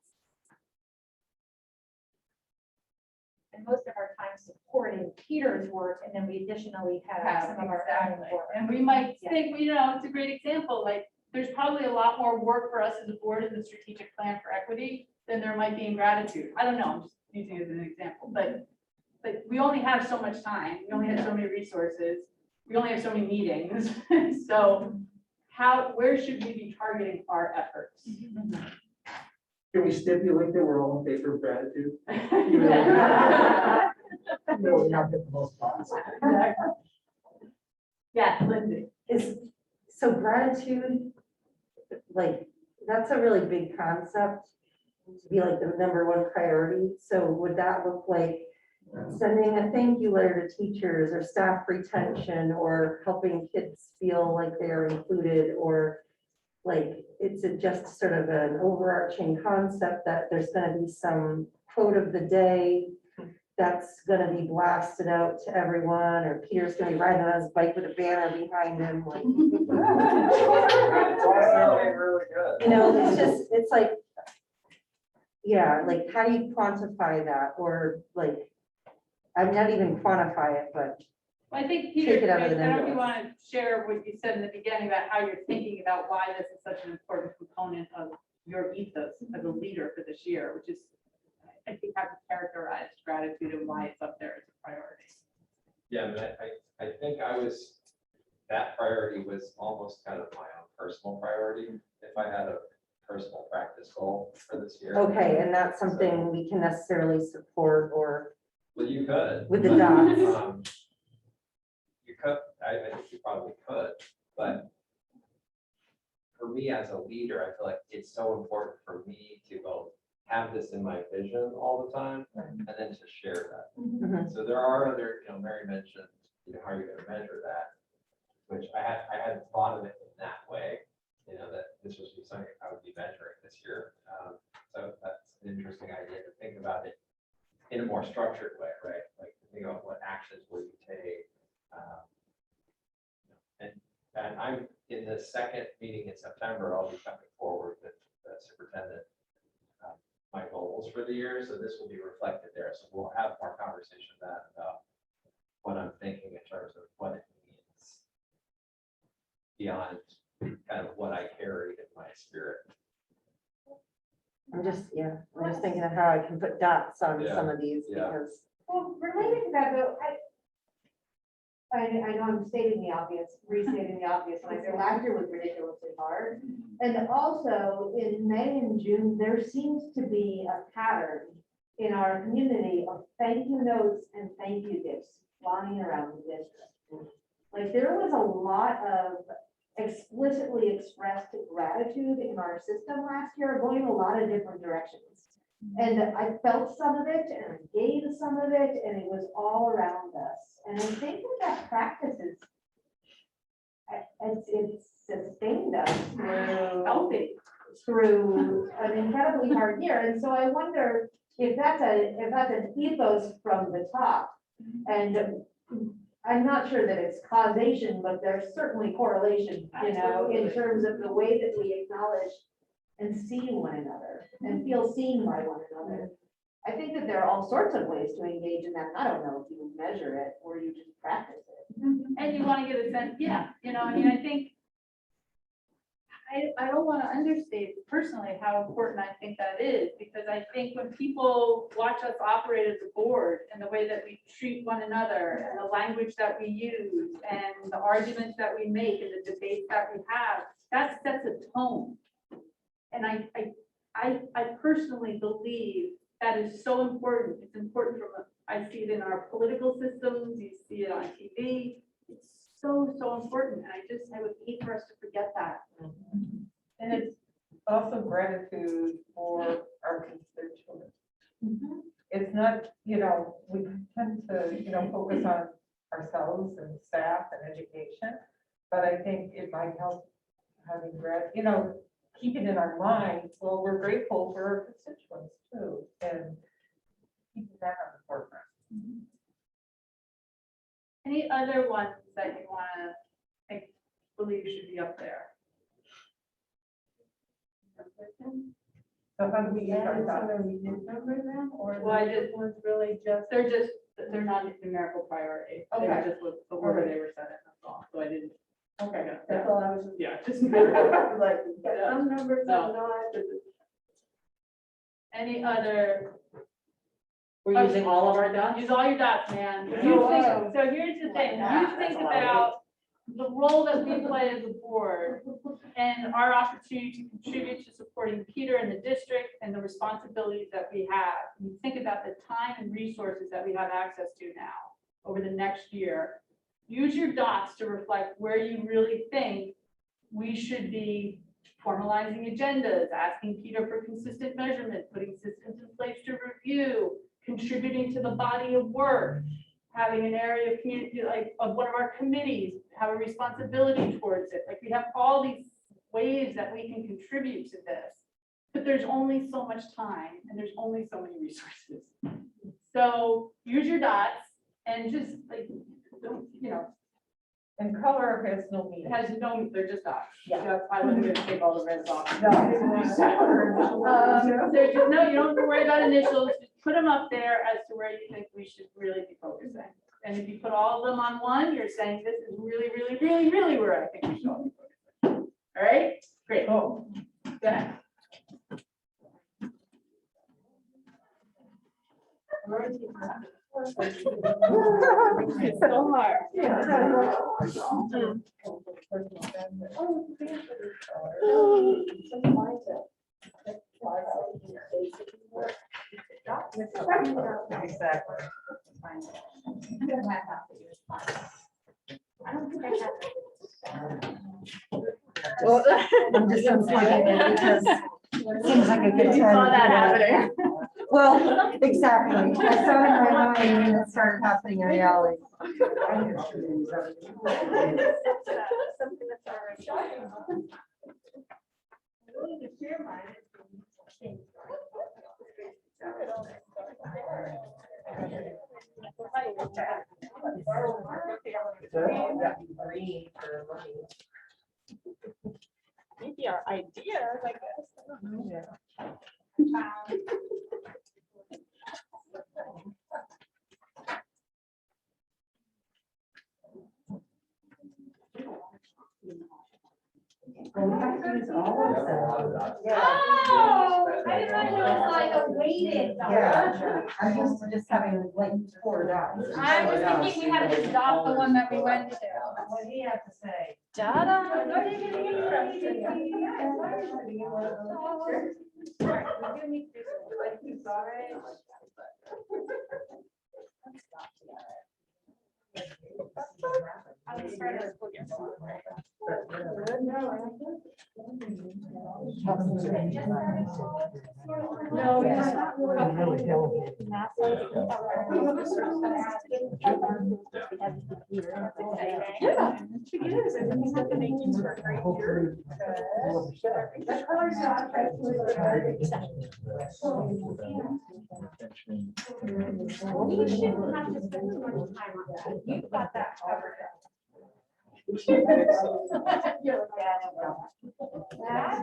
And most of our time supporting Peter's work, and then we additionally have some of our own Exactly. work. And we might Yeah. think, it's a great example, like, there's probably a lot more work for us as a board in the strategic plan for equity than there might be in gratitude. I don't know, I'm just using it as an example, but we only have so much time, we only have so many resources, we only have so many meetings. So where should we be targeting our efforts? Can we stipulate that we're all in favor of gratitude? Yeah. No, we're not getting the most spots. Yeah, Lindsay. So gratitude, like, that's a really big concept to be like the number one priority. So would that look like sending a thank you letter to teachers, or staff retention, or helping kids feel like they're included, or like, it's just sort of an overarching concept that there's going to be some quote of the day that's going to be blasted out to everyone, or Peter's going to be riding on his bike with a banner behind him, like, It's all sounding really good. it's like, yeah, like, how do you quantify that? Or like, I'm not even quantify it, but Well, I think, Peter, Take it out I of the don't know if you numbers. want to share what you said in the beginning about how you're thinking about why this is such an important component of your ethos as a leader for this year, which is, I think, how to characterize gratitude and why it's up there as a priority. Yeah, I mean, I think that priority was almost kind of my own personal priority, if I had a personal practice goal for this year. okay, and that's something we can necessarily support, or Well, you could. with the but, dots. You could, I think you probably could, but for me as a leader, I feel like it's so important for me to both have this in my vision all the time and then to share that. Mhm. So there are other, Mary mentioned, how you're going to measure that, which I hadn't thought of it in that way, that this was something I would be measuring this year. So that's an interesting idea to think about it in a more structured way, right? Like think about what actions will you take. And I'm in the second meeting in September, I'll be coming forward with the superintendent, my goals for the year. So this will be reflected there. So we'll have more conversation about what I'm thinking in terms of what it means beyond kind of what I carried in my spirit. I'm just thinking of how I can put dots on Yeah, some of these, yeah. because Well, related to that though, I know I'm stating the obvious, restating the obvious, when I say last year was ridiculously hard. And also in May and June, there seems to be a pattern in our community of thank you notes and thank you gifts flying around the district. Like there was a lot of explicitly expressed gratitude in our system last year, going a lot of different directions. And I felt some of it and I gave some of it, and it was all around us. And I think that practice is, it's sustained us through an incredibly hard year. And so I wonder if that's an ethos from the top. And I'm not sure that it's causation, but there's certainly correlation, you know, in terms of the way that we acknowledge and see one another and feel seen by one another. I think that there are all sorts of ways to engage in that. I don't know if you measure it or you just practice it. And you want to get a sense, yeah, you know, I mean, I think, I don't want to understate personally how important I think that is, because I think when people watch us operate as a board and the way that we treat one another and the language that we use and the arguments that we make and the debates that we have, that sets a tone. And I personally believe that is so important. It's important I see it in our political systems, you see it on TV. It's so, so important. And I would hate for us to forget that. And it's also gratitude for our constituents. It's not, you know, we tend to, you know, focus on ourselves and staff and education, but I think it might help having you know, keep it in our mind. Well, we're grateful for our constituents too, and keep that on the forefront. Any other ones that you want to believe should be up there? So how do we use our thoughts? Well, I just was really they're not a numerical priority. They were Okay. just with the order they were set in, that's all. So I didn't. Okay, Yeah. that's all I was. Yeah, just. Like, some numbers No. are not. Any other? We're using all of our dots? Use all your dots, man. You Yeah. think, so here's the thing, you think about the role that we play as a board and our opportunity to contribute to supporting Peter and the district and the responsibilities that we have. And you think about the time and resources that we have access to now over the next year. Use your dots to reflect where you really think we should be formalizing agendas, asking Peter for consistent measurement, putting systems in place to review, contributing to the body of work, having an area of community, like of one of our committees, have a responsibility towards it. Like we have all these ways that we can contribute to this, but there's only so much time and there's only so many resources. So use your dots and just like, don't, you know. And color has no meaning. It has no, they're just dots. Yeah. I wouldn't even take all the reds off. No. There's just, no, you don't have to worry about initials, just put them up there as to where you think we should really be focusing. And if you put all of them on one, you're saying this is really, really, really, really where I think we should all be focusing. All right, great. Oh. Go ahead. It's so hard. Exactly. Well, I'm just unplugging it because it seems like a good time. You saw that to do happening. Well, exactly. I saw it in my mind and it started happening in reality. Maybe our ideas, I guess. I don't know. Well, we have to use all of them. Yeah. Oh, I didn't realize it was like a weighted. Yeah, I'm used to just having like 4 dots. I was thinking we had to adopt the one that we went to. What do you have to say? Ta-da. No, it's not really. We shouldn't have to spend too much time on that. You've got that covered. That's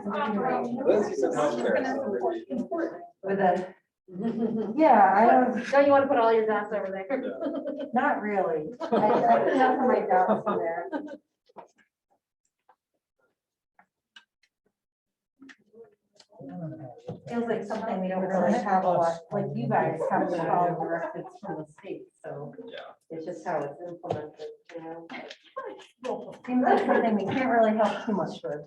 operational. Lindsay's in healthcare. With a, yeah, I Don't you want to put all your dots over there? not really. I put enough of my dots in there. Feels like something we don't really have a lot, like you guys have to follow directives from the state, so Yeah. it's just how it's implemented, you know? Seems like something we can't really help too much with.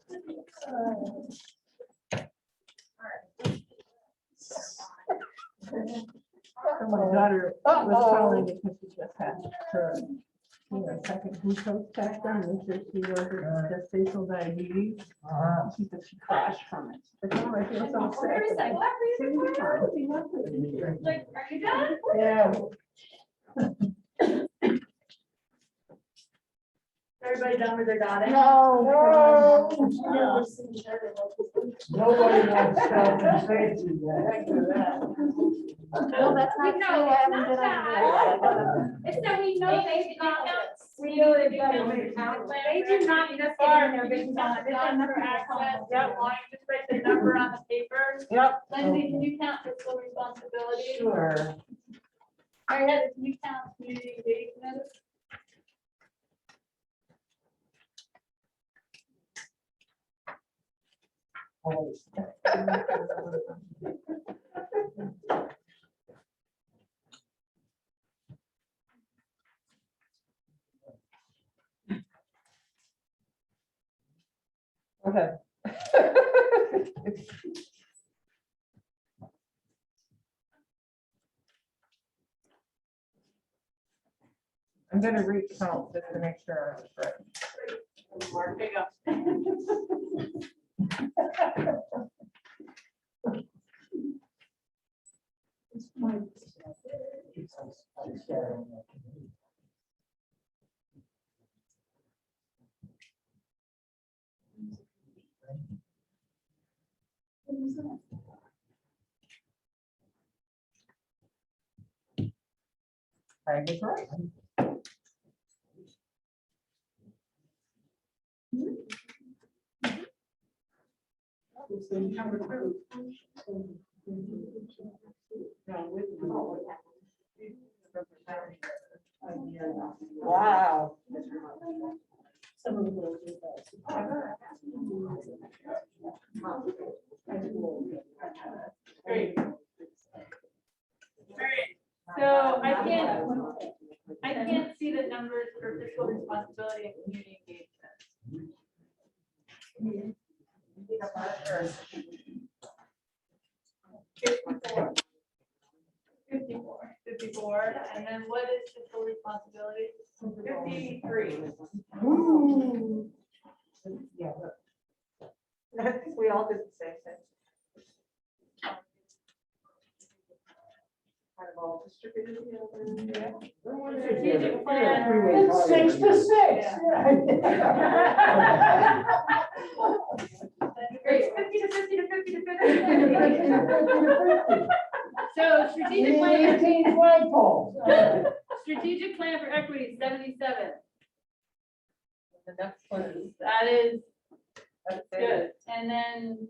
My daughter was calling because she just had her, second glucose check done, and said she was gestational diabetes. She said she crashed from it. But now I feel so sick. Like, are you done? Yeah. Everybody done with their dotting? No. Nobody wants to say to that. No, that's not true. I haven't done that. It's that we know they did not. We know they've got it. They do not just get in their big count. For access, yep, why don't you just write the number on the paper? Yep. Lindsay, can you count fiscal responsibility? Sure. All right, Heather, can you count community engagement? Okay. I'm gonna recount just to make sure I was right. Mark, there you go. I was right. Wow. Great. All right, so I can't see the numbers for fiscal responsibility and community engagement. 54, and then what is fiscal responsibility? 53. Ooh. Yeah. I think we all did the same thing. Kind of all distributed. Strategic plan. It's 6 to 6. Great. 50 to 50 to 50 to 50 to 50. So strategic plan, 18 flagpoles. strategic plan for equity, 77. The next one is. That's good. And then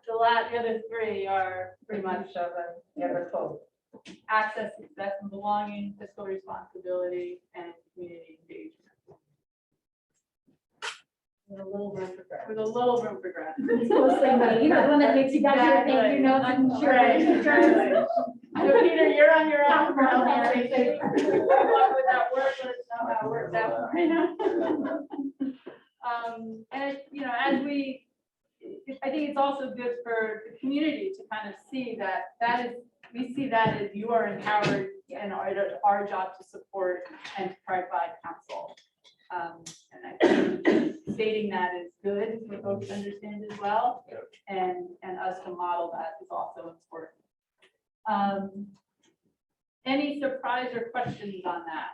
the other three are pretty much access, success and belonging, fiscal responsibility, and community engagement. With a little room for growth. with a little room for growth. It's mostly me, you're the one that makes you guys your thank you notes and Right, sure. So Peter, you're on your own for health and safety. Good luck with that work, let us know how it works out. And, you know, as we, I think it's also good for the community to kind of see that we see that as you are empowered and our job to support and to provide counsel. And I think stating that is good for folks to understand as well, and us to model that is also important. Any surprise or questions on that?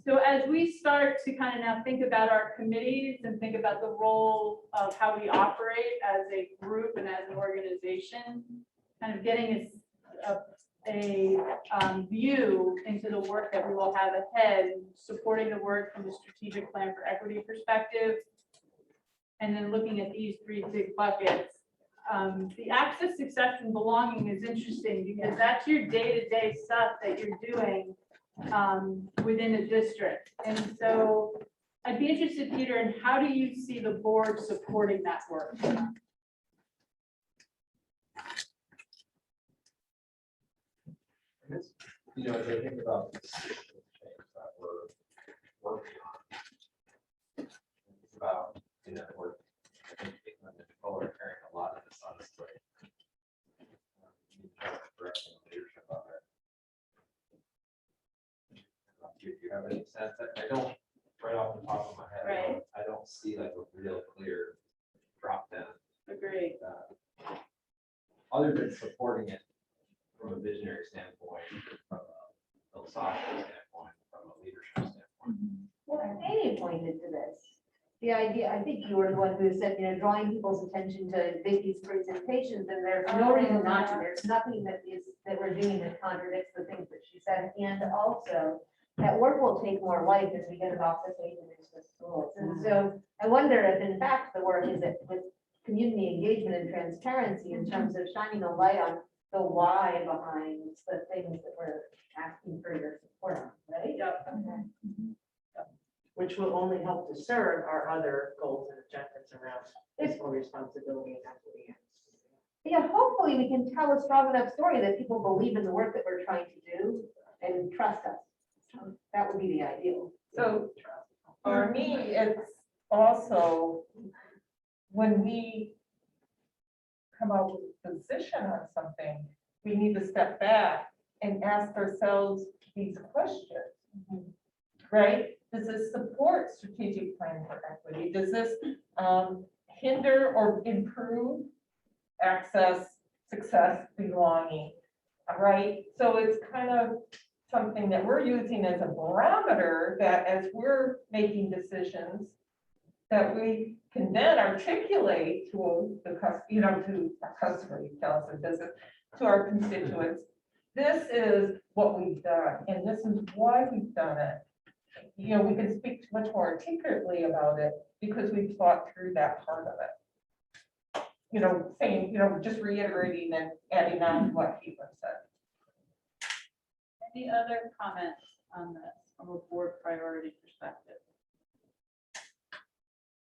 So as we start to kind of now think about our committees and think about the role of how we operate as a group and as an organization, kind of getting a view into the work that we will have ahead, supporting the work from the strategic plan for equity perspective, and then looking at these three big buckets. The access, success, and belonging is interesting because that's your day-to-day stuff that you're doing within a district. And so I'd be interested, Peter, in how do you see the board supporting that work? You know, as I think about this change that we're working on, it's about, you know, I think Caitlin and Nicole are carrying a lot of this on this plate. You need to have direction and leadership of it. Do you have any sense? I don't, right off the top of my head, Right. I don't see like a real clear drop down. Agree. Other than supporting it from a visionary standpoint, from a philosophical standpoint, from a leadership standpoint. Well, Amy pointed to this. The idea, I think you were the one who said, you know, drawing people's attention to Vicky's presentations, and there's no reason not to. There's nothing that we're doing that contradicts the things that she said. And also, that work will take more life as we get it off the page and into the schools. And so I wonder if in fact the work is that with community engagement and transparency in terms of shining a light on the why behind the things that we're asking for your support on, right? Yep. Which will only help to serve our other goals and objectives around fiscal responsibility and equity. Yeah, hopefully we can tell a strong enough story that people believe in the work that we're trying to do and trust us. That would be the ideal. So for me, it's also when we come out with a position on something, we need to step back and ask ourselves these questions. Right? Does this support strategic plan for equity? Does this hinder or improve access, success, belonging? All right. So it's kind of something that we're using as a barometer that as we're making decisions, that we can then articulate to the to our customer, you tell us a business, to our constituents. This is what we've done, and this is why we've done it. You know, we can speak much more articulately about it because we've thought through that part of it. You know, saying, you know, just reiterating and adding on to what Caitlin said. Any other comments on this from a board priority perspective?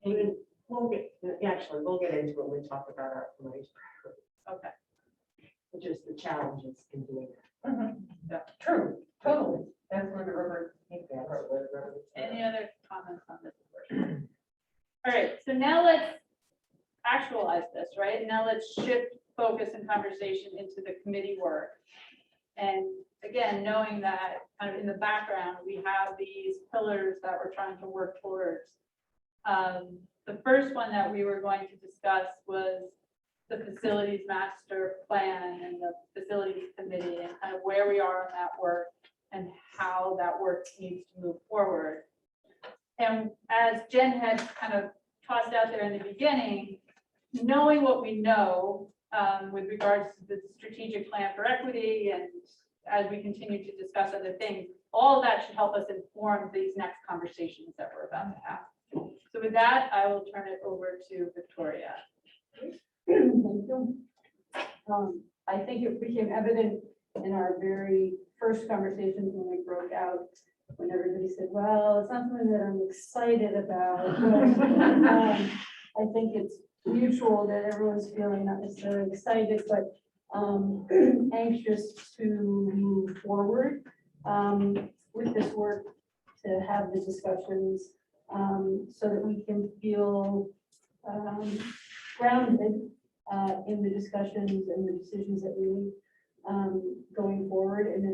And we'll get into it when we talk about our committee's priorities, Okay. which is the challenges in doing that. Yeah, true, totally. That's where the rubber meets the road. Any other comments on this? All right, so now let's actualize this, right? Now let's shift focus and conversation into the committee work. And again, knowing that kind of in the background, we have these pillars that we're trying to work towards. The first one that we were going to discuss was the facilities master plan and the facilities committee and kind of where we are on that work and how that work needs to move forward. And as Jen had kind of tossed out there in the beginning, knowing what we know with regards to the strategic plan for equity and as we continue to discuss other things, all of that should help us inform these next conversations that we're about to have. So with that, I will turn it over to Victoria. I think it became evident in our very first conversations when we broke out when everybody said, well, it's not something that I'm excited about. But, I think it's mutual that everyone's feeling not necessarily excited, but anxious to move forward with this work, to have the discussions so that we can feel grounded in the discussions and the decisions that we make going forward and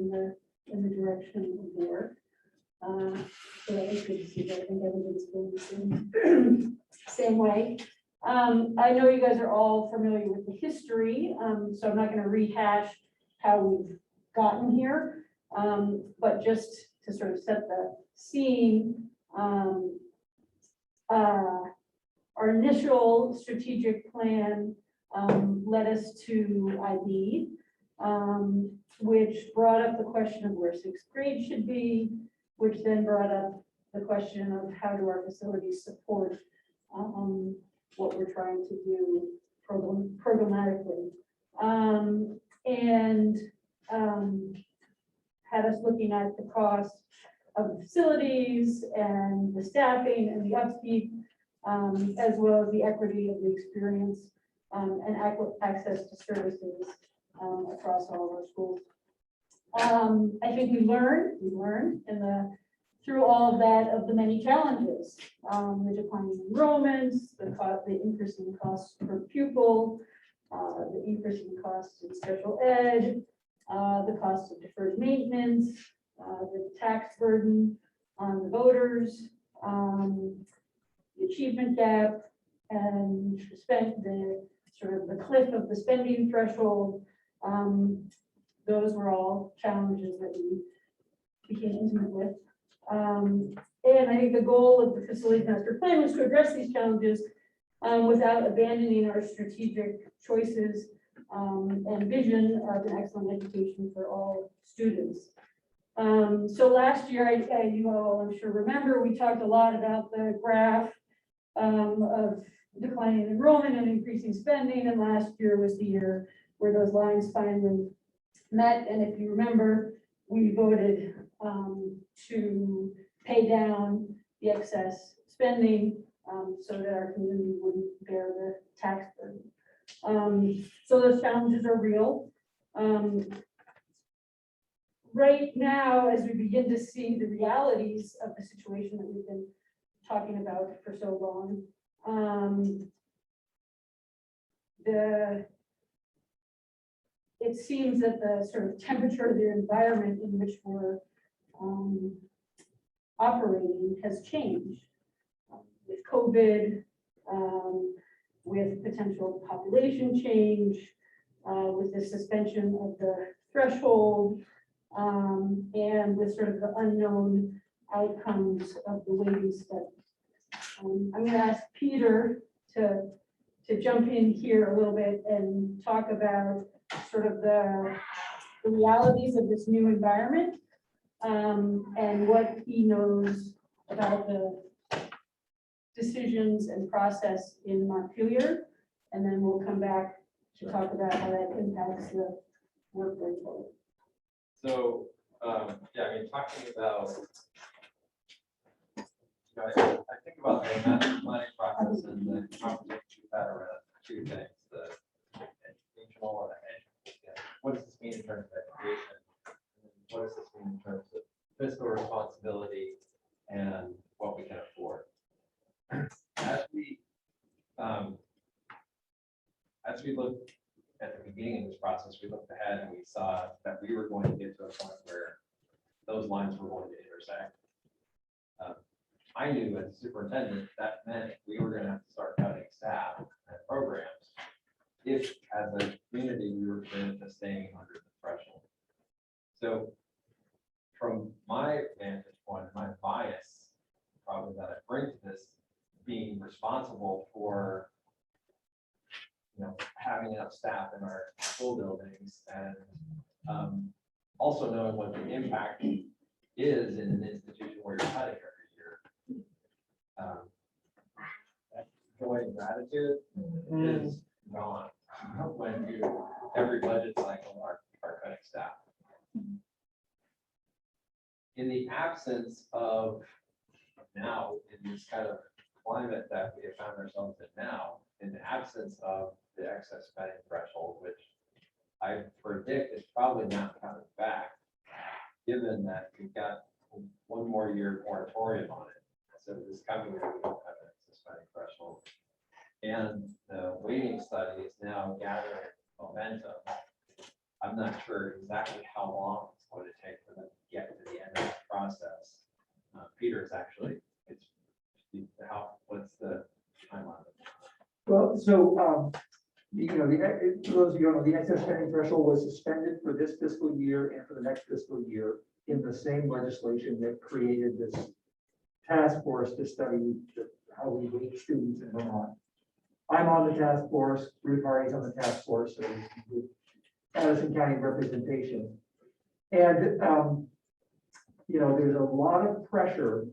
in the direction of the work. So that was good to see that. I think everybody's feeling the same way. I know you guys are all familiar with the history, so I'm not going to rehash how we've gotten here, but just to sort of set the scene, our initial strategic plan led us to IB, which brought up the question of where sixth grade should be, which then brought up the question of how do our facilities support what we're trying to do programmatically. And had us looking at the cost of the facilities and the staffing and the upkeep, as well as the equity of the experience and access to services across all of our schools. I think we learned through all of that of the many challenges, the declining enrollments, the increasing costs per pupil, the increasing costs in special ed, the cost of deferred maintenance, the tax burden on the voters, the achievement gap, and the sort of the cliff of the spending threshold. Those were all challenges that we became intimate with. And I think the goal of the facilities master plan was to address these challenges without abandoning our strategic choices and vision of an excellent education for all students. So last year, you all, I'm sure, remember, we talked a lot about the graph of declining enrollment and increasing spending, and last year was the year where those lines finally met. And if you remember, we voted to pay down the excess spending so that our community wouldn't bear the tax burden. So those challenges are real. Right now, as we begin to see the realities of the situation that we've been talking about for so long, it seems that the sort of temperature of the environment in which we're operating has changed with COVID, with potential population change, with the suspension of the threshold, and with sort of the unknown outcomes of the waiting study. I'm going to ask Peter to jump in here a little bit and talk about sort of the realities of this new environment and what he knows about the decisions and process in Montpelier. And then we'll come back to talk about how that impacts the work going forward. So, yeah, I mean, talking about, I think about the planning process and the conversation we've had around two things, the educational and what does this mean in terms of education? And what does this mean in terms of fiscal responsibility and what we can afford? As we looked at the beginning of this process, we looked ahead and we saw that we were going to get to a point where those lines were going to intersect. I knew as a superintendent that meant we were going to have to start cutting staff and programs if, as a community, we were committed to staying under the threshold. So, from my vantage point, my bias, probably that I bring to this, being responsible for having enough staff in our school buildings and also knowing what the impact is in an institution where you're cutting every year. That joy and gratitude is gone when you every budget cycle are cutting staff. in the absence of now, in this kind of climate that we have found ourselves in now, in the absence of the excess spending threshold, which I predict is probably not coming back, given that we've got one more year moratorium on it. So this coming year, we don't have an excess spending threshold. And the waiting study is now gathering momentum. I'm not sure exactly how long it's going to take for them to get to the end of the process. Peter's actually, what's the timeline? Well, so, for those of you who don't know, the excess spending threshold was suspended for this fiscal year and for the next fiscal year in the same legislation that created this task force to study how we weight students in Vermont. I'm on the task force, Ruth Hardy's on the task force, so with Addison County representation. And, there's a lot of pressure,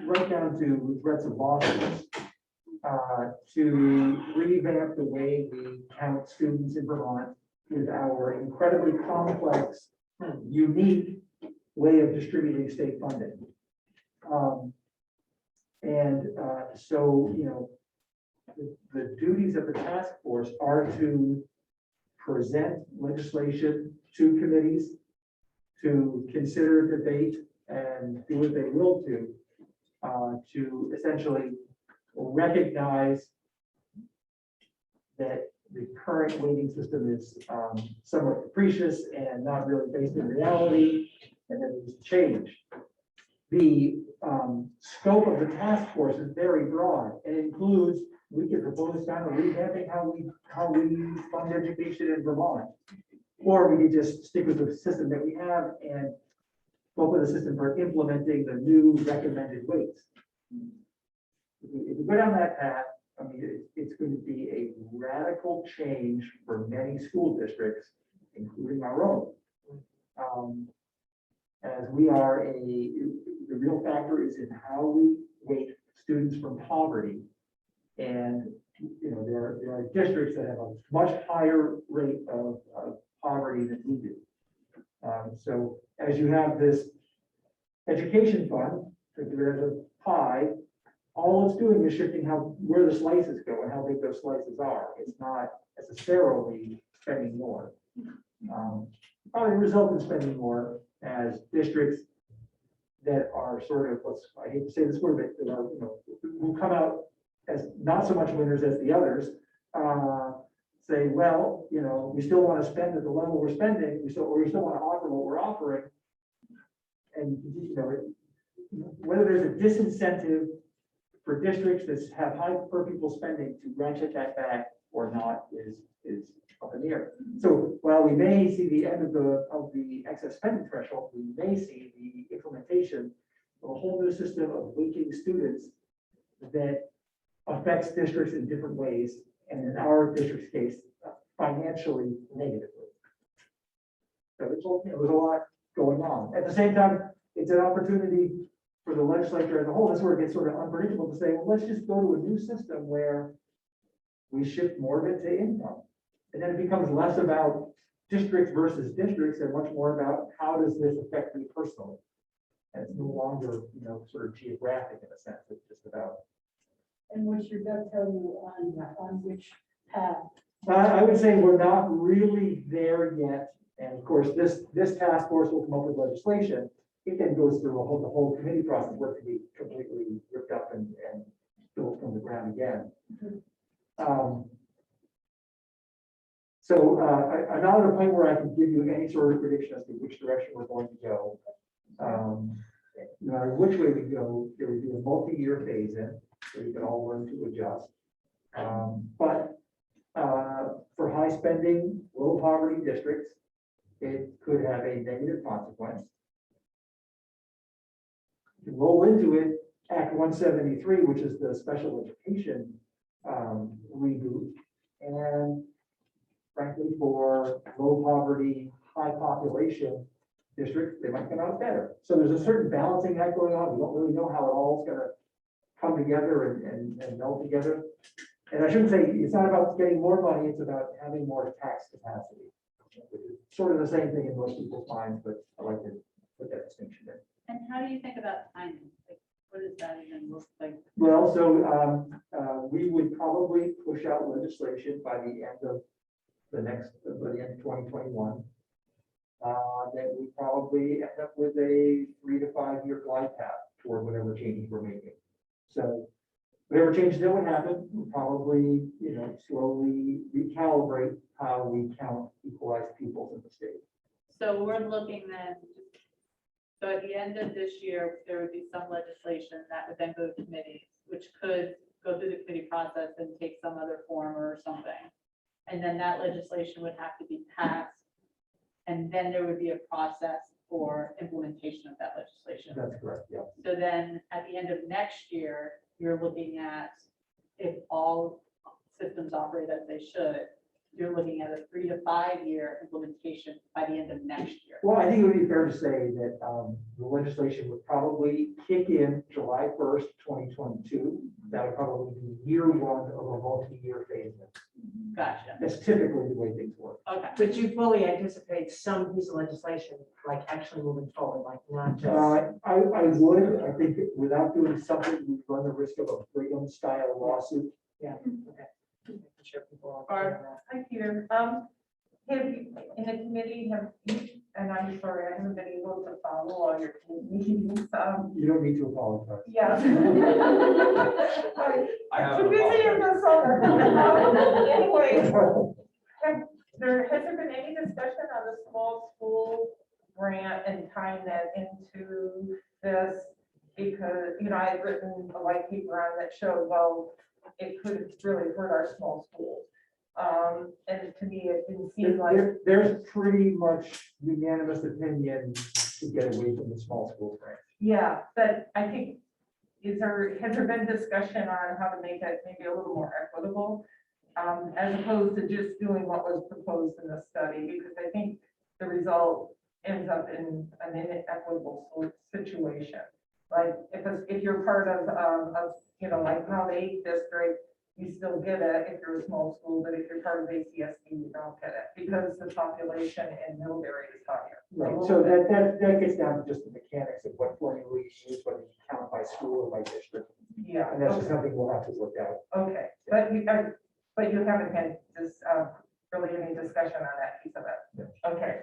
right down to threats of lawsuits, to revamp the way we count students in Vermont with our incredibly complex, unique way of distributing state funding. So, the duties of the task force are to present legislation to committees, to consider, debate, and do what they will to essentially recognize that the current weighting system is somewhat capricious and not really based in reality, and that needs to change. The scope of the task force is very broad and includes, we could propose kind of revamping how we fund education in Vermont. Or we could just stick with the system that we have and go with a system for implementing the new recommended weights. If we go down that path, I mean, it's going to be a radical change for many school districts, including our own. As we are the real factor is in how we weight students from poverty. And, there are districts that have a much higher rate of poverty than we do. So as you have this education fund, think of it as a pie, all it's doing is shifting where the slices go and how big those slices are. It's not necessarily spending more. Probably result in spending more as districts that are sort of, I hate to say this word, but that are, who come out as not so much winners as the others, say, well, we still want to spend at the level we're spending, we still want to offer what we're offering. And, whether there's a disincentive for districts that have high per pupil spending to ratchet that back or not is up in the air. So while we may see the end of the excess spending threshold, we may see the implementation of a whole new system of weighting students that affects districts in different ways, and in our district's case, financially negatively. So there's a lot going on. At the same time, it's an opportunity for the legislature as a whole. That's where it gets sort of unpredictable to say, well, let's just go to a new system where we shift more of it to income. And then it becomes less about districts versus districts and much more about how does this affect me personally. And it's no longer, sort of geographic in a sense. It's just about. And what's your gut tell you on which path? I would say we're not really there yet. And of course, this task force will come up with legislation. It then goes through the whole committee process where it can be completely ripped up and built from the ground again. So I'm not at a point where I can give you any sort of prediction as to which direction we're going to go. No matter which way we go, there would be a multi-year phase in, so we can all learn to adjust. But for high spending, low poverty districts, it could have a negative consequence. You roll into it Act 173, which is the special education reboot, and frankly, for low poverty, high population districts, they might come out better. So there's a certain balancing act going on. We don't really know how it all is going to come together and meld together. And I shouldn't say it's not about getting more money, it's about having more tax capacity. Which is sort of the same thing in most people's minds, but I like to put that distinction in. And how do you think about timing? Like, what does that even look like? Well, so we would probably push out legislation by the end of by the end of 2021. That we probably end up with a 3 to 5 year glide path toward whatever changes we're making. So whatever changes that would happen, we'll probably, slowly recalibrate how we count equalized pupils in the state. So we're looking then, so at the end of this year, there would be some legislation that would then go to committees, which could go through the committee process and take some other form or something. And then that legislation would have to be passed. And then there would be a process for implementation of that legislation. That's correct, yeah. So then at the end of next year, you're looking at if all systems operate as they should, you're looking at a 3 to 5 year implementation by the end of next year. Well, I think it would be fair to say that the legislation would probably kick in July 1st, 2022. That would probably be year one of a multi-year phase. Gotcha. That's typically the way things work. Okay. But you fully anticipate some piece of legislation, like actually moving forward, like not just. I would, I think that without doing something, we run the risk of a Brigham style lawsuit. Yeah, okay. Making sure people are aware of that. Hi, Peter. Have you, in the committee, have you, and I'm sorry, I haven't been able to follow all your meetings. You don't need to apologize. Yeah. I have Too an busy in apology. the summer. Anyway, has there been any discussion on the small school grant and tying that into this? Because, I've written a white paper on that showed, well, it could really hurt our small schools. And to me, it didn't seem like. There's pretty much unanimous opinion to get away from the small school grant. Yeah, but I think, has there been discussion on how to make it maybe a little more equitable? As opposed to just doing what was proposed in the study, because I think the result ends up in an inequitable situation. Like if you're part of like how the district, you still get it if you're a small school, but if you're part of ACSD, you don't get it because the population in Millbury is higher. Right, so that gets down to just the mechanics of what formula you use, whether you count by school or by district. Yeah. And that's just something we'll have to work out. Okay, but you haven't had this, really any discussion on that piece of it? Okay.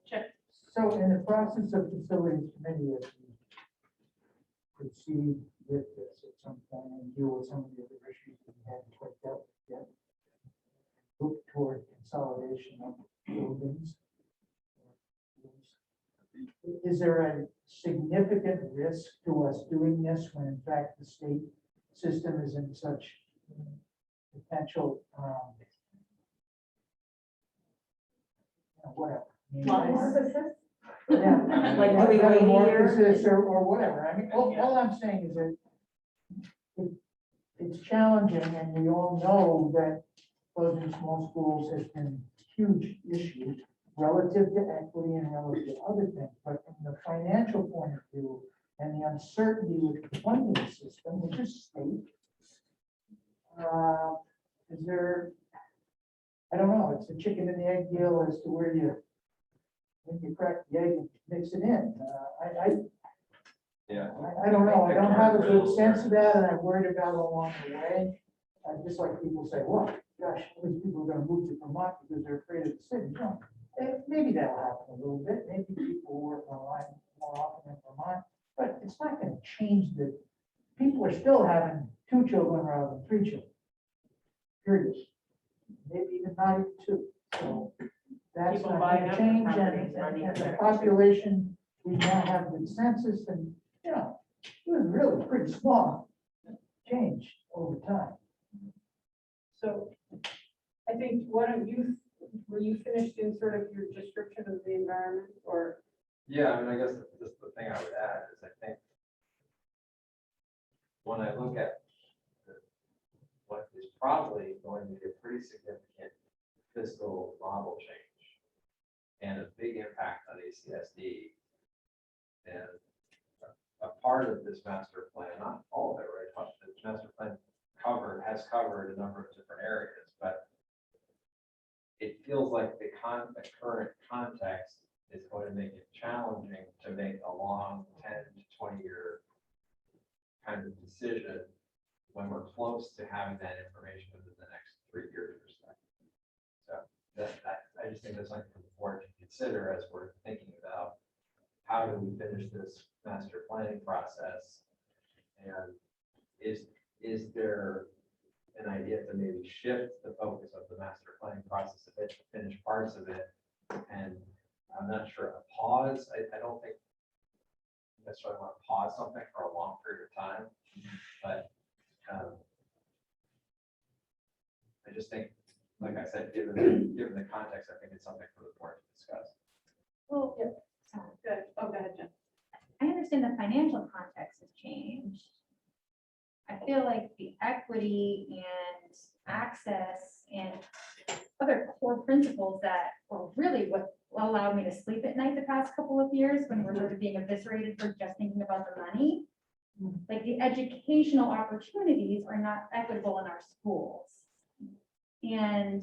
Chip. So in the process of facilities committee, as we proceed with this at some point and deal with some of the other issues that we haven't quite dealt with yet, look toward consolidation of buildings. Is there a significant risk to us doing this when in fact the state system is in such potential, whatever? Yeah, like metamorphosis or whatever. I mean, all I'm saying is that it's challenging, and we all know that closing small schools has been a huge issue relative to equity and relative to other things. But from the financial point of view and the uncertainty with the funding system, which is state, is there, I don't know, it's a chicken and the egg deal as to where when you crack the egg and mix it in. Yeah. I don't know. I don't have a good sense of that, and I'm worried about it along the way. Just like people say, well, gosh, all these people are gonna move to Vermont because they're afraid of the city. No, maybe that'll happen a little bit. Maybe people work online more often in Vermont, but it's not gonna change the, people are still having 2 children rather than 3 children. Period. Maybe even not even 2. So that's People not buying gonna up change, properties, and running the their- population, we now have the census, and, it was really pretty small change over time. So I think, were you finished in sort of your description of the environment or? Yeah, I mean, I guess just the thing I would add is I think when I look at what is probably going to be a pretty significant fiscal model change and a big impact on ACSD, and a part of this master plan, not all of it, right? But the master plan has covered a number of different areas, but it feels like the current context is going to make it challenging to make a long 10 to 20-year kind of decision when we're close to having that information within the next 3 years or so. So I just think that's something for the board to consider as we're thinking about how do we finish this master planning process, and is there an idea to maybe shift the focus of the master planning process a bit to finish parts of it? And I'm not sure, a pause, I don't think necessarily want to pause something for a long period of time, but I just think, like I said, given the context, I think it's something for the board to discuss. Well, yeah, good. Oh, go ahead, Jen. I understand the financial context has changed. I feel like the equity and access and other core principles that were really what allowed me to sleep at night the past couple of years when we're sort of being eviscerated for just thinking about the money. Like the educational opportunities are not equitable in our schools. And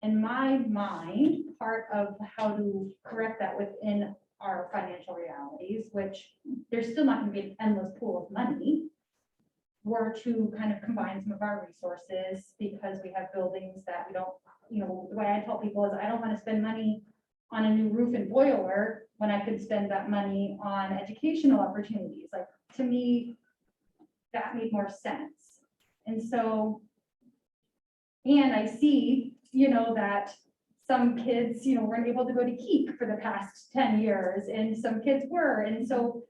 in my mind, part of how to correct that within our financial realities, which there's still not going to be an endless pool of money, were to kind of combine some of our resources because we have buildings that we don't, the way I tell people is I don't want to spend money on a new roof and boiler when I could spend that money on educational opportunities. Like, to me, that made more sense. And so, and I see, that some kids, weren't able to go to Keek for the past 10 years and some kids were. And so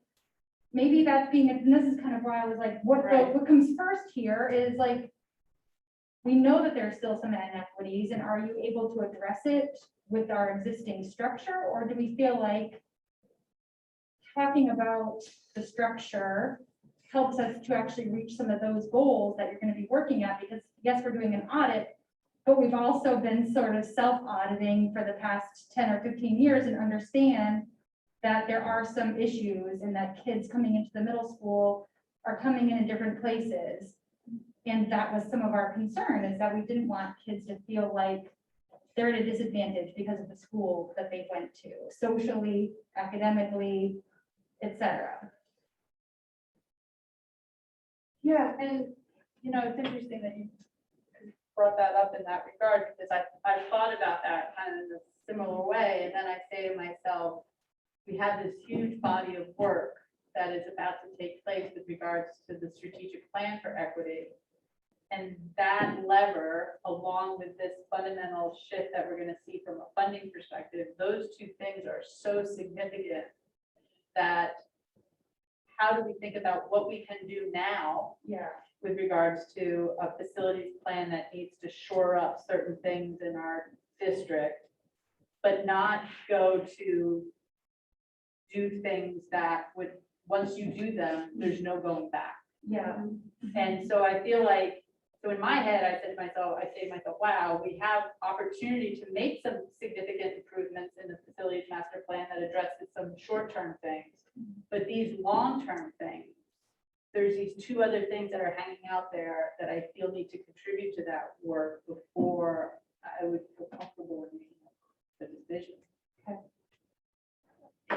maybe that's and this is kind of why I was like, what comes first here is like, we know that there's still some inequities, and are you able to address it with our existing structure? Or do we feel like talking about the structure helps us to actually reach some of those goals that you're going to be working at? Because yes, we're doing an audit, but we've also been sort of self-auditing for the past 10 or 15 years and understand that there are some issues and that kids coming into the middle school are coming in different places. And that was some of our concern, is that we didn't want kids to feel like they're at a disadvantage because of the school that they went to, socially, academically, etc. Yeah, and it's interesting that you brought that up in that regard, because I thought about that kind of in a similar way, and then I say to myself, we have this huge body of work that is about to take place with regards to the strategic plan for equity. And that lever, along with this fundamental shift that we're going to see from a funding perspective, those two things are so significant that how do we think about what we can do now with regards to a facilities plan that needs to shore up certain things in our district, but not go to do things that would, once you do them, there's no going back. Yeah. And so I feel like, so in my head, I say to myself, wow, we have opportunity to make some significant improvements in the facilities master plan that addresses some short-term things. But these long-term things, there's these two other things that are hanging out there that I feel need to contribute to that work before I would feel comfortable in making the decision. Okay.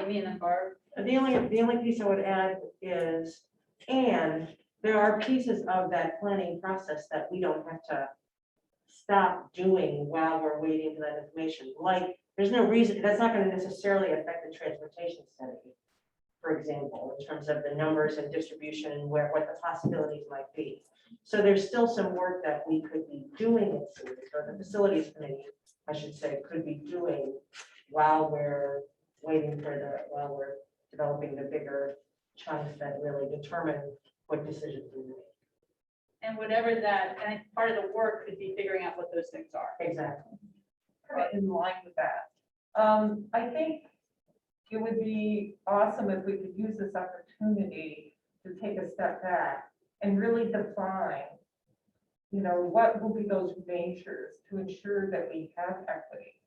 Amy and then Barb. The only piece I would add is, and there are pieces of that planning process that we don't have to stop doing while we're waiting for that information. Like, there's no reason, that's not going to necessarily affect the transportation study, for example, in terms of the numbers and distribution and what the possibilities might be. So there's still some work that we could be doing, or the facilities committee, I should say, could be doing while we're waiting for while we're developing the bigger chunks that really determine what decisions we make. And whatever that, and part of the work could be figuring out what those things are. Exactly. In line with that. I think it would be awesome if we could use this opportunity to take a step back and really define, what will be those measures to ensure that we have equity.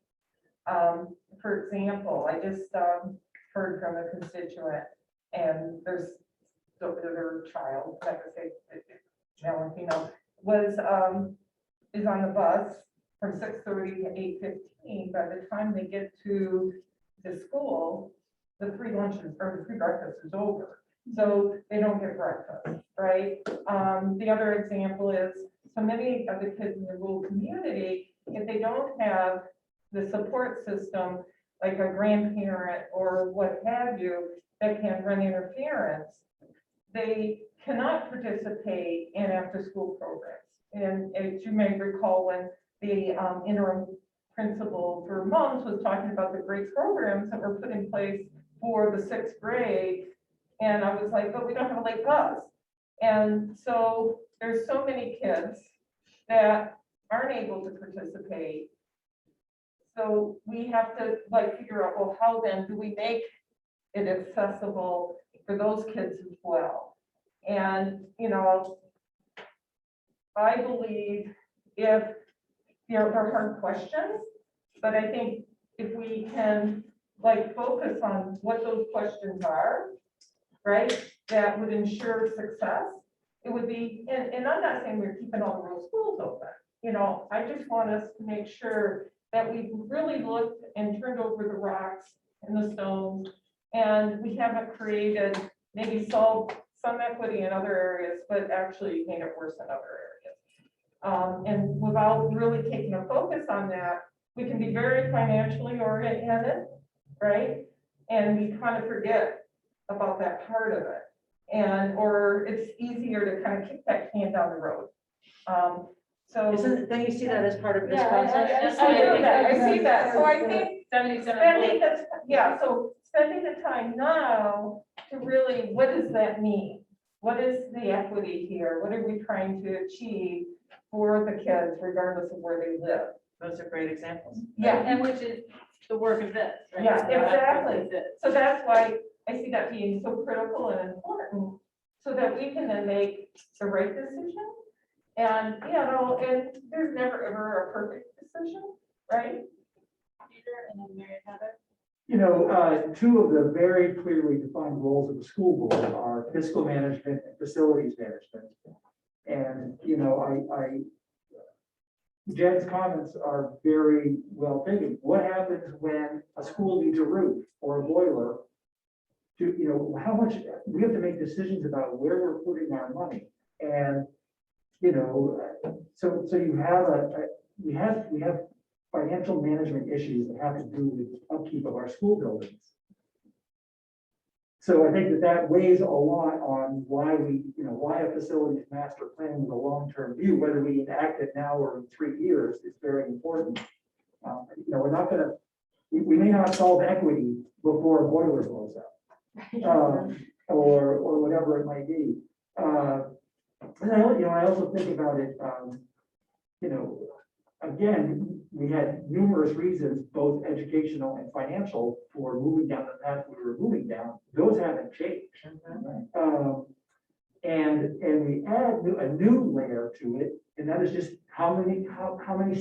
For example, I just heard from a constituent, and their child, like I say, Valentino, is on the bus from 6:30 to 8:15. By the time they get to the school, the free lunches or the free breakfast is over. So they don't get breakfast, right? The other example is so many of the kids in the rural community, if they don't have the support system, like a grandparent or what have you, that can run interference, they cannot participate in after-school programs. And as you may recall, when the interim principal for moms was talking about the great programs that were put in place for the 6th grade, and I was like, but we don't have a late bus. And so there's so many kids that aren't able to participate. So we have to like figure out, well, how then do we make it accessible for those kids as well? And, you know, I believe if they're hard questions, but I think if we can like focus on what those questions are, right, that would ensure success, it would be, and I'm not saying we're keeping all the rural schools open. You know, I just want us to make sure that we've really looked and turned over the rocks and the stones, and we haven't created, maybe solved some equity in other areas, but actually made it worse in other areas. And without really taking a focus on that, we can be very financially oriented, right? And we kind of forget about that part of it. And, or it's easier to kind of kick that can down the road. So. Don't you see that as part of this Yeah, process? I see that. So I think 77. spending the, yeah, so spending the time now to really, what does that mean? What is the equity here? What are we trying to achieve for the kids regardless of where they live? Those are great examples. Yeah, And which is the work of this, right? Yeah, So that's exactly. what this is. so that's why I see that being so critical and important, so that we can then make the right decision. And, you know, and there's never ever a perfect decision, right? Peter and then Mary Heather. You know, two of the very clearly defined roles of the school board are fiscal management and facilities management. And, you know, Jen's comments are very well taken. What happens when a school needs a roof or a boiler? You know, how much, we have to make decisions about where we're putting our money. And, you know, so you have we have financial management issues that have to do with upkeep of our school buildings. So I think that weighs a lot on why why a facilities master plan with a long-term view, whether we enact it now or in 3 years, is very important. You know, we're not gonna, we may not solve equity before a boiler blows up, or whatever it might be. And I also think about it, you know, again, we had numerous reasons, both educational and financial, for moving down the path we were moving down. Those haven't changed. And we add a new layer to it, and that is just how many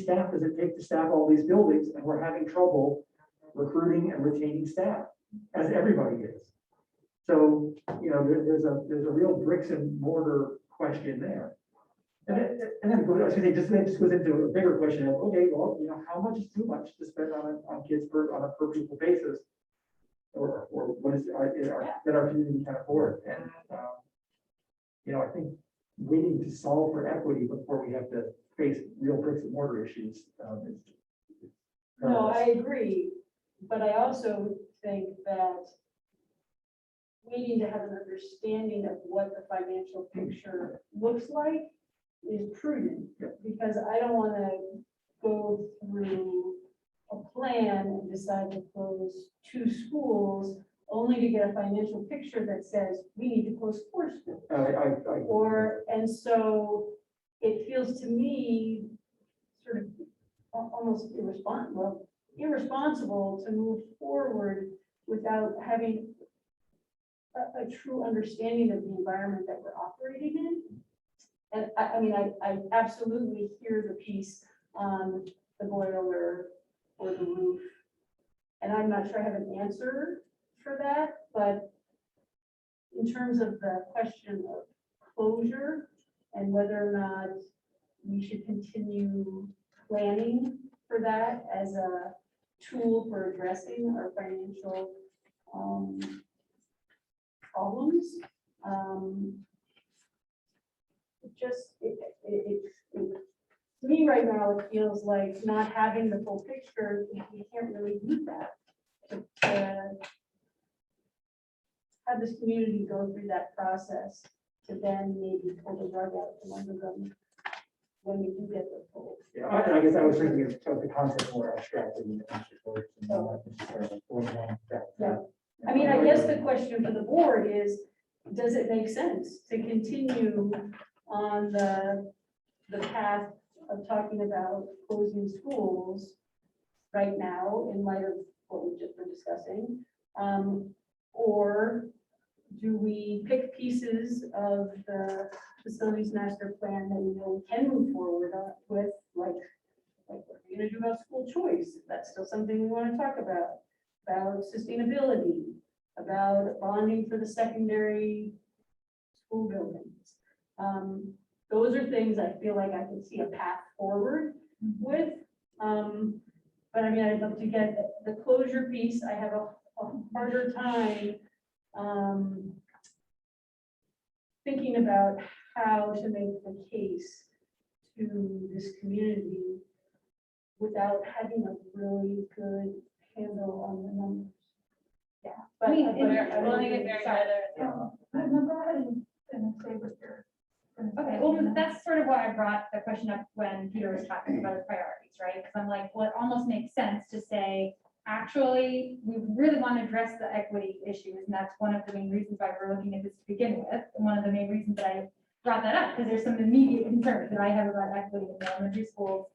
staff does it take to staff all these buildings? And we're having trouble recruiting and retaining staff, as everybody is. So, you know, there's a real bricks and mortar question there. And then I was gonna say, it just goes into a bigger question of, okay, well, you know, how much is too much to spend on kids on a per pupil basis? Or what is that our community can afford? And, you know, I think we need to solve for equity before we have to face real bricks and mortar issues. No, I agree, but I also think that we need to have an understanding of what the financial picture looks like is prudent, because I don't want to go through a plan and decide to close 2 schools only to get a financial picture that says we need to close 4 schools. And so it feels to me sort of almost irresponsible to move forward without having a true understanding of the environment that we're operating in. And I mean, I absolutely hear the piece on the boiler or the roof. And I'm not sure I have an answer for that, but in terms of the question of closure and whether or not we should continue planning for that as a tool for addressing our financial problems. To me right now, it feels like not having the full picture, you can't really do that. To have this community go through that process to then maybe pull the rug out from under them when we do get the full. Yeah, I guess I was thinking of the concept more abstract than the words and not necessarily going on that. Yeah. I mean, I guess the question for the board is, does it make sense to continue on the path of talking about closing schools right now in light of what we've just been discussing? Or do we pick pieces of the facilities master plan that we know we can move forward with, like what are we gonna do about school choice? That's still something we want to talk about sustainability, about bonding for the secondary school buildings. Those are things I feel like I can see a path forward with. But I mean, I'd love to get the closure piece. I have a harder time thinking about how to make the case to this community without having a really good handle on the numbers. Yeah. I mean, We're willing to get very together. No, go ahead and say what you're. Okay, well, that's sort of why I brought the question up when Peter was talking about his priorities, right? Because I'm like, well, it almost makes sense to say, actually, we really want to address the equity issues, and that's one of the main reasons why we're looking at this to begin with. And one of the main reasons that I brought that up, because there's some immediate concerns that I have about equity in the elementary schools.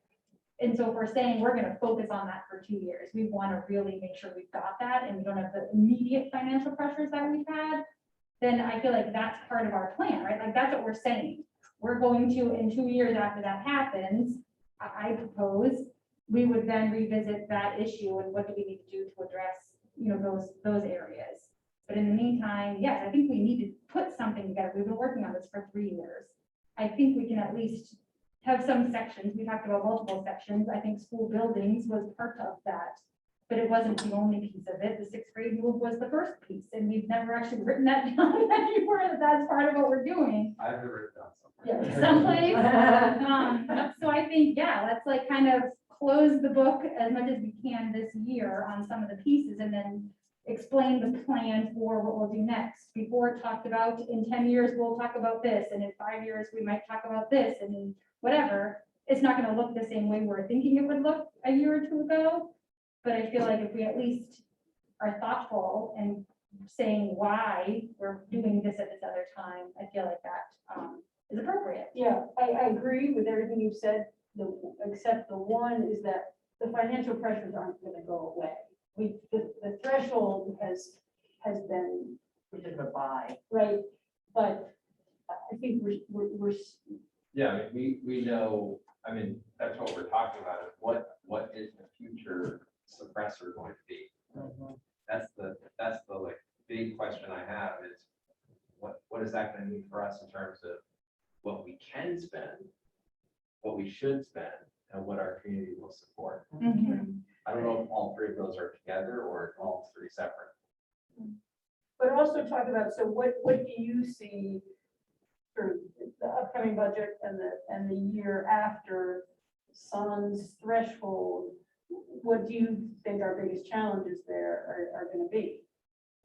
And so if we're saying we're going to focus on that for 2 years, we want to really make sure we've got that and we don't have the immediate financial pressures that we've had, then I feel like that's part of our plan, right? Like that's what we're saying. We're going to, in 2 years after that happens, I propose we would then revisit that issue and what do we need to do to address, you know, those areas. But in the meantime, yes, I think we need to put something together. We've been working on this for 3 years. I think we can at least have some sections. We talked about multiple sections. I think school buildings was part of that, but it wasn't the only piece of it. The 6th grade move was the first piece, and we've never actually written that down anywhere that that's part of what we're doing. I've never done something. Yeah. Someplace. So I think, yeah, let's like kind of close the book as much as we can this year on some of the pieces and then explain the plan for what we'll do next. Before it talked about in 10 years, we'll talk about this, and in 5 years, we might talk about this, and in whatever. It's not going to look the same way we're thinking it would look a year or two ago. But I feel like if we at least are thoughtful and saying why we're doing this at this other time, I feel like that is appropriate. Yeah, I agree with everything you've said, except the one is that the financial pressures aren't gonna go away. The threshold has been, Which is a buy. right, but I think we're Yeah, I mean, we know, I mean, that's what we're talking about, is what is the future suppressor going to be? That's the like big question I have is what is that going to mean for us in terms of what we can spend, what we should spend, and what our community will support. I don't know if all three of those are together or all three separate. but also talk about, so what do you see for the upcoming budget and the year after sans threshold? What do you think our biggest challenges there are gonna be?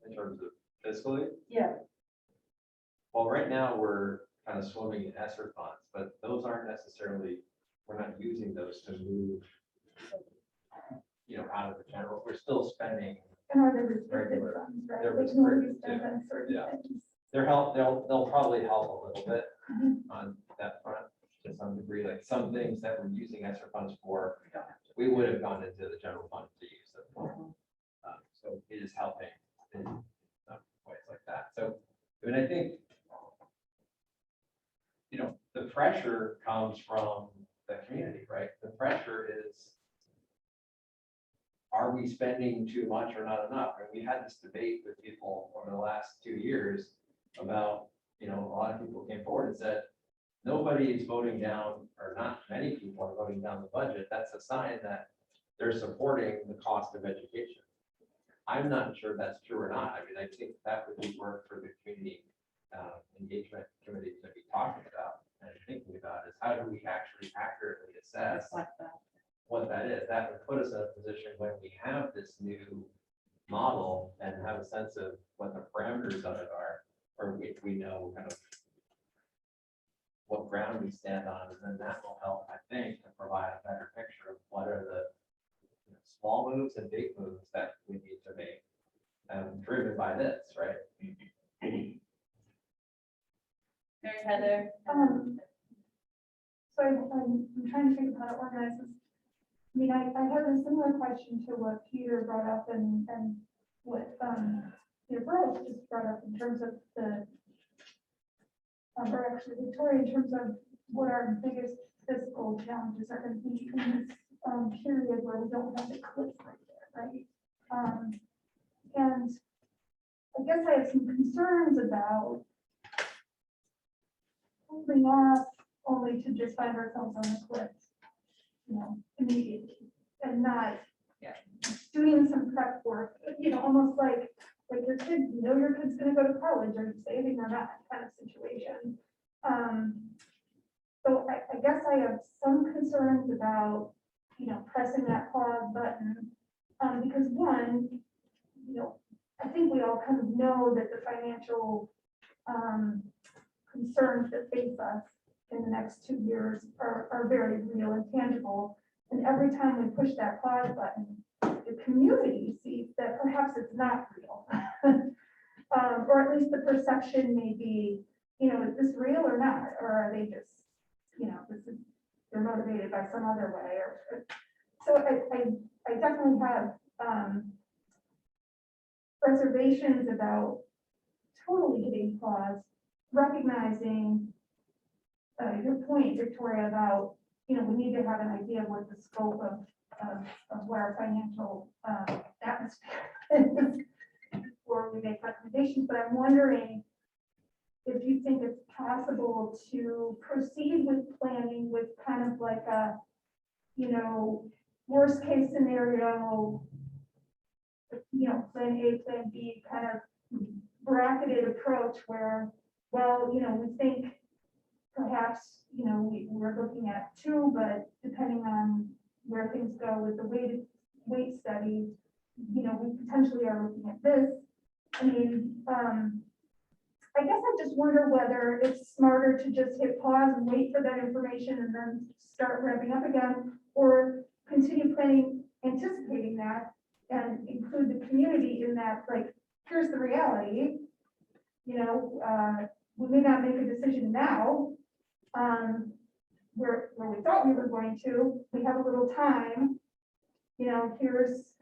In terms of fiscally, Yeah, well, right now we're kind of swimming in ESSER funds, but those aren't necessarily, we're not using those to move, out of the general, we're still spending. And are there restricted Regular. funds, right? They're They can only be restricted, spent on certain yeah. things. They'll probably help a little bit on that front to some degree, like some things that we're using ESSER funds for, we would have gone into the general fund to use them for. So it is helping in some ways like that. So, I mean, I think, the pressure comes from the community, right? The pressure is, are we spending too much or not enough? And we had this debate with people over the last 2 years about, a lot of people came forward and said, nobody is voting down, or not many people are voting down the budget. That's a sign that they're supporting the cost of education. I'm not sure that's true or not. I mean, I think that would be work for the community engagement committee to be talking about and thinking about is how do we actually accurately assess what that is? That would put us in a position when we have this new model and have a sense of what the parameters of it are, or if we know kind of what ground we stand on, and then that will help, I think, to provide a better picture of what are the small moves and big moves that we need to make, driven by this, right? Mary Heather. So I'm trying to think of how to organize this. I mean, I had a similar question to what Peter brought up and what Peter Burrows just brought up in terms of the, or actually Victoria, in terms of what our biggest fiscal challenges are going to be in this period where we don't have the cliff right there, right? And I guess I have some concerns about holding off only to just find ourselves on the cliff, immediately, and not doing some prep work, almost like your kid, your kid's gonna go to college, are you saving or not, kind of situation. So I guess I have some concerns about, pressing that pause button, because one, I think we all kind of know that the financial concerns that face us in the next 2 years are very real and tangible. And every time we push that pause button, the community sees that perhaps it's not real. Or at least the perception may be, is this real or not? Or are they just, they're motivated by some other way? So I definitely have reservations about totally hitting pause, recognizing your point, Victoria, about, we need to have an idea of what the scope of what our financial atmosphere is before we make recommendations. But I'm wondering if you think it's possible to proceed with planning with kind of like a, worst case scenario, plan A, plan B, kind of bracketed approach where, well, we think perhaps, we're looking at 2, but depending on where things go with the weight study, we potentially are looking at this. I mean, I guess I just wonder whether it's smarter to just hit pause and wait for that information and then start ramping up again, or continue planning, anticipating that, and include the community in that, like, here's the reality. We may not make a decision now, where we thought we were going to. We have a little time. Here's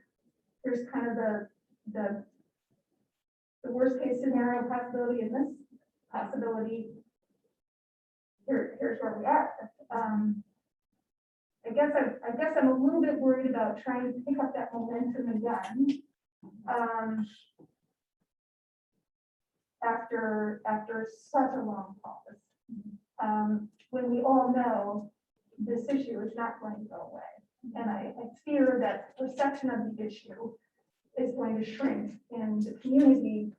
kind of the worst case scenario possibility and this possibility. Here's where we are. I guess I'm a little bit worried about trying to pick up that momentum again. After such a long pause, when we all know this issue is not going to go away. And I fear that perception of the issue is going to shrink in the community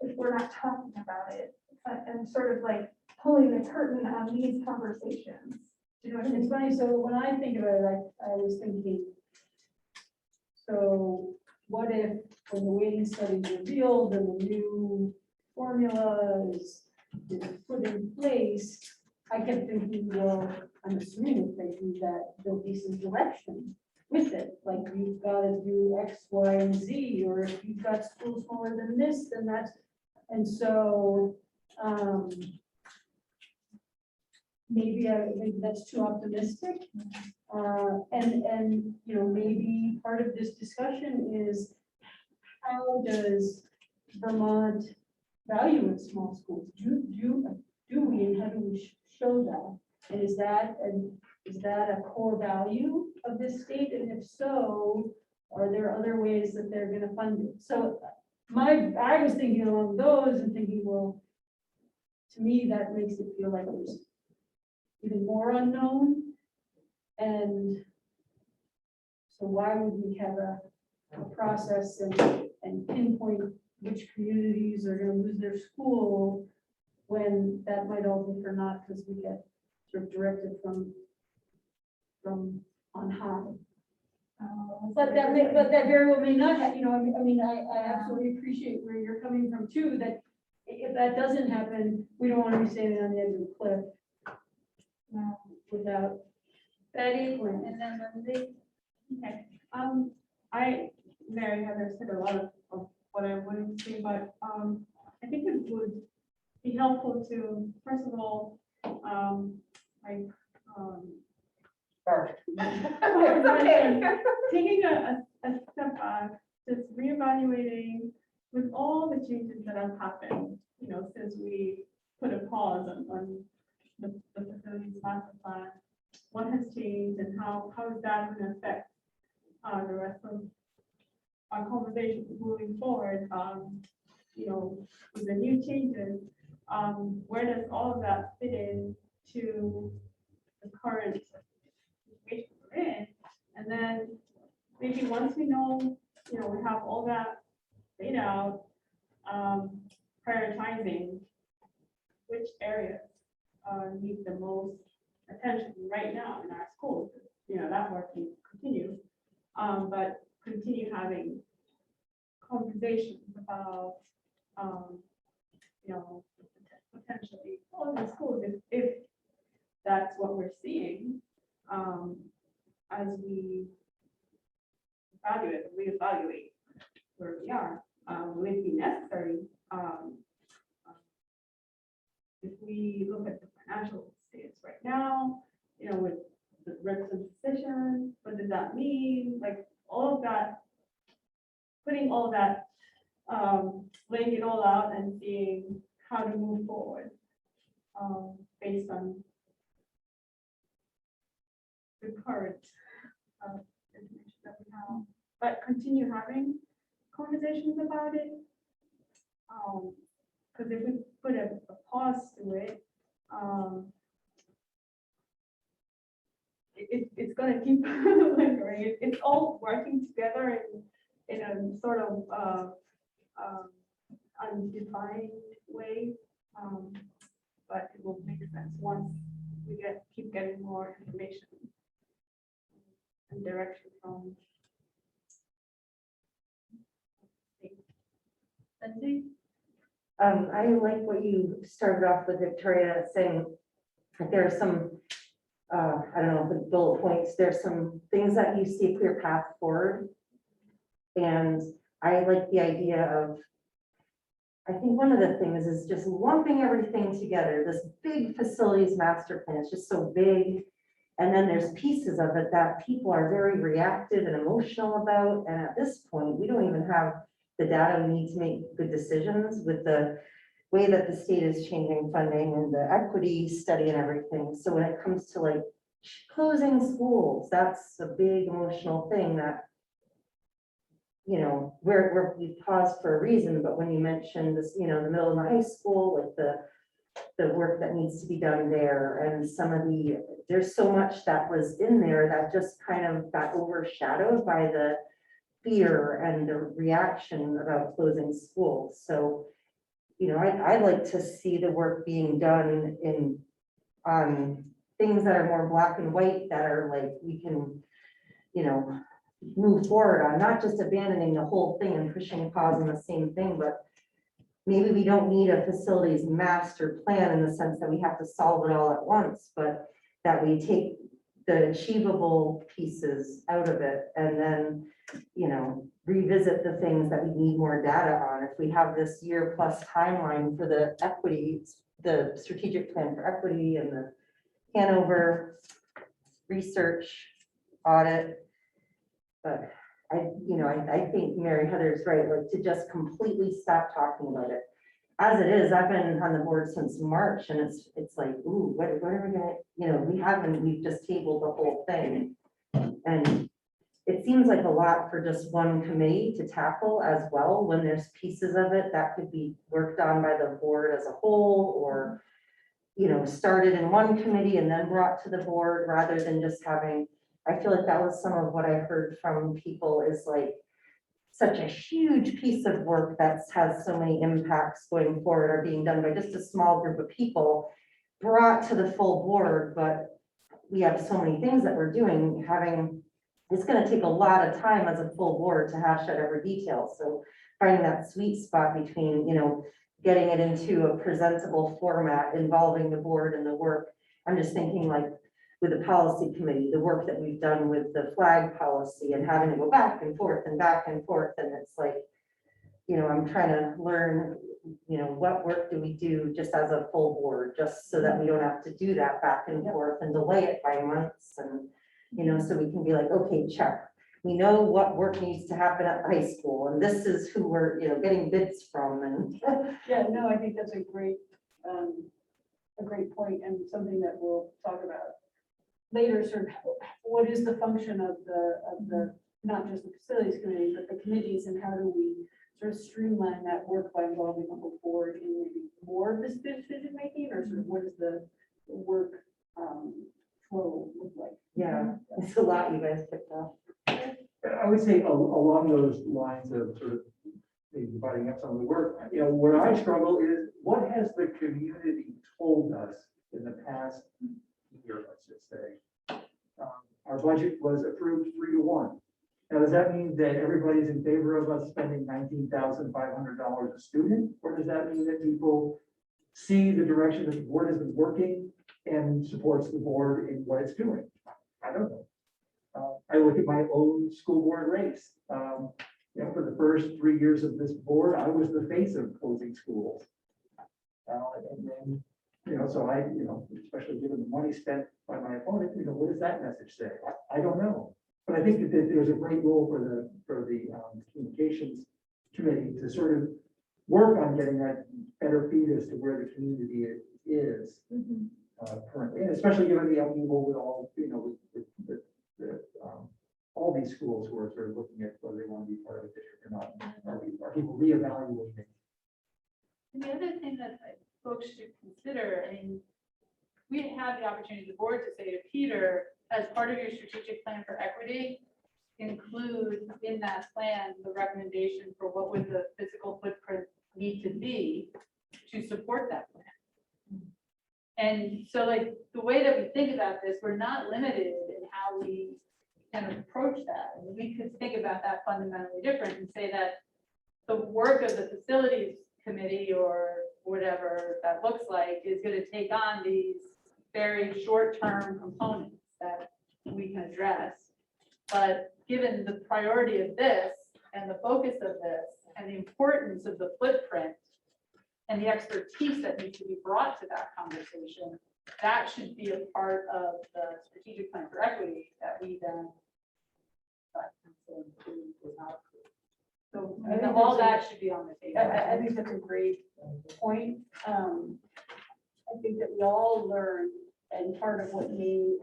if we're not talking about it, and sort of like pulling the curtain on these conversations. Do you know what I mean? It's funny, so when I think about it, I was thinking, so what if when the weighting study is revealed and the new formula is put in place, I kept thinking, well, I'm assuming if they do that, there'll be some direction with it. Like you've got to do X, Y, and Z, or if you've got schools smaller than this, then that's, and so maybe that's too optimistic. And maybe part of this discussion is how does Vermont value its small schools? Do we, and how do we show that? And is that a core value of this state? And if so, are there other ways that they're going to fund it? So I was thinking along those and thinking, well, to me, that makes it feel like there's even more unknown. And So why would we have a process and pinpoint which communities are gonna lose their school when that might all be for naught because we get sort of directed from on high. But that very well may not have, I absolutely appreciate where you're coming from too, that if that doesn't happen, we don't want to be standing on the edge of the cliff. Without Betty, and then Lindsay. Okay, Mary Heather said a lot of what I wanted to say, but, I think it would be helpful to, first of all, taking a step back, just reevaluating with all the changes that have happened, since we put a pause on the facilities master plan, what has changed and how is that going to affect the rest of our conversation moving forward, with the new changes, where does all of that fit in to the current situation we're in? And then maybe once we know, we have all that laid out, prioritizing which areas need the most attention right now in our schools. That work can continue, but continue having conversations about, potentially closing schools if that's what we're seeing, as we reevaluate where we are. Will it be necessary? If we look at the financial status right now, with the Rex's decision, what does that mean? Like all of that, putting all that, laying it all out and seeing how to move forward, based on the current information that we have, but continue having conversations about it. Because if we put a pause to it, it's going to keep lingering. It's all working together in a sort of undefined way, but it will make sense once we keep getting more information and direction from Lindsay? I like what you started off with, Victoria, saying that there are some, I don't know, the bullet points, there's some things that you see a clear path forward. And I like the idea of, I think one of the things is just lumping everything together. This big facilities master plan is just so big. And then there's pieces of it that people are very reactive and emotional about. And at this point, we don't even have the data we need to make good decisions with the way that the state is changing funding and the equity study and everything. So when it comes to like closing schools, that's a big emotional thing that, we paused for a reason, but when you mentioned this, the middle and the high school, like the work that needs to be done there and some of there's so much that was in there that just kind of got overshadowed by the fear and the reaction about closing schools. So, I'd like to see the work being done on things that are more black and white that are like, we can, move forward on, not just abandoning the whole thing and pushing pause on the same thing, but maybe we don't need a facilities master plan in the sense that we have to solve it all at once, but that we take the achievable pieces out of it and then, revisit the things that we need more data on. If we have this year plus timeline for the equity, the strategic plan for equity and the Hanover research audit, but I think Mary Heather's right, like to just completely stop talking about it. As it is, I've been on the board since March and it's like, ooh, what are we gonna, we've just tabled the whole thing. And it seems like a lot for just one committee to tackle as well, when there's pieces of it that could be worked on by the board as a whole, or, started in one committee and then brought to the board, rather than just having I feel like that was some of what I heard from people is like such a huge piece of work that has so many impacts going forward are being done by just a small group of people brought to the full board, but we have so many things that we're doing, it's gonna take a lot of time as a full board to hash out every detail. So finding that sweet spot between, getting it into a presentable format involving the board and the work. I'm just thinking like with the policy committee, the work that we've done with the flag policy and having to go back and forth and back and forth. And it's like, I'm trying to learn, what work do we do just as a full board, just so that we don't have to do that back and forth and delay it by months and, so we can be like, okay, check. We know what work needs to happen at the high school and this is who we're, getting bids from and. Yeah, no, I think that's a great point and something that we'll talk about later, sort of what is the function of the, not just the facilities committee, but the committees and how do we sort of streamline that work by involving the whole board in maybe more of this decision making or sort of what is the work flow look like? Yeah, it's a lot you guys picked up. I would say along those lines of sort of maybe dividing up some of the work, where I struggle is what has the community told us in the past year, let's just say? Our budget was approved 3-1. Now, does that mean that everybody's in favor of us spending $19,500 a student? Or does that mean that people see the direction that the board has been working and supports the board in what it's doing? I don't know. I look at my own school board race. For the first 3 years of this board, I was the face of closing schools. And then, so I, especially given the money spent by my opponent, what does that message say? I don't know. But I think that there's a great role for the communications committee to sort of work on getting that better feed as to where the community is currently, and especially given the upheaval with all, with all these schools who are sort of looking at whether they want to be part of a district or not. Are people reevaluating? And the other thing that folks should consider, we have the opportunity, the board, to say to Peter, as part of your strategic plan for equity, include in that plan the recommendation for what would the physical footprint need to be to support that plan. And so like the way that we think about this, we're not limited in how we kind of approach that. And we could think about that fundamentally different and say that the work of the facilities committee or whatever that looks like is going to take on these very short-term components that we can address. But given the priority of this and the focus of this and the importance of the footprint and the expertise that needs to be brought to that conversation, that should be a part of the strategic plan for equity that we then. So and all that should be on the table. I think that's a great point. I think that we all learn, and part of what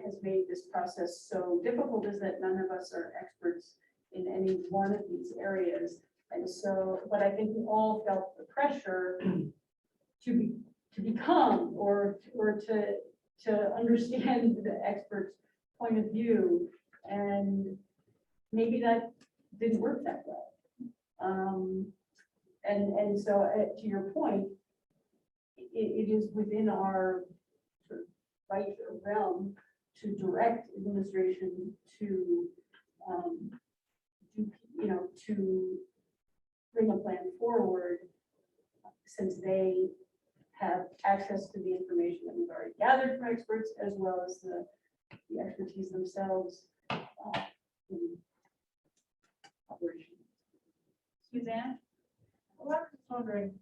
has made this process so difficult is that none of us are experts in any one of these areas. And so, but I think we all felt the pressure to become or to understand the expert's point of view, and maybe that didn't work that well. And so to your point, it is within our sort of right or realm to direct administration to to bring a plan forward, since they have access to the information that we've already gathered from experts, as well as the expertise themselves in operation. Suzanne? Well, I was just wondering,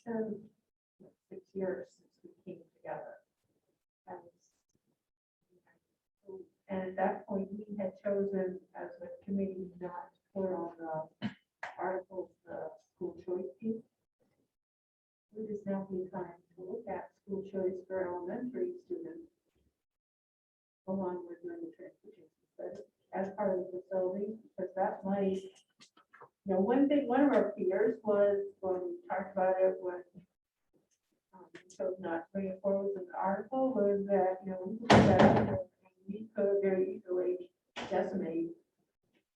6 years since we came together. And at that point, we had chosen as a committee not to put on the articles, the school choice piece. It is now the time to look at school choice for elementary students, along with doing the transportation study as part of the facility, because that might, one of our fears was when we talked about it, when we chose not to bring it forward with an article, was that, we could very easily decimate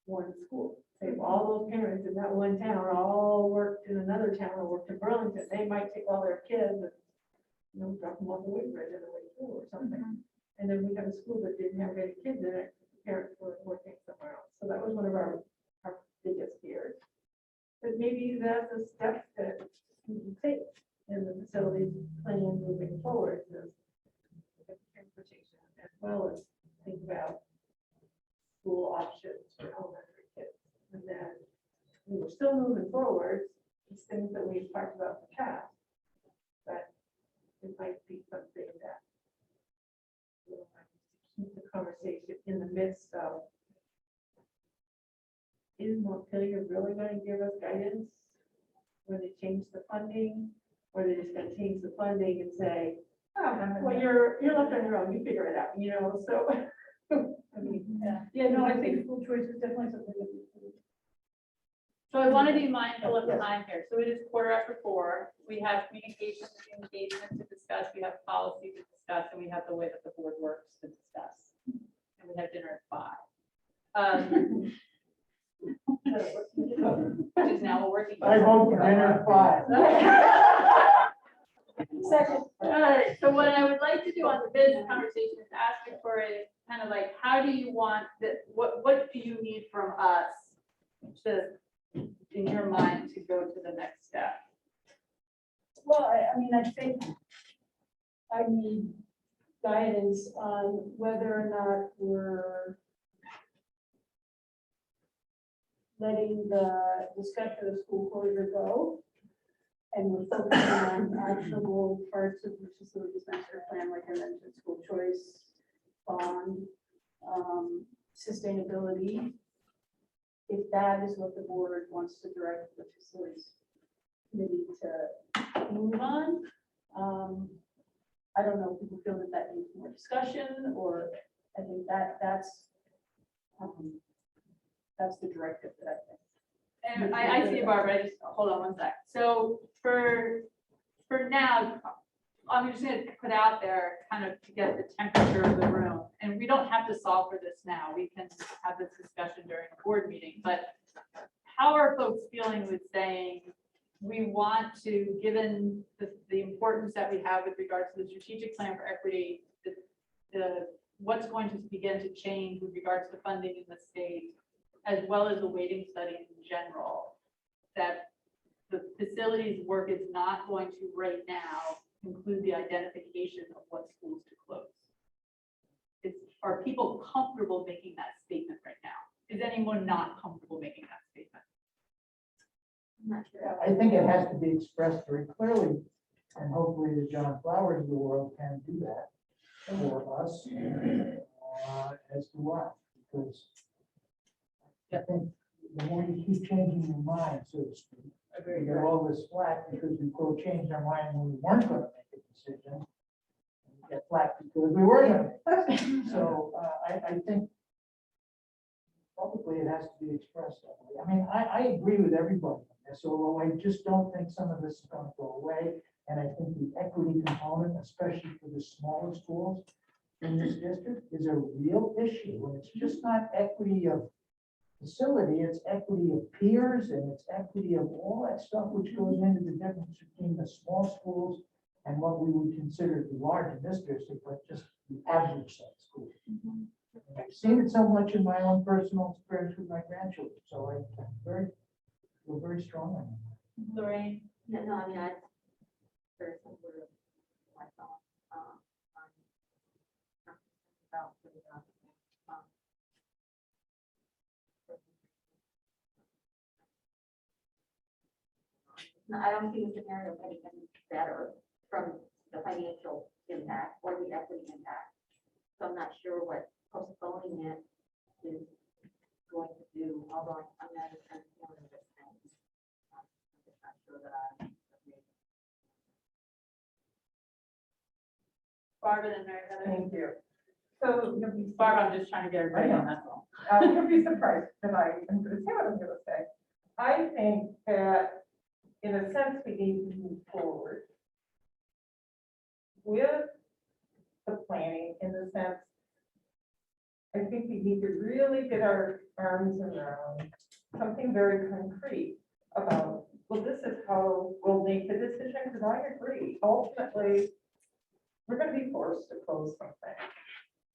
one school. Say if all those parents in that one town all worked in another town or worked in Burlington, they might take all their kids and, you know, drop them off the way bridge on the way through or something. And then we have a school that didn't have any kids in it, the parents were working somewhere else. So that was one of our biggest fears. But maybe that's a step that we can take in the facility plan moving forward, is transportation, as well as think about school options for elementary kids. And then we were still moving forward, these things that we've talked about in the past, but it might be something that will keep the conversation in the midst of, is Montpelier really going to give us guidance when they change the funding? Or they're just going to change the funding and say, oh, well, you're left on your own, you figure it out, you know, so. I mean, Yeah, no, I think school choice is definitely something that we can. So I want to be mindful of the time here. So it is 4:15. We have communications and engagement to discuss. We have policy to discuss, and we have the way that the board works to discuss. And we have dinner at 5. Which is now a working. I vote for dinner at 5. Second. All right, so what I would like to do on the business conversation is ask you for a kind of like, how do you want that, what do you need from us to, in your mind, to go to the next step? Well, I mean, I think I need guidance on whether or not we're letting the discussion of school closure go. And we're focusing on actionable parts of the facilities master plan, like I mentioned, school choice, bond, sustainability. If that is what the board wants to direct the facilities committee to move on. I don't know if people feel that that needs more discussion, or I think that's the directive that I think. And I see you, Barbara. I just, hold on one sec. So for now, I'm just going to put out there kind of to get the temperature of the room. And we don't have to solve for this now. We can have this discussion during a board meeting. But how are folks feeling with saying we want to, given the importance that we have with regards to the strategic plan for equity, the what's going to begin to change with regards to funding in the state, as well as the weighting study in general, that the facilities work is not going to right now include the identification of what schools to close. Are people comfortable making that statement right now? Is anyone not comfortable making that statement? I'm not sure. I think it has to be expressed very clearly, and hopefully the John Flowers of the world can do that for us as to why. Because I think the more you keep changing your mind, so to speak, we get all this flack because we go change our mind when we weren't going to make a decision. And we get flack because we were going to. So I think publicly it has to be expressed that way. I mean, I agree with everybody on this, although I just don't think some of this is going to go away. And I think the equity component, especially for the smaller schools in this district, is a real issue. And it's just not equity of facility, it's equity of peers, and it's equity of all that stuff which goes into the difference between the small schools and what we would consider the large in this district, but just the average size school. And I've seen it so much in my own personal experience with my grandchildren, so I feel very strong on it. Lorraine? No, I mean, I very similar to myself. About I don't see the scenario getting any better from the financial impact or the equity impact. So I'm not sure what postponing it is going to do, although I'm not as kind of feeling this thing. I'm just not sure that I'm. Barbara and Mary Heather. Thank you. So Barbara, I'm just trying to get everybody on that call. you'll be surprised tonight, and to see what I'm gonna say. I think that in a sense, we need to move forward with the planning in the sense, I think we need to really really get our arms around something very concrete about, well, this is how we'll make the decision, because I agree, ultimately, we're gonna be forced to close something.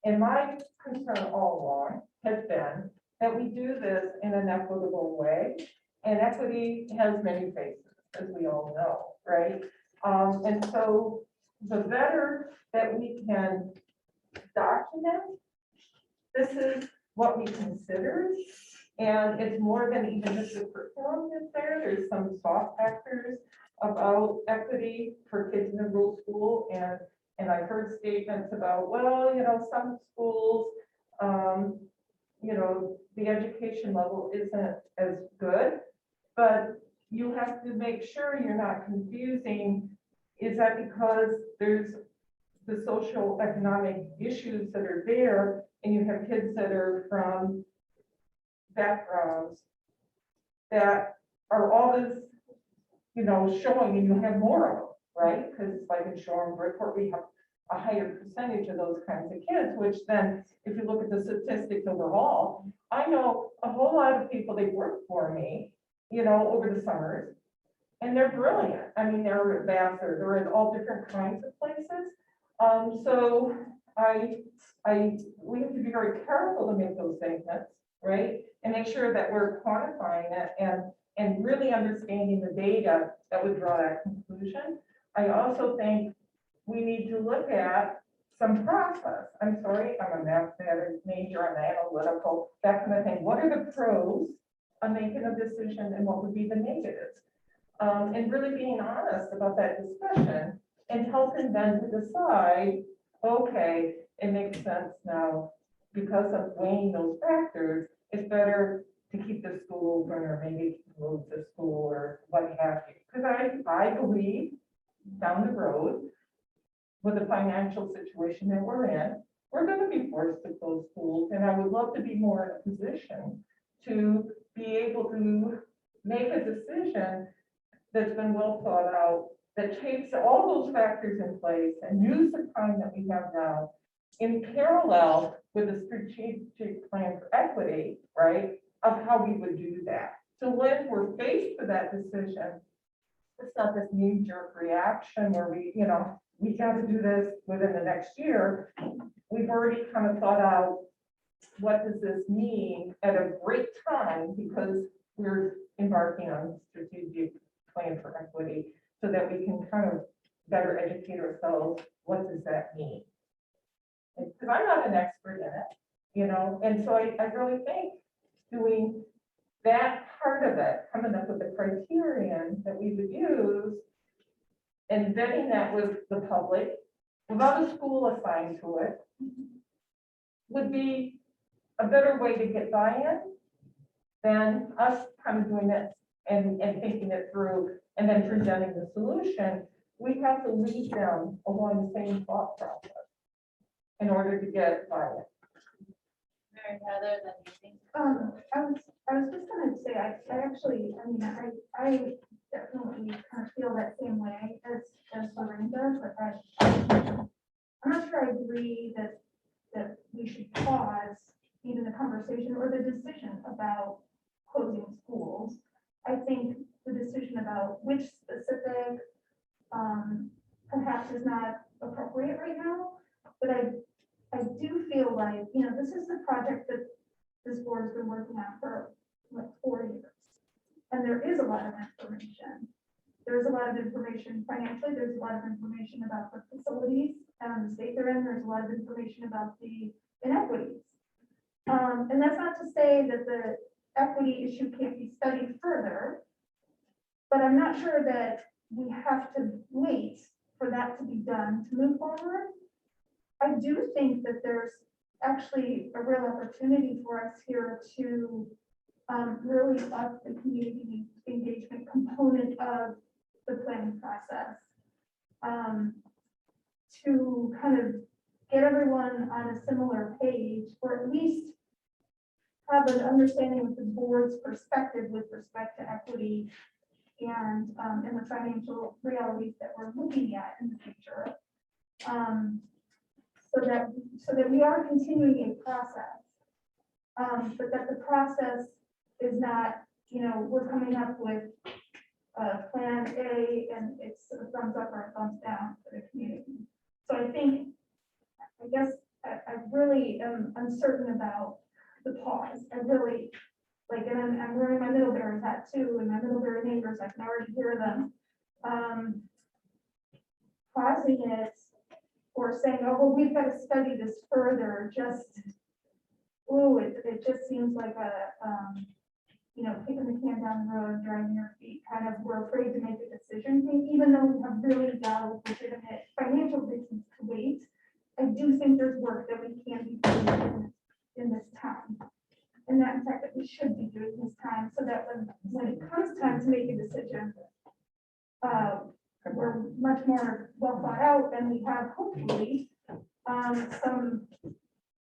And my concern all along has been that we do this in an equitable way, and equity has many faces, as we all know, right? And so the better that we can document, this is what we consider, and it's more than even just the curriculum is there. There's some soft factors about equity for kids in the rural school, and I've heard statements about, well, some schools, the education level isn't as good, but you have to make sure you're not confusing. Is that because there's the social economic issues that are there, and you have kids that are from backgrounds that are always, showing, and you have more of them, right? Because like in Shore and Bridgeport, we have a higher percentage of those kinds of kids, which then, if you look at the statistics overall, I know a whole lot of people, they work for me, over the summers, and they're brilliant. I mean, they're at Vassar, they're in all different kinds of places. So we have to be very careful to make those statements, right? And make sure that we're quantifying it and really understanding the data that would draw that conclusion. I also think we need to look at some process. I'm sorry, I'm a mathematics major, I'm analytical, that kind of thing. What are the pros of making a decision and what would be the negatives? And really being honest about that discussion and helping them to decide, okay, it makes sense now because of weighing those factors, it's better to keep the school open or maybe close the school or what have you. Because I believe down the road, with the financial situation that we're in, we're going to be forced to close schools. And I would love to be more in a position to be able to make a decision that's been well thought out, that takes all those factors in place and use the time that we have now in parallel with the strategic plan for equity, right, of how we would do that. So when we're faced with that decision, it's not this knee-jerk reaction where we got to do this within the next year. We've already kind of thought out, what does this mean at a great time, because we're embarking on strategic plan for equity so that we can kind of better educate ourselves. What does that mean? Because I'm not an expert in it, and so I really think doing that part of it, coming up with the criterion that we would use and vetting that with the public without a school assigned to it would be a better way to get buy-in than us kind of doing it and thinking it through and then presenting the solution. We have to lead them along the same thought process in order to get buy-in. Mary Heather, then you think. I was just gonna say, I definitely kind of feel that same way as Lorraine does, but I'm not sure I agree that we should pause even the conversation or the decision about closing schools. I think the decision about which specific perhaps is not appropriate right now, but I do feel like, this is the project that this board has been working on for like 4 years. And there is a lot of information. There's a lot of information financially, there's a lot of information about the facilities and the state they're in, there's a lot of information about the inequities. And that's not to say that the equity issue can't be studied further, but I'm not sure that we have to wait for that to be done to move forward. I do think that there's actually a real opportunity for us here to really up the community engagement component of the planning process, to kind of get everyone on a similar page, or at least have an understanding of the board's perspective with respect to equity and the financial realities that we're looking at in the future. So that we are continuing a process. but that the process is not, we're coming up with plan A and it's a thumbs up or a thumbs down for the community. So I think, I guess, I really am uncertain about the pause. I really, like, and I'm wearing my Middlebury hat too, and my Middlebury neighbors, I can already hear them. Pausing it or saying, oh, well, we've got to study this further, just, ooh, it just seems like a, kicking the can down the road, dragging your feet, kind of, we're afraid to make a decision, even though we have really valid, legitimate financial reasons to wait. I do think there's work that we can be doing in this time. And that, in fact, that we should be doing this time, so that when it comes time to make a decision, we're much more well thought out, and we have hopefully some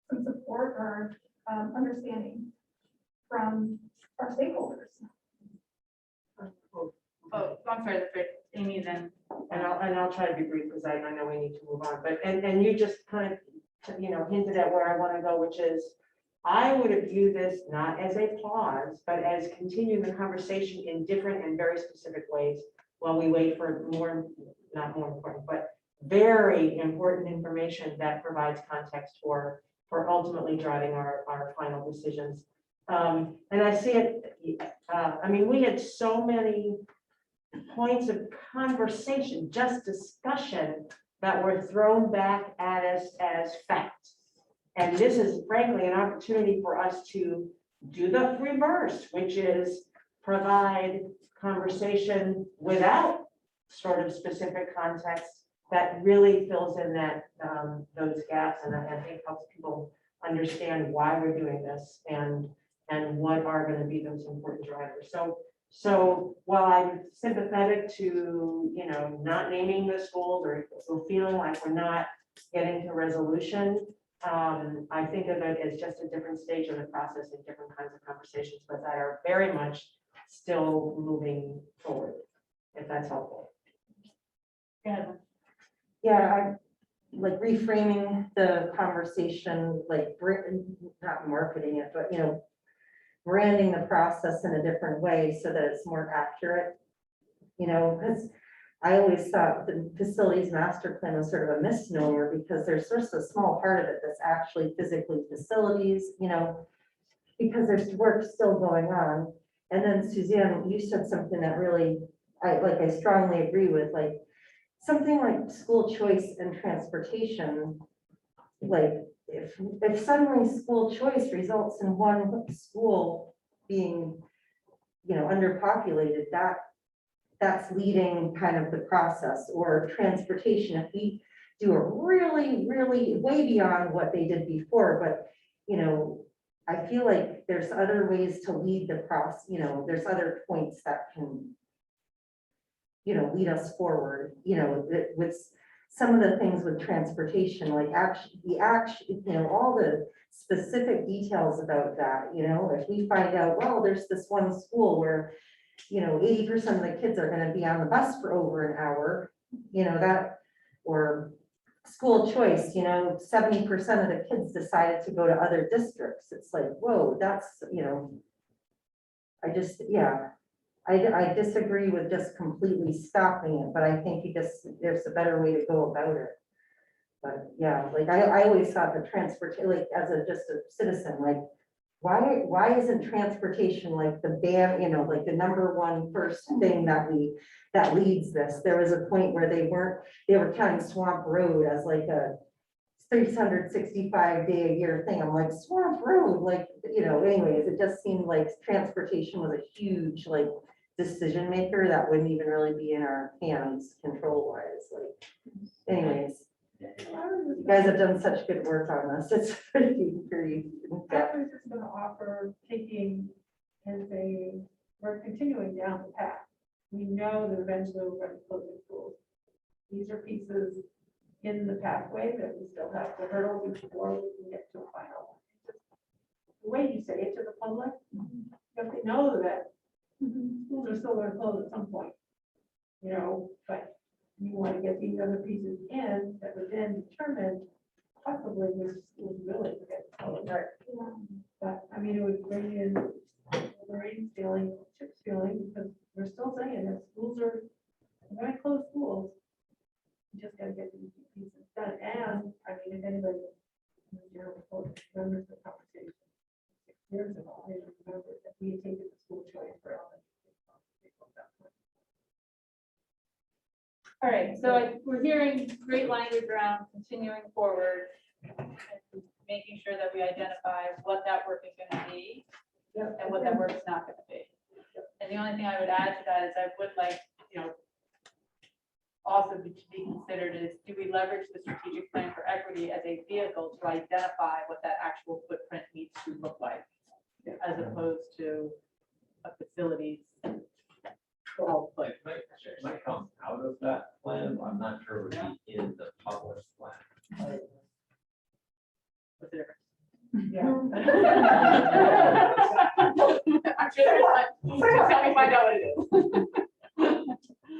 support or understanding from our stakeholders. Oh, I'm sorry, that's great. Amy, then. And I'll try to be brief because I know we need to move on, but, and you just kind of, hinted at where I want to go, which is, I would view this not as a pause, but as continuing the conversation in different and very specific ways while we wait for not more important, but very important information that provides context for ultimately driving our final decisions. And I see it, we had so many points of conversation, just discussion, that were thrown back at us as fact. And this is frankly an opportunity for us to do the reverse, which is provide conversation without sort of specific context that really fills in those gaps, and I think helps people understand why we're doing this and what are going to be those important drivers. So while I'm sympathetic to, not naming the schools or feeling like we're not getting to resolution, I think of it as just a different stage of the process and different kinds of conversations, but that are very much still moving forward, if that's helpful. Yeah. Yeah, I like reframing the conversation, like not marketing it, but branding the process in a different way so that it's more accurate. Because I always thought the facilities master plan was sort of a misnomer because there's just a small part of it that's actually physically facilities, because there's work still going on. And then Suzanne, you said something that really, I strongly agree with, like something like school choice and transportation. Like if suddenly school choice results in one school being, underpopulated, that's leading kind of the process. Or transportation, if we do a really, really way beyond what they did before, but I feel like there's other ways to lead the process, there's other points that can, lead us forward, with some of the things with transportation, like all the specific details about that, if we find out, well, there's this one school where, 80% of the kids are going to be on the bus for over an hour, or school choice, 70% of the kids decided to go to other districts. It's like, whoa, that's, I disagree with just completely stopping it, but I think there's a better way to go about it. But yeah, like I always thought the transportation, like as just a citizen, like why isn't transportation like the like the number one first thing that leads this? There was a point where they were counting Swamp Road as like a 365-day a year thing. I'm like, Swamp Road, like, anyways, it just seemed like transportation was a huge like decision maker that wouldn't even really be in our hands control wise. Like, anyways, you guys have done such good work on this. It's pretty. I was just going to offer taking as we're continuing down the path. We know that eventually we're going to close the schools. These are pieces in the pathway that we still have to hurdle before we can get to a final. The way you say it to the public, if they know that schools are still going to close at some point, but you want to get these other pieces in that would then determine possibly which schools really get closed. But, I mean, it would bring in Lorraine's feeling, Chip's feeling, because we're still saying that schools are, we're gonna close schools. You just gotta get these pieces done, and, I mean, if anybody, remembers the conversation 6 years ago, I remember that we had taken the school choice for all. All right, so we're hearing great language around continuing forward, and making sure that we identify what that work is gonna be and what that work is not gonna be. And the only thing I would add to that is I would like, also to be considered is, do we leverage the strategic plan for equity as a vehicle to identify what that actual footprint needs to look like, as opposed to a facilities output. It might come out of that plan. I'm not sure it would be in the published plan. What's the difference? I'm sure there's one. Tell me, find out what it is.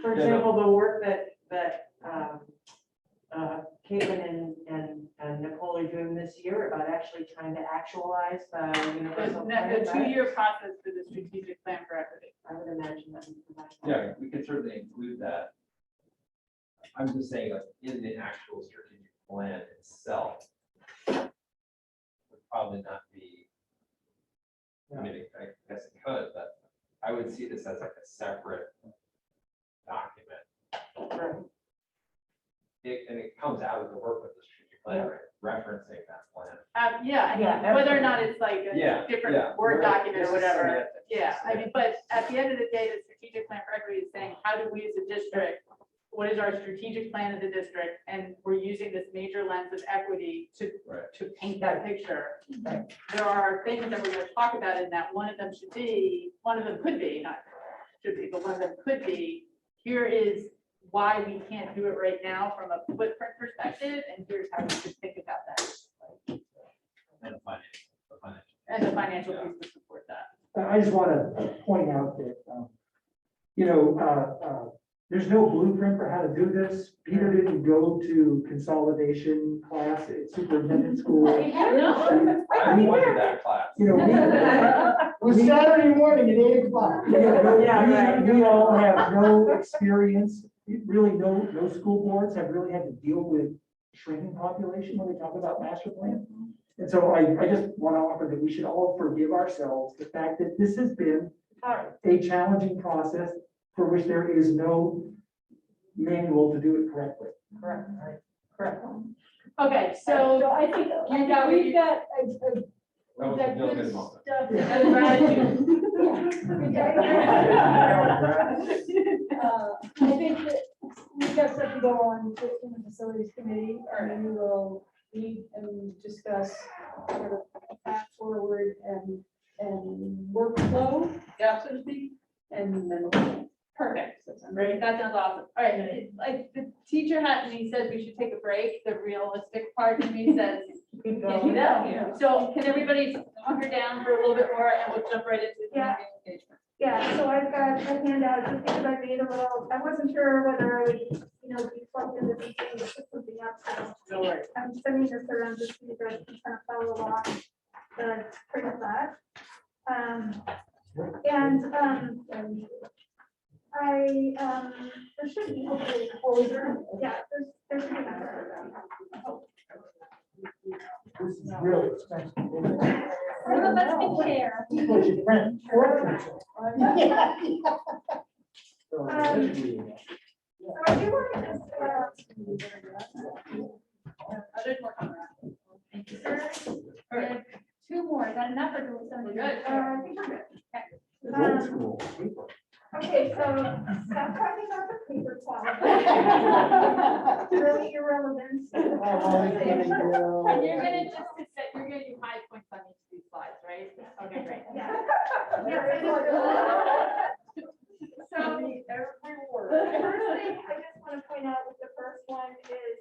For example, the work that Caitlin and Nicole are doing this year about actually trying to actualize the universal plan, The right? 2-year process for the strategic plan for equity. I would imagine that. would provide that. Yeah, we could certainly include that. I'm just saying, like, in the actual strategic plan itself, would probably not be, I mean, I guess it could, but I would see this as like a separate document. And it comes out of the work with the strategic plan, right? Referencing that plan. Yeah, whether or not it's like a Yeah, different yeah. Word document or whatever. Semantics. Yeah, I mean, but at the end of the day, the strategic plan for equity is saying, how do we as a district, what is our strategic plan of the district? And we're using this major lens of equity to paint that picture. Right. There are things that we're going to talk about in that. One of them could be, not should be, but one of them could be, here is why we can't do it right now from a footprint perspective, and here's how we should think about that. And the financial piece to support that. I just want to point out that, there's no blueprint for how to do this. Peter didn't go to consolidation class at superintendent school. I went to that class. It was Saturday morning at 8 o'clock. We all have no experience, really no school boards have really had to deal with shrinking population when we talk about master plan. And so I just want to offer that we should all forgive ourselves the fact that this has been a challenging process for which there is no manual to do it correctly. Correct, right, correct. Okay, So so I think You got what we've you- got That was a feel good moment. stuff. I think that we've got stuff to go on in the facilities committee, and we will meet and discuss sort of a path forward and workflow, yeah, so to speak, and then. perfect. Right, that sounds awesome. All right, like the teacher had, and he said we should take a break. The realistic part of me says, Keep can't going. do that. So can everybody hunker down for a little bit more and we'll jump right into the Yeah. community engagement. Yeah, so I've got a handout, just because I made a little, I wasn't sure whether I would, be plugged into this thing to put something up. So No worries. I'm sending this around just so you guys can kind of follow along the train of that. There should be hopefully a folder. Yeah, there should be another. This is really expensive. Some of us can share. What you rent, So I do want to just, There's more coming around. Thank you. all right, 2 more, is that enough or do we send it? We're good. I think we're good. It's old school paper. Okay, so stop talking about the paper quality. Really irrelevant. Oh, And you're gonna just set, you're gonna do high points on each of these slides, right? Okay, great. Yeah. So, Every word. the first thing I just want to point out with the first one is,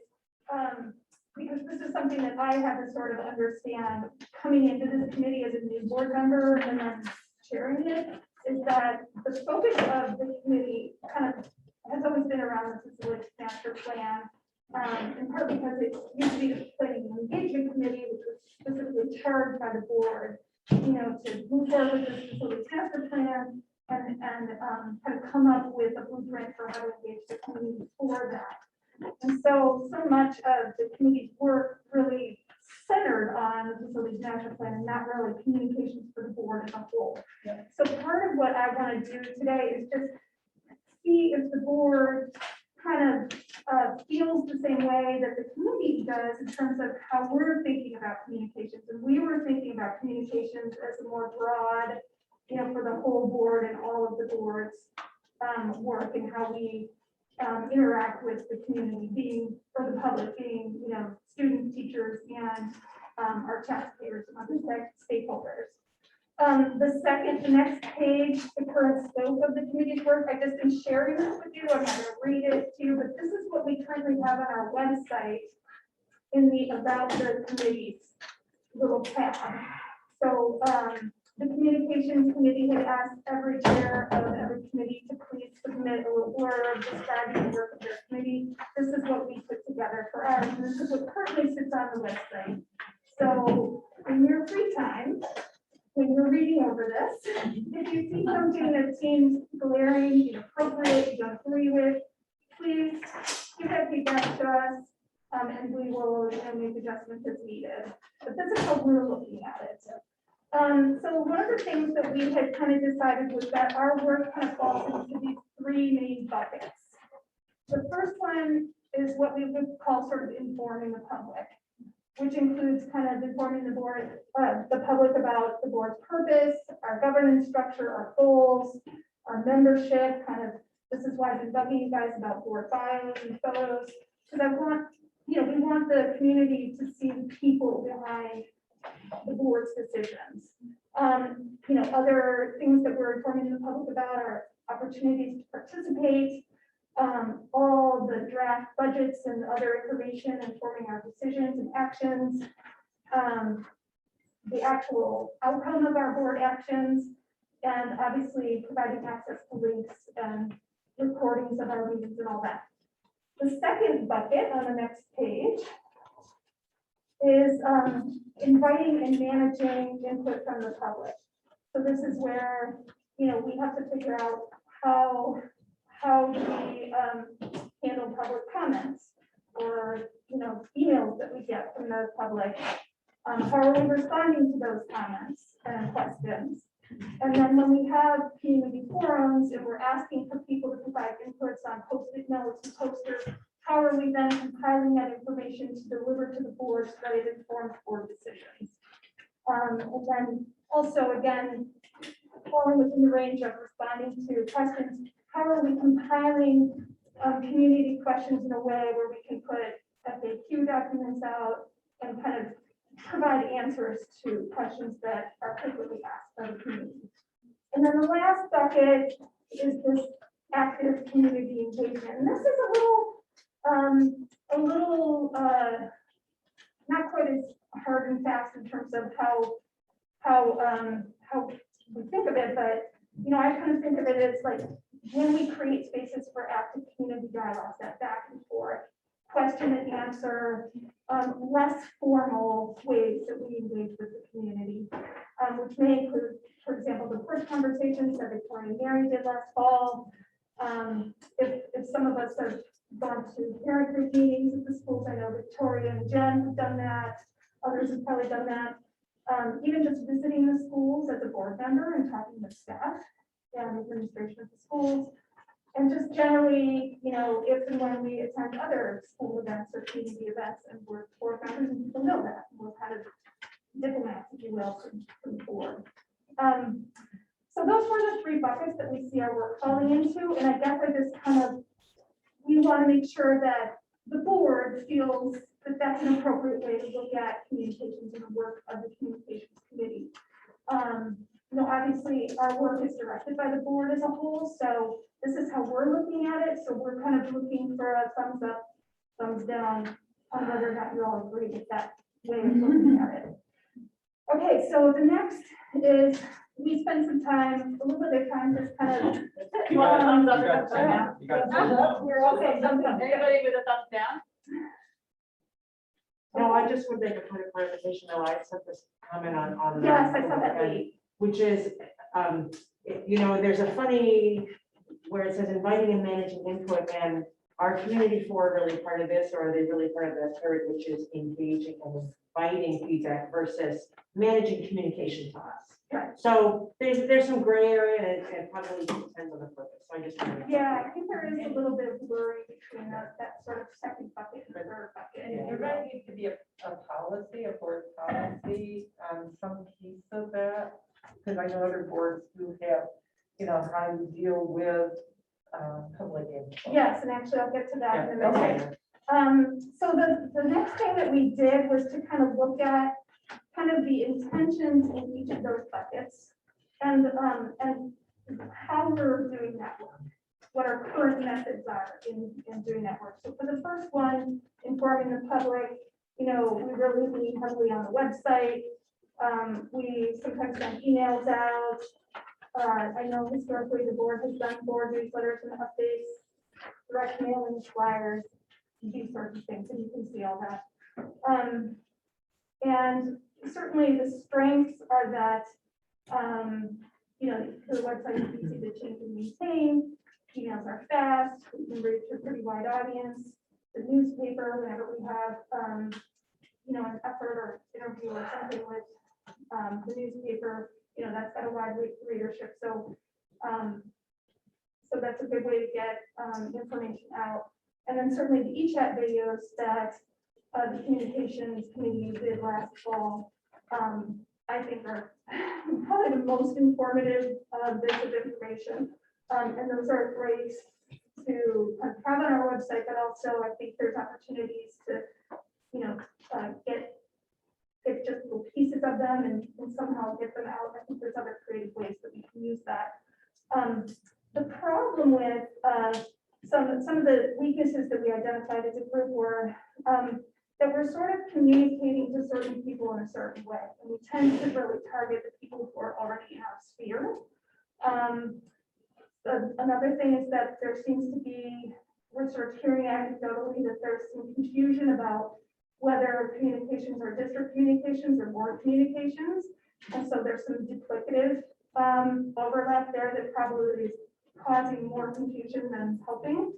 because this is something that I had to sort of understand coming into this committee as a new board member and then chairing it, is that the focus of the committee kind of has always been around the facilities master plan. In part because it used to be the planning and engagement committee, which was specifically charged by the board you know, to move forward with this facility master plan and kind of come up with a blueprint for how to engage the community for that. And so much of the committee's work really centered on the facilities master plan and not really communications for the board as a whole. So part of what I want to do today is just see if the board kind of feels the same way that the committee does in terms of how we're thinking about communications. And we were thinking about communications as a more broad, you know, for the whole board and all of the boards work and how we interact with the community, being, or the public, being, you know, students, teachers, and our taxpayers and other stakeholders. The next page, the current scope of the committee's work, I just been sharing this with you. I'm not going to read it to you, but this is what we currently have on our website in the About the Committees little tab. So the Communications Committee had asked every chair of every committee to please submit a little blurb describing the work of their committee. This is what we put together for ours. And this is what currently sits on the website. So in your free time, when you're reading over this, if you see something that seems glaring, inappropriate, you don't agree with, please give that feedback to us, and we will, you know, make adjustments as needed. But this is how we're looking at it. So one of the things that we had kind of decided was that our work kind of falls into these three main buckets. The first one is what we would call sort of informing the public, which includes kind of informing the board, the public about the board's purpose, our governance structure, our goals, our membership, kind of, this is why I've been bugging you guys about board bios and photos, because I want, you know, we want the community to see the people behind the board's decisions. You know, other things that we're informing the public about are opportunities to participate, all the draft budgets and other information informing our decisions and actions, the actual outcome of our board actions, and obviously providing access to links and recordings of our meetings and all that. The second bucket on the next page is inviting and managing input from the public. So this is where, you know, we have to figure out how do we handle public comments or, you know, emails that we get from the public. How are we responding to those comments and questions? And then when we have community forums and we're asking for people to provide inputs on Post-it notes and posters, how are we then compiling that information to deliver to the board so that it informs board decisions? And then also, again, falling within the range of responding to questions, how are we compiling community questions in a way where we can put FAQ documents out and kind of provide answers to questions that are frequently asked by the community? And then the last bucket is this active community engagement. And this is a little not quite as hard and fast in terms of how we think of it, but you know, I kind of think of it as like when we create spaces for active community dialogue, that back and forth, question and answer, less formal ways that we engage with the community, which may include, for example, the first conversations that Victoria and Mary did last fall. If some of us have gone to parent group meetings at the schools, I know Victoria and Jen have done that. Others have probably done that. Even just visiting the schools as a board member and talking with staff and administration of the schools. And just generally, you know, if and when we attend other school events or community events and we're board members and people know that, we're kind of diplomats, if you will, from the board. So those were the three buckets that we see our work falling into. And I guess I just kind of, we want to make sure that the board feels that that's an appropriate way to look at communications and the work of the communications committee. You know, obviously our work is directed by the board as a whole, so this is how we're looking at it. So we're kind of looking for a thumbs up, thumbs down on whether or not you all agree with that way of looking at it. Okay, so the next is we spent some time, a little bit of time, just kind of. You want a thumbs up or thumbs down? You got thumbs up. Okay, thumbs up. Anybody with a thumbs down? No, I just would make a point of clarification, though. I sent this comment on. Yes, I saw that late. Which is, you know, there's a funny, where it says inviting and managing input, and our community for really part of this, or are they really part of the third, which is engaging and inviting feedback versus managing communication to us. Right. So there's some gray area, and it probably depends on the purpose, so I just. wanted to- Yeah, I think there is a little bit of blurring between that sort of second bucket and the third bucket. And there might need to be a policy, a board policy on some piece of that, because I know other boards do have, you know, how you deal with public input. Yes, and actually I'll get to that in a minute. Okay. So the next thing that we did was to kind of look at kind of the intentions in each of those buckets and how we're doing that work, what our current methods are in doing that work. So for the first one, informing the public, you know, we really lean heavily on the website. We sometimes send emails out. I know historically the board has done board newsletters and updates, direct mailing, flyers, these sorts of things, and you can see all that. And certainly the strengths are that, you know, the website is easy to change and maintain, emails are fast, we can reach a pretty wide audience. The newspaper, whenever we have, you know, an effort or interview or something with the newspaper, you know, that's got a wide readership. So, so that's a good way to get information out. And then certainly the e-chat videos that the communications committee did last fall, I think are probably the most informative bits of information. And those are great to have on our website, but also I think there's opportunities to, you know, get just little pieces of them and somehow get them out. I think there's other creative ways that we can use that. The problem with some of the weaknesses that we identified as a group were that we're sort of communicating to certain people in a certain way. And we tend to really target the people who are already in our sphere. Another thing is that there seems to be, we're sort of hearing anecdotally that there's some confusion about whether communications are district communications or board communications. And so there's some duplicative overlap there that probably is causing more confusion than helping.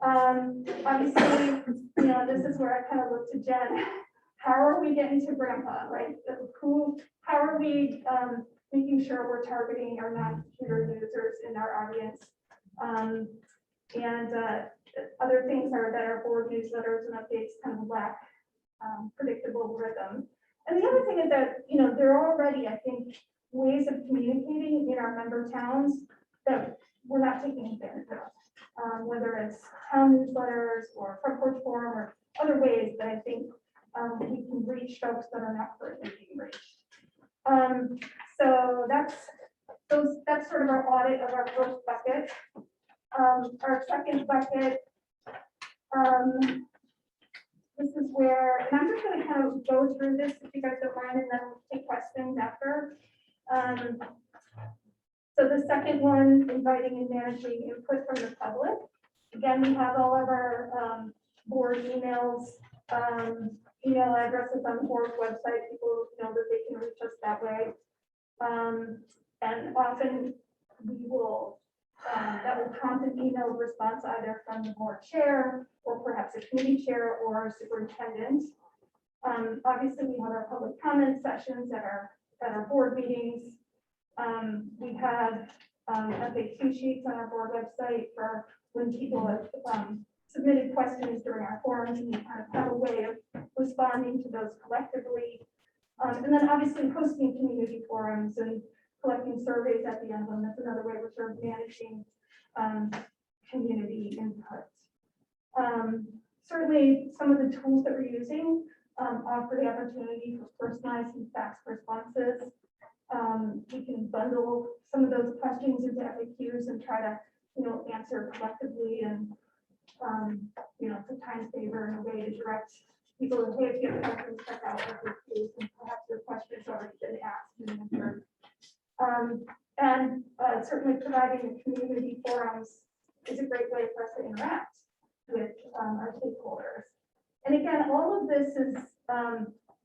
Obviously, you know, this is where I kind of look to Jen. How are we getting to grandpa, right? How are we making sure we're targeting our non-computer users in our audience? Other things are that our board newsletters and updates kind of lack predictable rhythm. And the other thing is that, you know, there are already, I think, ways of communicating in our member towns that we're not taking advantage of, whether it's town newsletters or front porch forum or other ways that I think we can reach folks that are not currently being reached. So that's sort of our audit of our first bucket. Our second bucket, this is where, and I'm just going to kind of go through this if you guys don't mind, and then we'll take questions after. So the second one, inviting and managing input from the public. Again, we have all of our board emails, email addresses on the board website. People know that they can reach us that way. And often we will, that will prompt an email response either from the board chair or perhaps a committee chair or a superintendent. Obviously, we have our public comment sessions at our board meetings. We have FAQ sheets on our board website for when people have submitted questions during our forums, and we kind of have a way of responding to those collectively. And then obviously hosting community forums and collecting surveys at the end of them. That's another way we're sort of managing community input. Certainly some of the tools that we're using offer the opportunity for personalized and fast responses. We can bundle some of those questions into FAQs and try to, you know, answer collectively, and you know, it's a time saver and a way to direct people to, hey, if you have questions, check out FAQs, and perhaps your questions already been asked and answered. Certainly providing the community forums is a great way for us to interact with our stakeholders. And again, all of this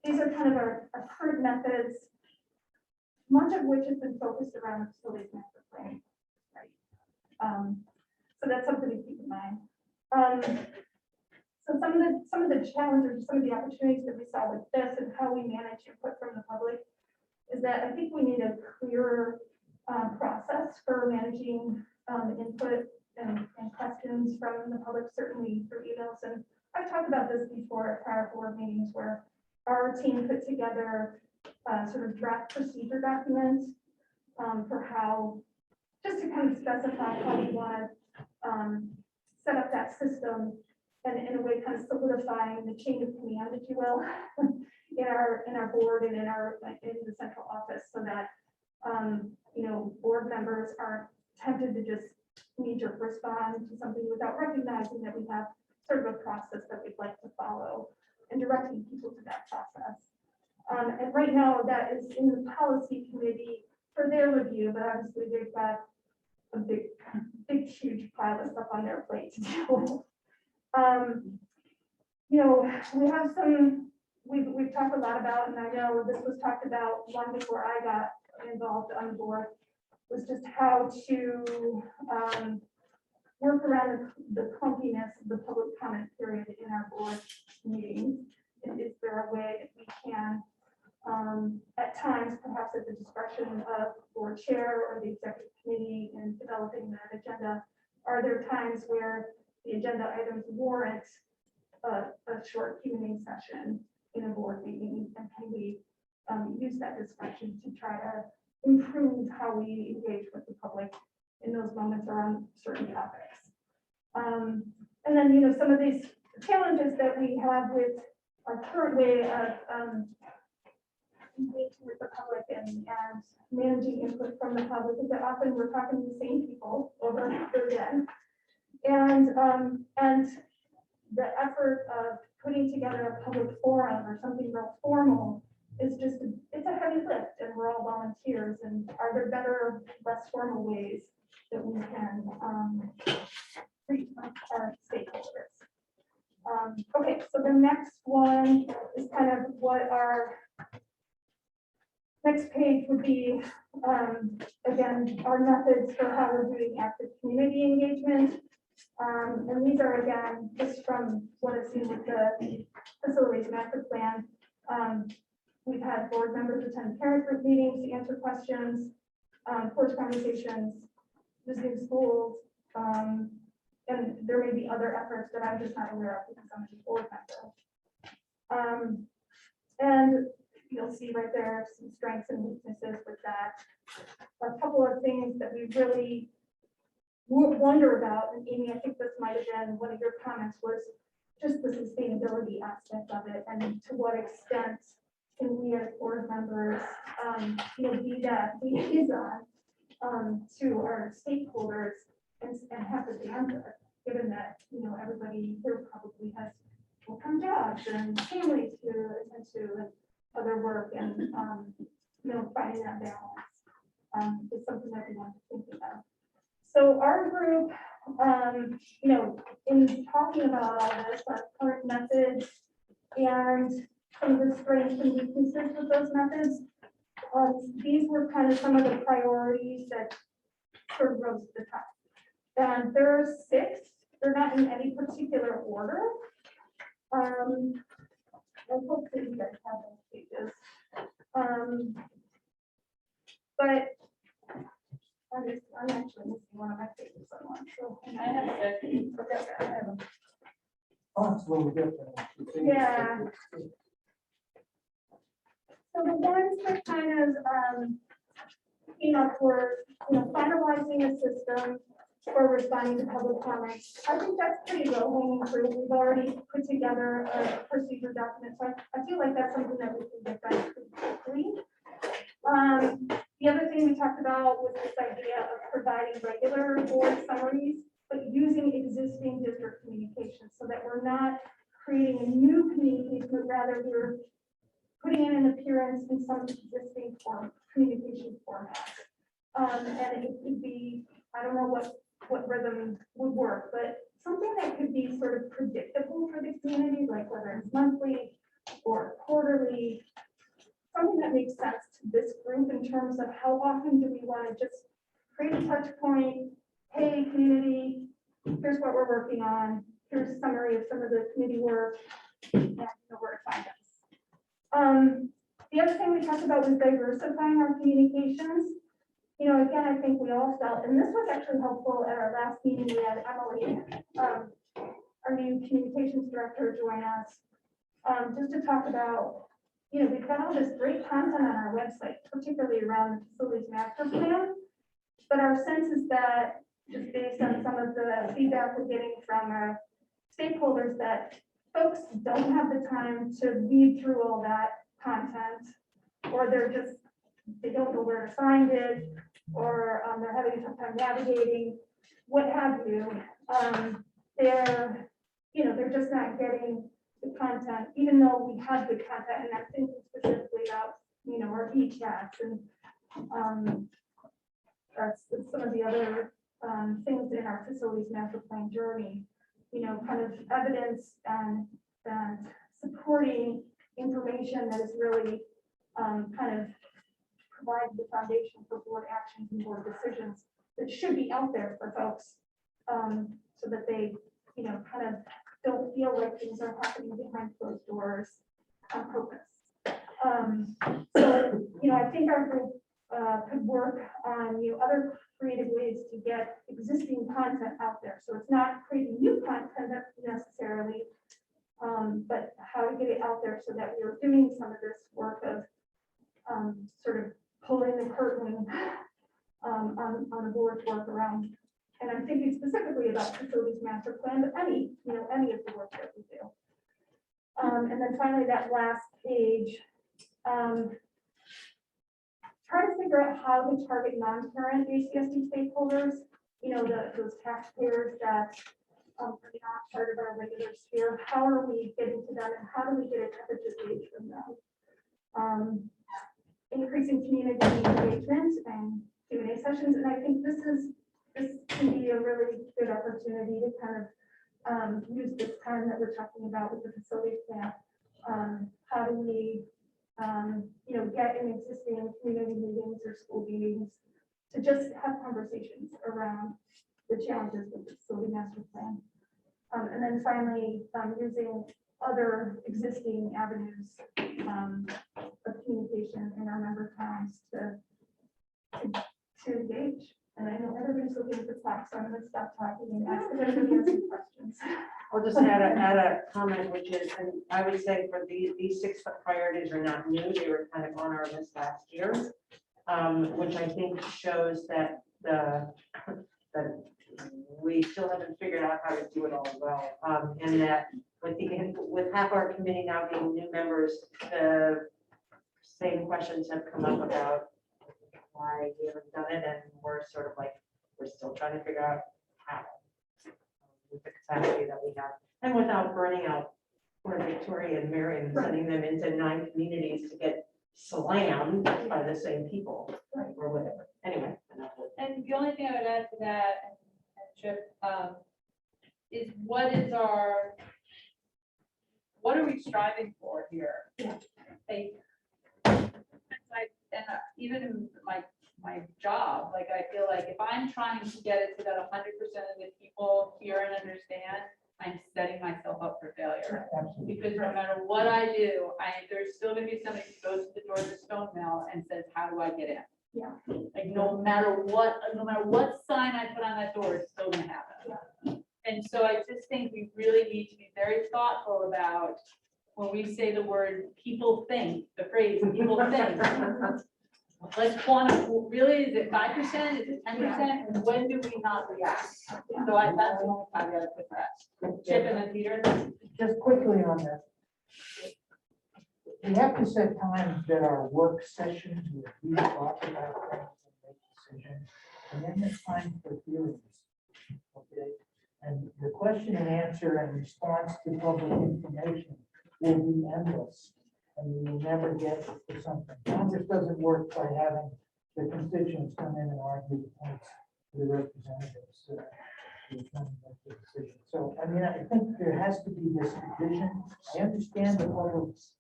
These are kind of our current methods, much of which has been focused around the facilities master plan. Right. So that's something to keep in mind. So some of the challenges, some of the opportunities that we saw with this and how we manage input from the public is that I think we need a clearer process for managing input and questions from the public, certainly through emails. And I've talked about this before at prior board meetings where our team put together sort of draft procedure documents for how, just to kind of specify how we want to set up that system and in a way kind of solidifying the chain of command, if you will, in our board and in the central office, so that board members aren't tempted to just knee-jerk respond to something without recognizing that we have sort of a process that we'd like to follow and directing people to that process. And right now that is in the policy committee for their review, but obviously they've got a big, huge pile of stuff on their plate to deal with. We have we've talked a lot about, and I know this was talked about long before I got involved on the board, was just how to work around the clunkiness of the public comment period in our board meetings. And is there a way that we can, at times, perhaps at the discretion of board chair or the executive committee in developing that agenda, are there times where the agenda items warrant a short Q&A session in a board meeting, and can we use that discussion to try to improve how we engage with the public in those moments around certain topics. And then, some of these challenges that we have with our current way of engaging with the public and managing input from the public is that often we're talking to the same people over and over again. And the effort of putting together a public forum or something real formal is just, it's a heavy lift, and we're all volunteers. And are there better, less formal ways that we can reach our stakeholders? Okay, so the next one is kind of what our next page would be. Again, our methods for how we're doing active community engagement. And these are, again, just from what I've seen with the facilities master plan. We've had board members attend parent group meetings to answer questions, course conversations, visiting schools, and there may be other efforts that I'm just not aware of because I'm a board member. And you'll see right there some strengths and weaknesses with that. A couple of things that we really wonder about, and Amy, I think this might have been one of your comments, was just the sustainability aspect of it, and to what extent can we as board members, be that liaison to our stakeholders and have the bandwidth, given that everybody here probably has full-time jobs and families to attend to and other work, and finding that balance is something that we want to think about. So our group, in talking about all this, our current methods and some of the strengths and weaknesses with those methods, these were kind of some of the priorities that sort of rose to the top. And there are 6. They're not in any particular order. I hope that you guys have those pages. But I'm actually missing one of my pages somewhere. So I have it. okay, I have them. Oh, it's a little different. Yeah. So the ones that kind of came up were, finalizing a system for responding to public comments. I think that's pretty low hanging fruit. We've already put together a procedure document, so I feel like that's something that we can get done pretty quickly. The other thing we talked about was this idea of providing regular board summaries, but using existing district communications so that we're not creating a new communication, but rather we're putting in an appearance in some existing communication format. And it could be, I don't know what rhythm would work, but something that could be sort of predictable for the community, like whether it's monthly or quarterly, something that makes sense to this group in terms of how often do we want to just create a touch point? Hey, community, here's what we're working on. Here's a summary of some of the committee work, and you know where to find us. The other thing we talked about was diversifying our communications. You know, again, I think we all felt, and this was actually helpful at our last meeting, we had Emily, our new communications director, join us, just to talk about, you know, we've got all this great content on our website, particularly around the facilities master plan. But our sense is that, just based on some of the feedback we're getting from our stakeholders, that folks don't have the time to read through all that content, or they don't know where to find it, or they're having a tough time navigating, what have you. They're just not getting the content, even though we have good content, and I'm thinking specifically about, you know, our e-chats and that's some of the other things in our facilities master plan journey, you know, kind of evidence and supporting information that is really kind of provide the foundation for board actions and board decisions that should be out there for folks, so that they, you know, kind of don't feel like things are happening behind closed doors on purpose. So, you know, I think our group could work on, you know, other creative ways to get existing content out there. So it's not creating new content necessarily, but how to get it out there so that we're doing some of this work of sort of pulling the curtain on the board's work around. And I'm thinking specifically about facilities master plan, but any of the work that we do. And then finally, that last page, try to figure out how to target non-current ACSD stakeholders, you know, those taxpayers that are not part of our regular sphere. How are we getting to them, and how do we get a temperature gauge from them? Increasing community engagement and Q&A sessions, and I think this can be a really good opportunity to kind of use this time that we're talking about with the facility plan. How do we you know, get in existing community meetings or school meetings to just have conversations around the challenges with the facility master plan. And then finally, using other existing avenues of communication in our member towns to engage. And I know everybody's looking at the clock, so I'm going to stop talking and ask if anybody has any questions. I'll just add a comment, which is, and I would say for these 6 priorities are not new. They were kind of on our list last year, which I think shows that that we still haven't figured out how to do it all well. And that with half our committee now being new members, the same questions have come up about why we haven't done it, and we're sort of like, we're still trying to figure out how with the capacity that we have, and without burning out poor Victoria and Mary and sending them into 9 communities to get slammed by the same people or whatever. Anyway. And the only thing I would add to that, and Chip, is what are we striving for here? Like, even in my job, like, I feel like if I'm trying to get it to that 100% of the people hear and understand, I'm setting myself up for failure. Absolutely. Because no matter what I do, there's still gonna be somebody who goes to the Georgia Stone Mill and says, how do I get in? Yeah. Like, no matter what sign I put on that door, it's still gonna happen. Yeah. And so I just think we really need to be very thoughtful about when we say the word people think, the phrase people think. Let's quantify, really, is it 5%, is it 10%, and when do we not react? So that's the only caveat I put that. Chip and then Peter. Just quickly on that. We have to set times that are work sessions where we talk about things and make decisions. And then there's time for hearings. Okay. And the question and answer and response to public information will be endless. And we will never get to something. Congress doesn't work by having the constituents come in and argue the points to the representatives. To make the decision. So I mean, I think there has to be this division. I understand the public's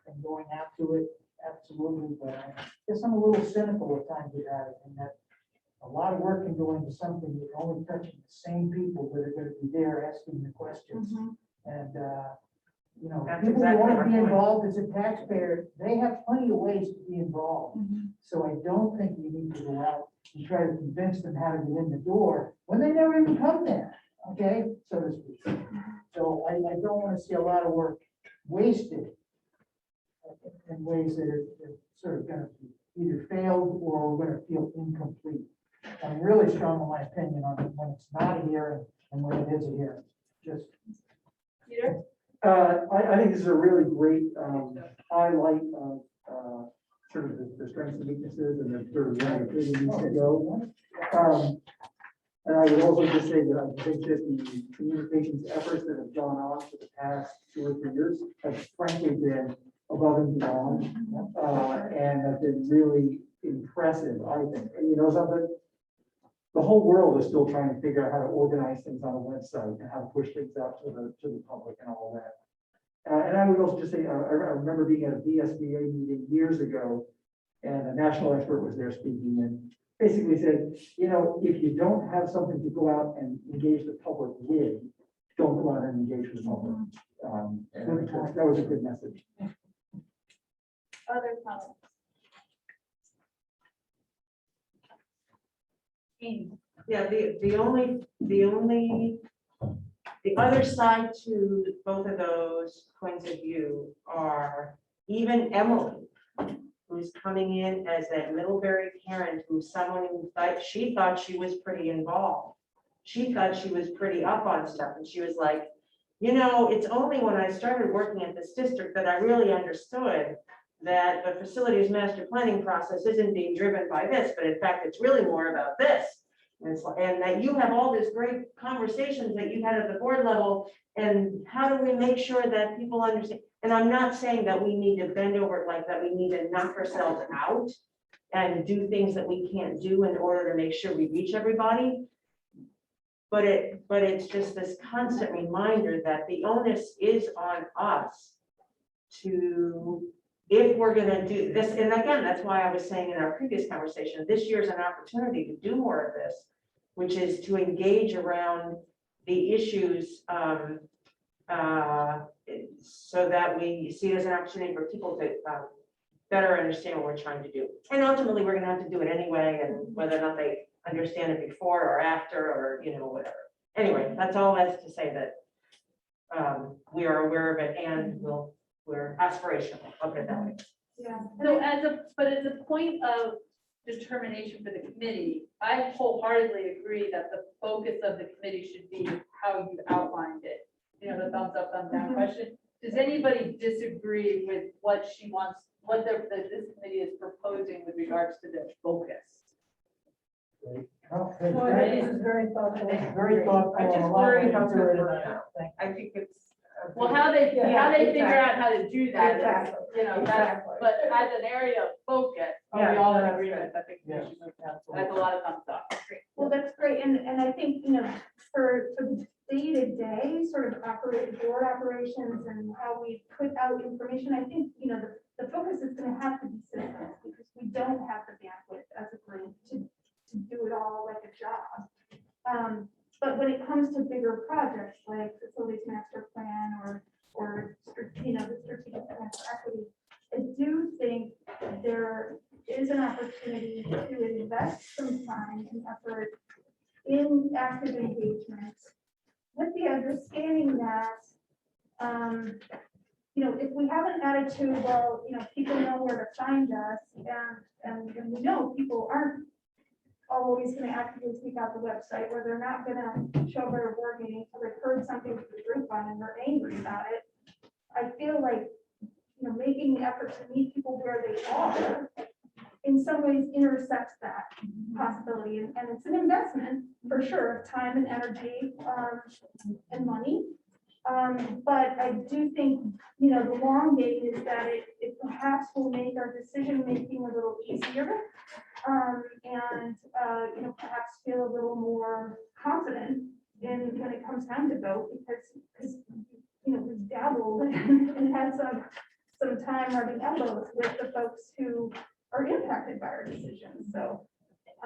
and going after it, absolutely, but I guess I'm a little cynical at times about it, and that a lot of work can go into something that only touching the same people that are gonna be there asking the questions. And, you know, That's people who exactly want my to be point. involved as a taxpayer, they have plenty of ways to be involved. So I don't think you need to go out and try to convince them how to get in the door when they never even come there, okay, so to speak. So I don't want to see a lot of work wasted in ways that are sort of gonna be either failed or we're gonna feel incomplete. I'm really strong in my opinion on when it's not a hearing and when it is a hearing, just. Peter? I think this is a really great highlight of sort of the strengths and weaknesses and the sort of where the committee needs to go. And I would also just say that I think that the communications efforts that have gone on for the past 2 or 3 years have frankly been above and beyond, and have been really impressive, I think. And you know something? The whole world is still trying to figure out how to organize things on a website and how to push things out to the public and all that. And I would also just say, I remember being at a VSBA meeting years ago, and a national expert was there speaking and basically said, you know, if you don't have something to go out and engage the public with, don't go out and engage with the public. And I think that was a good message. Other comments? Yeah, the other side to both of those points of view are even Emily, who's coming in as that Middlebury parent, who's someone who thought she was pretty involved. She thought she was pretty up on stuff, and she was like, you know, it's only when I started working at this district that I really understood that the facilities master planning process isn't being driven by this, but in fact, it's really more about this. And that you have all these great conversations that you've had at the board level, and how do we make sure that people understand? And I'm not saying that we need to bend over like that, we need to knock ourselves out and do things that we can't do in order to make sure we reach everybody. But it's just this constant reminder that the onus is on us to, if we're gonna do this, and again, that's why I was saying in our previous conversation, this year's an opportunity to do more of this, which is to engage around the issues so that we see it as an opportunity for people to better understand what we're trying to do. And ultimately, we're gonna have to do it anyway, and whether or not they understand it before or after, or, you know, whatever. Anyway, that's all that's to say that we are aware of it, and we're aspirational, I'll put it that way. Yeah. So but as a point of determination for the committee, I wholeheartedly agree that the focus of the committee should be how you outlined it. You know, the thumbs up, thumbs down question. Does anybody disagree with what she wants, what this committee is proposing with regards to the focus? Oh, Well, this is very thoughtful. Very thoughtful. I just and a lot worry went how into it, it's and worked out. thank I think it's. Well, how they figure out how to do that, is, Exactly. you know, that's, Exactly. but as an area of focus, are we Yeah, all in that's agreement that the Yeah. commission has a lot of thumbs up? Well, that's great, and I think, you know, for the day-to-day sort of board operations and how we put out information, I think, you know, the focus is gonna have to be systems, because we don't have the bandwidth as a group to do it all like a job. But when it comes to bigger projects like facilities master plan or, you know, the strategic plan for equity, I do think there is an opportunity to invest some time and effort in active engagement with the understanding that, you know, if we have an attitude, well, you know, people know where to find us, and we know people aren't always going to actively seek out the website, where they're not going to show up at a board meeting until they've heard something from the group on and they're angry about it. I feel like, you know, making the effort to meet people where they are in some ways intersects that possibility. And it's an investment for sure of time and energy and money. But I do think, you know, the long game is that it perhaps will make our decision-making a little easier. And you know, perhaps feel a little more confident when it comes comes time to vote, because, we've dabbled and had some time rubbing elbows with the folks who are impacted by our decisions, so.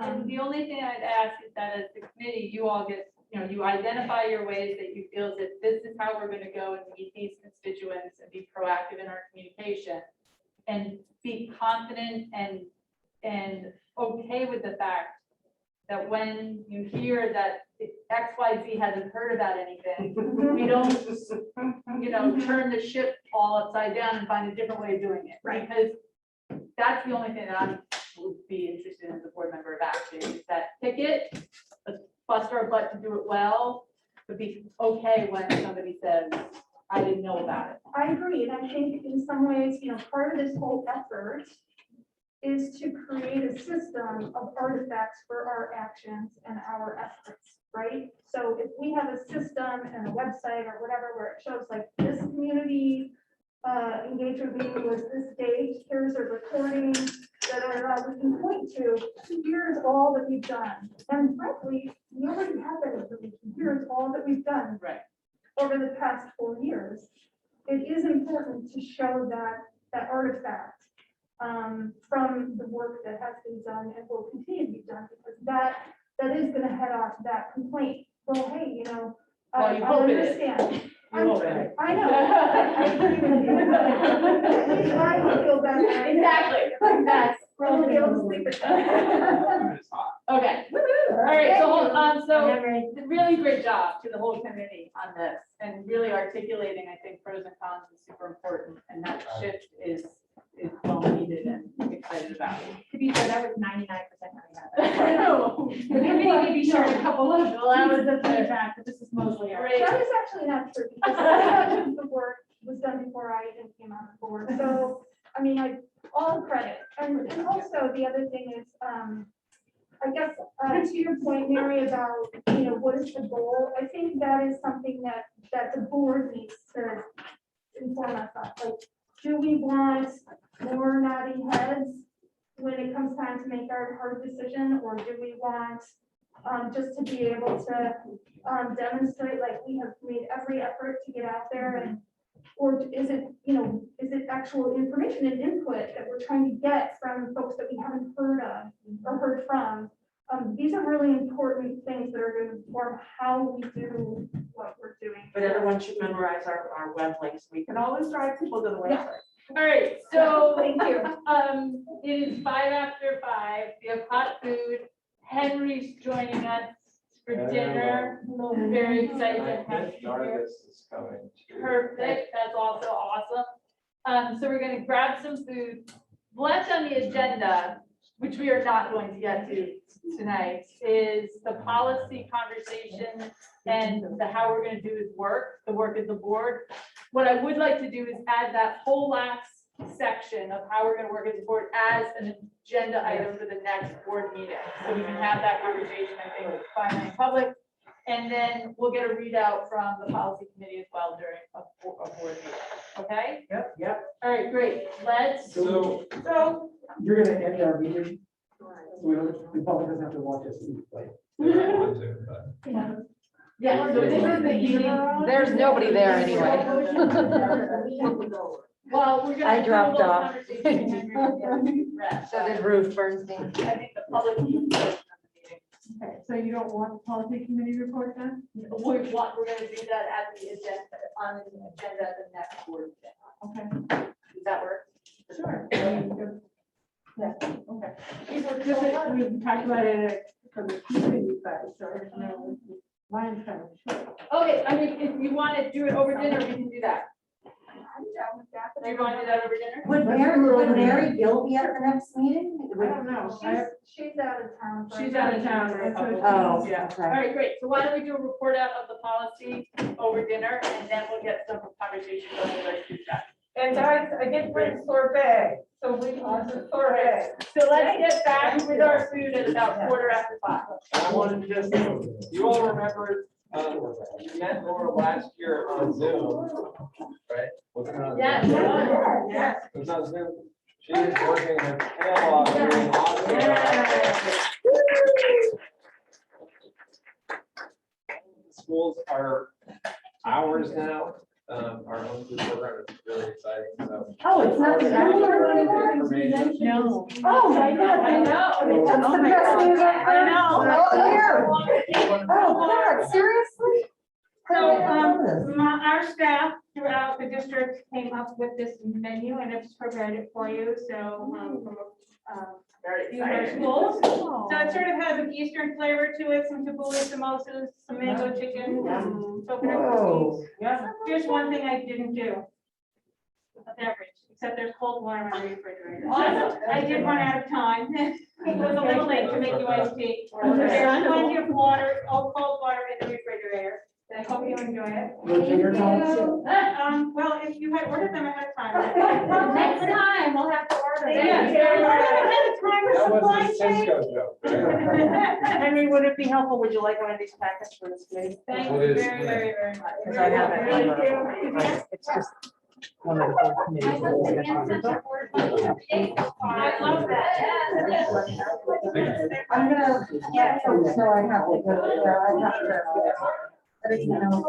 And the only thing I'd ask is that as the committee, you all get, you identify your ways that you feel that this is how we're gonna go and meet these constituents and be proactive in our communication. And be confident and okay with the fact that when you hear that XYZ hasn't heard about anything, we don't, turn the ship all upside down and find a different way of doing it. Right. Because that's the only thing that I would be interested in as a board member of action, is that pick it, let's bust our butt to do it well, but be okay when somebody says, I didn't know about it. I agree, and I think in some ways, part of this whole effort is to create a system of artifacts for our actions and our efforts, right? So if we have a system and a website or whatever where it shows like this community engagement meeting was this date, here's a recording that we can point to, here's all that we've done. And frankly, we already have that information. Here's all that we've done. Right. Over the past 4 years. It is important to show that artifact from the work that has been done and will continue to be done, because that is going to head off that complaint. Well, hey, Well, I you hope it is. understand. You hope it is. I know. I agree with you. At least I will feel better. Exactly. That's We'll be able to sleep at night. It's hot. okay. All right. So hold on. So really great job to the whole committee on this, and really articulating, I think, pros and cons is super important, and that shift is well needed and excited about. To be fair, that was 99% I know. The committee may be sharing a couple of, Well, that was the feedback, but this is mostly our. Great. That is actually not true, because so much of the work was done before I even came on the board. So, I mean, all credit. And also the other thing is, I guess, to your point, Mary, about, what is the goal? I think that is something that the board needs to inform us of. Like, do we want more nodding heads when it comes time to make our hard decision? Or do we want just to be able to demonstrate like we have made every effort to get out there, and or is it, is it actual information and input that we're trying to get from folks that we haven't heard of or heard from? These are really important things that are going to inform how we do what we're doing. But everyone should memorize our web links. We can always drive people to the website. All right. So Thank you. it is 5 after 5. We have hot food. Henry's joining us for dinner. Very excited to have you here. Nargis is coming too. Perfect. That's also awesome. So we're going to grab some food. Left on the agenda, which we are not going to get to tonight, is the policy conversation and how we're going to do his work, the work of the board. What I would like to do is add that whole last section of how we're going to work as a board as an agenda item for the next board meeting. So we can have that conversation, I think, finally in public. And then we'll get a readout from the policy committee as well during a board meeting. Okay? Yep. All right, great. Let's. So, You're gonna end our meeting, so the public doesn't have to watch us eat, like. if I want to, but- Yeah, so this is the meeting. There's nobody there anyway. Well, we're gonna. I have dropped those off. conversations and then rest. So did Ruth Bernstein. I think the public. will be first on the meeting. Okay, so you don't want the policy committee report then? We're gonna do that at the agenda, on the agenda at the next board. meeting. Okay. Does that work? Sure. Yeah, okay. We talked about it from the community side, so mine's kind of short. Okay, I mean, if you want to do it over dinner, we can do that. I'm down with that. Do you want to do that over dinner? Would Mary Gill be at the next meeting? I don't know. She's out of town. She's out of town. Oh, Yeah. All okay. right, great. So why don't we do a report out of the policy over dinner, and then we'll get some conversation going with our feedback. And guys, I did bring sorbet, so we want the sorbet. So let's get back with our food at about 5:15. I wanted to just, you all remember, you met Laura last year on Zoom, right? Was it on Zoom? Yes. Yes. It was on Zoom. She is working her tail off doing awesome. schools are ours now. Our home food program is really exciting, so. Oh, it's not. Information. No. Oh, my God. I know. That's the best news I've heard. I know. All year. Oh, God, seriously? So, How did I know this? our staff throughout the district came up with this menu and it's prepared it for you, so, these are schools. So it sort of has an Eastern flavor to it, some tabbouleh, samosas, some mango chicken, coconut Whoa. cookies. Here's one thing I didn't do. A beverage, except there's cold water in the refrigerator. I did run out of time. It was a little late to make you iced tea. There's plenty of water, cold water in the refrigerator. I hope you enjoy it. Well, if you had ordered them ahead of time. Next time, we'll have to order. Yeah. That was a Cisco joke. Henry, would it be helpful? Would you like one of these packets for this committee? Thank What you is- very, very, very much. Because I have it. Thank you. It's just one of the board committees. that we'll get to. I love that. I'm gonna, so I have to go there, I have to. I didn't know.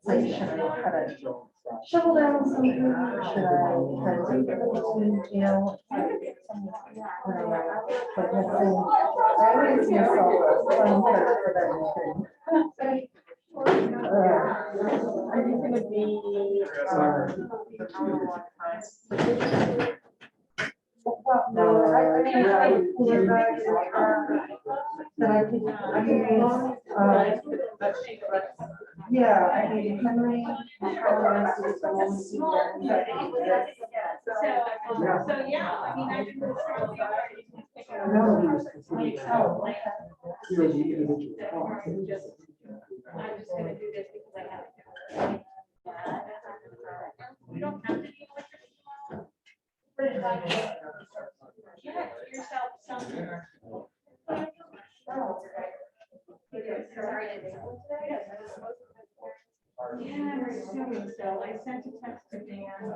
Like, should I cut it? Shovel down some food, or should I try to take it, you know? Whatever. But let's see. I always see myself, for that thing. I think it would be, well, no, I mean, I think cooler bags that I could use, yeah, I mean, Henry. So, yeah, I mean, I didn't necessarily. Oh, okay. I'm just gonna do this because I have to. You don't have to be electric. Get yourself something. Yeah, I'm assuming so. I sent a text to Dan.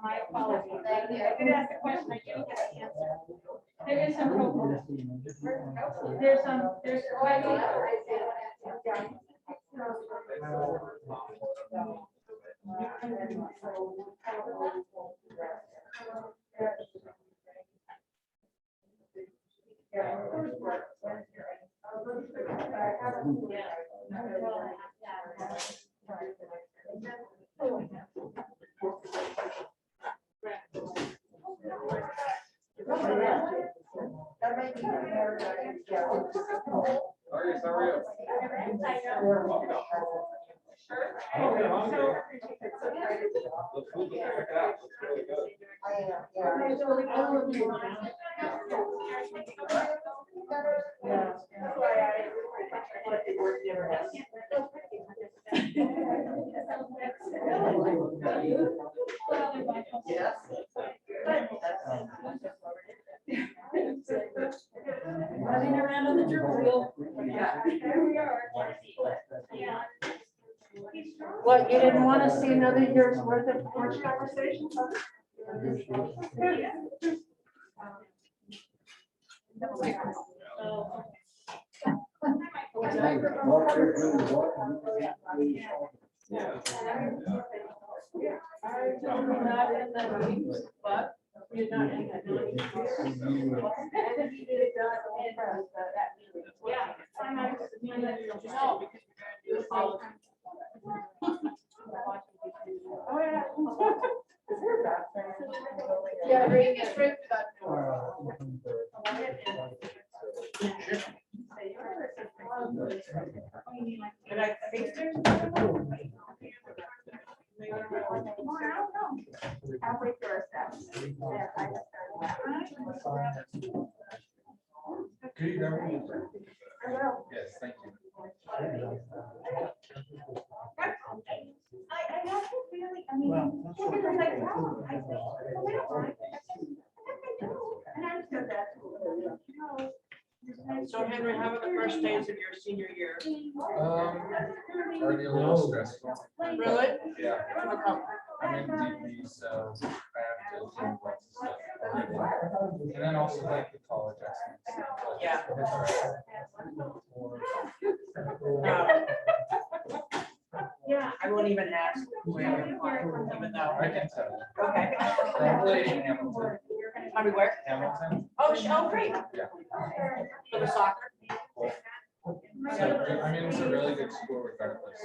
My apologies. I could ask a question, I didn't get an answer. There is some. There's. Running around on the gerbil wheel. Yeah, there we are. Yeah. What, you didn't want to see another year's worth of porch conversation? Not in the meetings, but you're not in the. Yeah. Oh, yeah. Yeah, reading is written about. But I think there's. Halfway through our steps. Yeah, I just started that. I will. Yes, thank you. I have to really, I mean, because I like, no, I think, well, we don't mind. I think they do. And I said that. No. So Henry, how were the first days of your senior year? Already a little stressful. Really? Yeah, How come? I'm in DP, so I have to do lots of stuff already. And then also like the college estimates. Yeah. It's all right. Yeah, I won't even ask where you are, even though. I can tell you. Okay. Probably Hamilton. Probably where? Hamilton. Oh, oh, great. Yeah. For the soccer? So, I mean, it's a really good school regardless.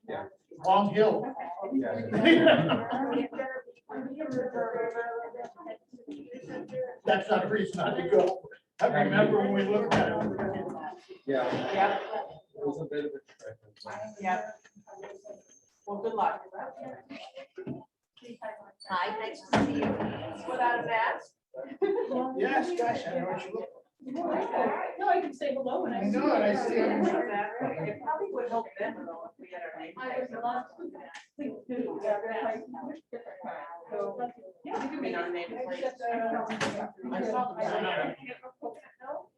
Yeah. Long Hill. Yeah. That's not a reason not to go. I remember when we looked at it. Yeah. Yeah. It was a bit of a trip. Yeah. Well, good luck. Hi, nice to see you. Without a mask? Yes, gosh, I know what you look. No, I can say hello when I I see know it, I see it. It probably would help them though if we had our name. Yeah, we could be our name plates. I saw them.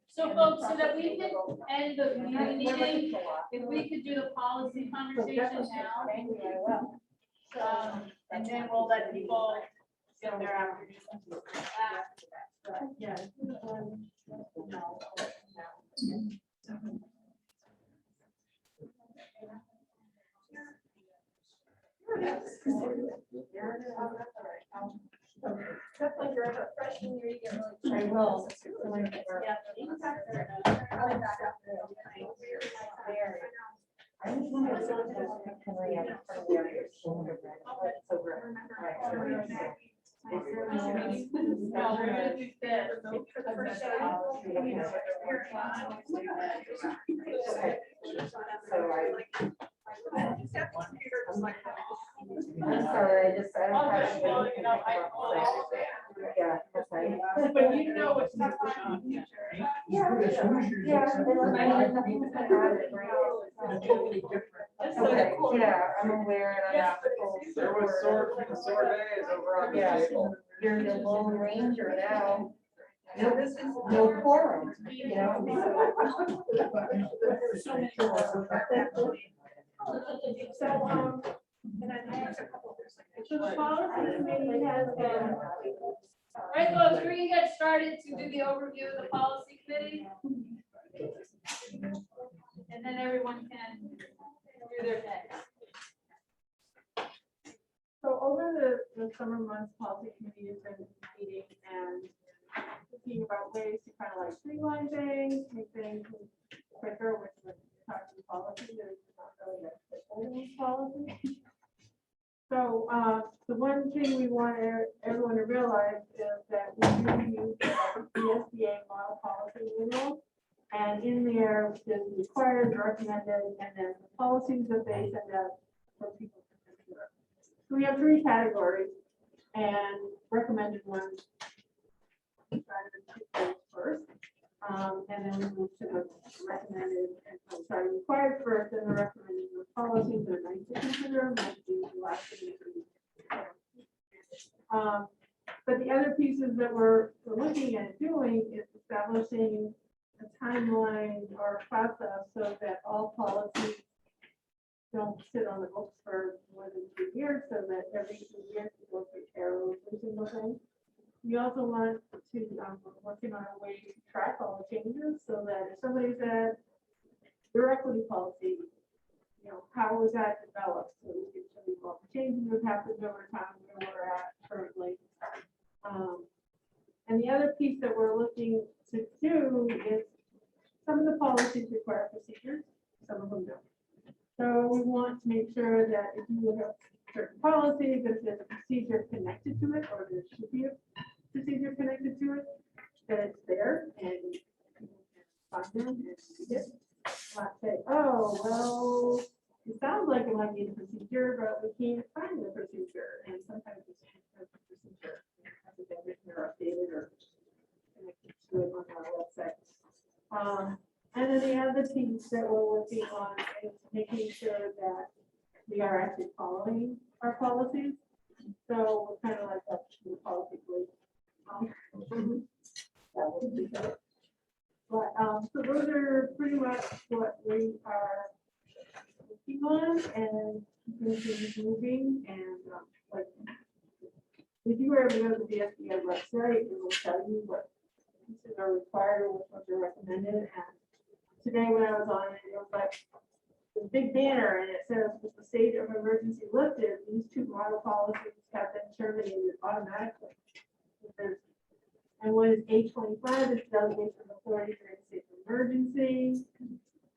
So folks, so that we can end the meeting, if we could do the policy conversation now. And then we'll let people get their afternoon. Yeah. Definitely you're a freshman year, you get really. I will. I was wondering if someone has a Henry on front of their shoulder. So we're- No, we're gonna do this. For the first day. I'm sorry, I don't have. Okay, well, you know, Yeah, okay. But you know what's going on. Yeah, they were my, nothing's been added, right? Okay, yeah, I'm aware. and I'm- There was sore days over on the Yeah. table. You're the lone ranger now. No quorum, you know? So, and then there's a couple of So the policy committee has been. All right, folks, we're gonna get started to do the overview of the policy committee. And then everyone can do their thing. So over the summer months, policy committee has been meeting and thinking about ways to kind of like streamline things, make things quicker, which is talking policy, there's not really a policy. So, the one thing we want everyone to realize is that we do use the SBA model policy manual. And in there, there's required, recommended, and then the policies that they send out for people to consider. So we have 3 categories and recommended ones. First, and then we move to the recommended, required first, and the recommended policies that are nice to consider, might be the last thing to do. But the other pieces that we're looking at doing is establishing a timeline or a process so that all policies don't sit on the books for more than 2 years, so that every 2 years we go through every single thing. We also want to, we're working on a way to track all the changes so that if somebody said, your equity policy, you know, how was that developed? So we can show you all the changes that happened over time, where we're at currently. And the other piece that we're looking to do is some of the policies require procedures, some of them don't. So we want to make sure that if you look at certain policies, if there's a procedure connected to it, or there should be a procedure connected to it, that it's there and you can find them and read it. Not say, oh, well, it sounds like it might be a procedure, but we can't find the procedure. And sometimes it's a procedure hasn't been written or updated or connected to it on our website. And then the other piece that we're working on is making sure that we are actually following our policies. So we're kind of like up to the policy police. But, so those are pretty much what we are working on and keeping things moving and, like, if you were able to go to the SBA website, it will tell you what pieces are required or what are recommended. And today when I was on it, it was like the big banner and it says, with the state of emergency lifted, these two model policies have been terminated automatically. And what is A25 is delegation of authority during state of emergency.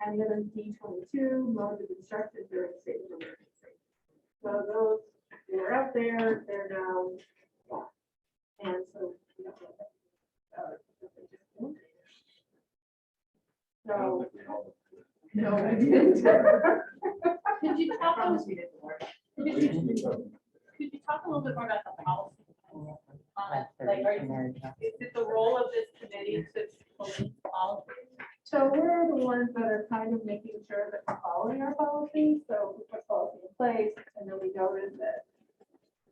And the other is D22, mode of instruction during state of emergency. So those, they're out there, they're now, and so. So. No, I didn't. Could you talk a little bit more? Could you talk a little bit more about the policy? Like, is it the role of this committee to police policy? So we're the ones that are kind of making sure that we're following our policy, so we put policy in place, and then we notice that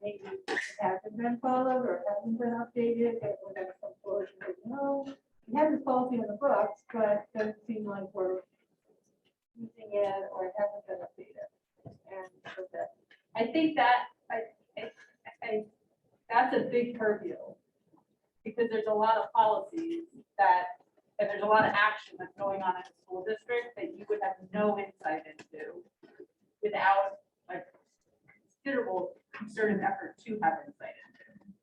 maybe it hasn't been followed or hasn't been updated, and we're gonna come forward and say, no, we have this policy in the books, but it doesn't seem like we're using it or it hasn't been updated. And so that, I think that, that's a big purview. Because there's a lot of policies that, and there's a lot of action that's going on in the school district that you would have no insight into without a considerable concerted effort to have insight into.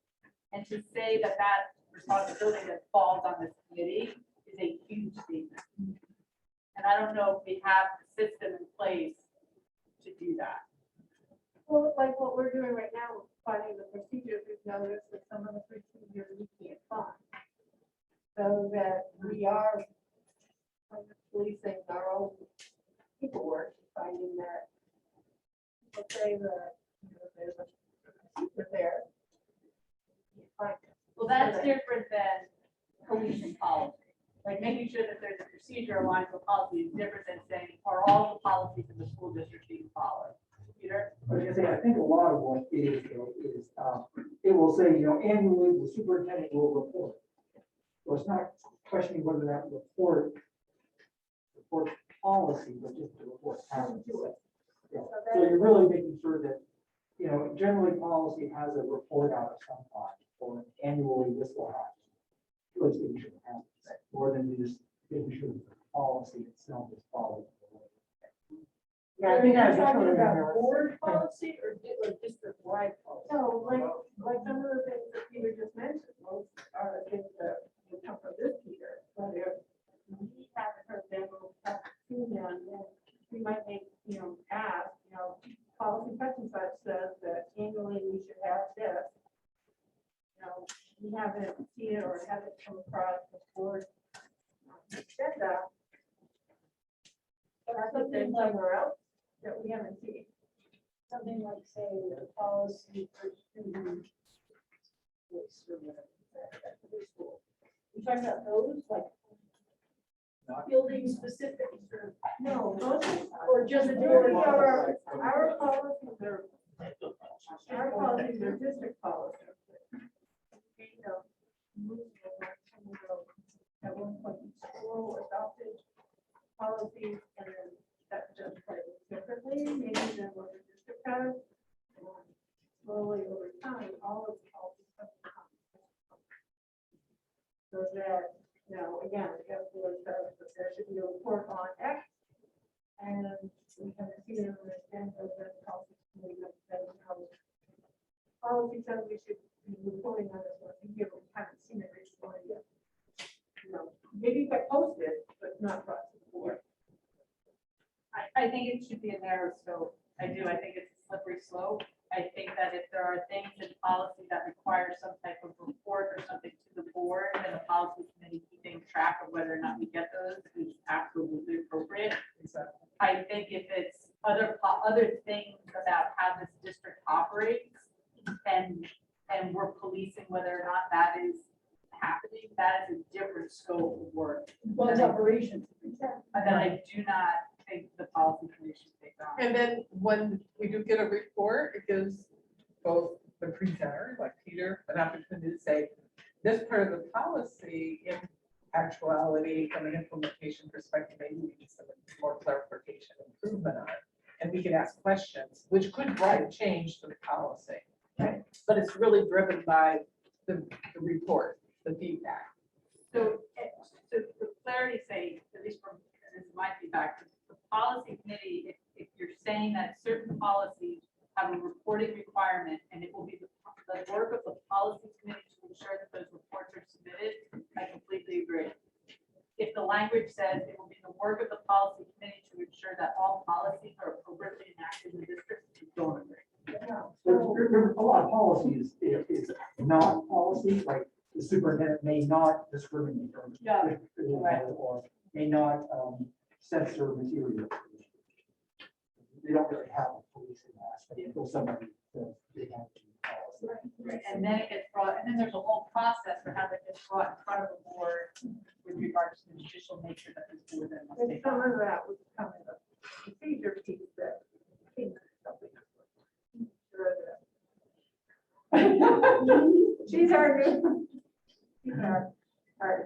And to say that that responsibility that falls on this committee is a huge statement. And I don't know if we have the system in place to do that. well, like what we're doing right now, we're finding the procedures, we've noticed that some of the procedures we can't find. So that we are kind of policing our own paperwork, finding that, let's say that, there's a procedure there. You find it. Well, that's different than policing policy. Like making sure that there's a procedure aligned with policy is different than saying, are all the policies in the school district being followed? Peter? I was gonna say, I think a lot of what it is, though, is, it will say, annually, the superintendent will report. So it's not questioning whether that report policy, but just the report how to do it. Yeah. So you're really making sure that, generally policy has a report out of some kind, or annually this will happen. Really making sure it happens, more than just making sure the policy itself is followed. Yeah, I think that's talking really about interesting. board policy or district-wide policy? No, like some of the things that Peter just mentioned, most are things that would come from this Peter. But if we haven't heard them or haven't seen them, then we might make, ask, policy such and such says that annually we should have this. We haven't seen it or haven't come across the board agenda. Or something somewhere else that we haven't seen. Something like, say, a policy for students. You talking about those, like building specific, or no, those, or just our policies are district policies. At one point, school adopted policies and then that just played differently, maybe than what the district has. Slowly over time, all of the policies have become. So that, again, we have to look at that there should be a report on X. And we haven't seen it on the agenda of that policy. Policy says we should be reporting on this one, we haven't seen it recently yet. Maybe if I post it, but not across the board. I think it should be a narrow scope. I do. I think it's a slippery slope. I think that if there are things in policy that require some type of report or something to the board, then the policy committee keeping track of whether or not we get those is absolutely appropriate. I think if it's other things about how this district operates and we're policing whether or not that is happening, that is a different scope of work. Well, it's operations. And then I do not think the policy committee should take on. And then when we do get a report, it gives both the presenter, like Peter, an opportunity to say, this part of the policy actuality from an implementation perspective, maybe we need some more clarification, improvement on it. And we could ask questions, which could drive change to the policy, right? But it's really driven by the report, the feedback. So, for clarity's sake, at least from, this might be back to the policy committee, if you're saying that certain policies have a reporting requirement, and it will be the work of the policy committee to ensure that those reports are submitted, I completely agree. If the language says it will be the work of the policy committee to ensure that all policies are appropriately enacted in the district, I don't agree. There's a lot of policies is not policy, like the superintendent may not discriminate or or may not censor material. They don't really have a policing aspect until somebody says they have to policy. Right, and then it gets brought, and then there's a whole process for how that gets brought in front of the board with regards to the judicial nature that this board then must And take some on. of that was coming up, procedure piece that came to something. She's our new, she's our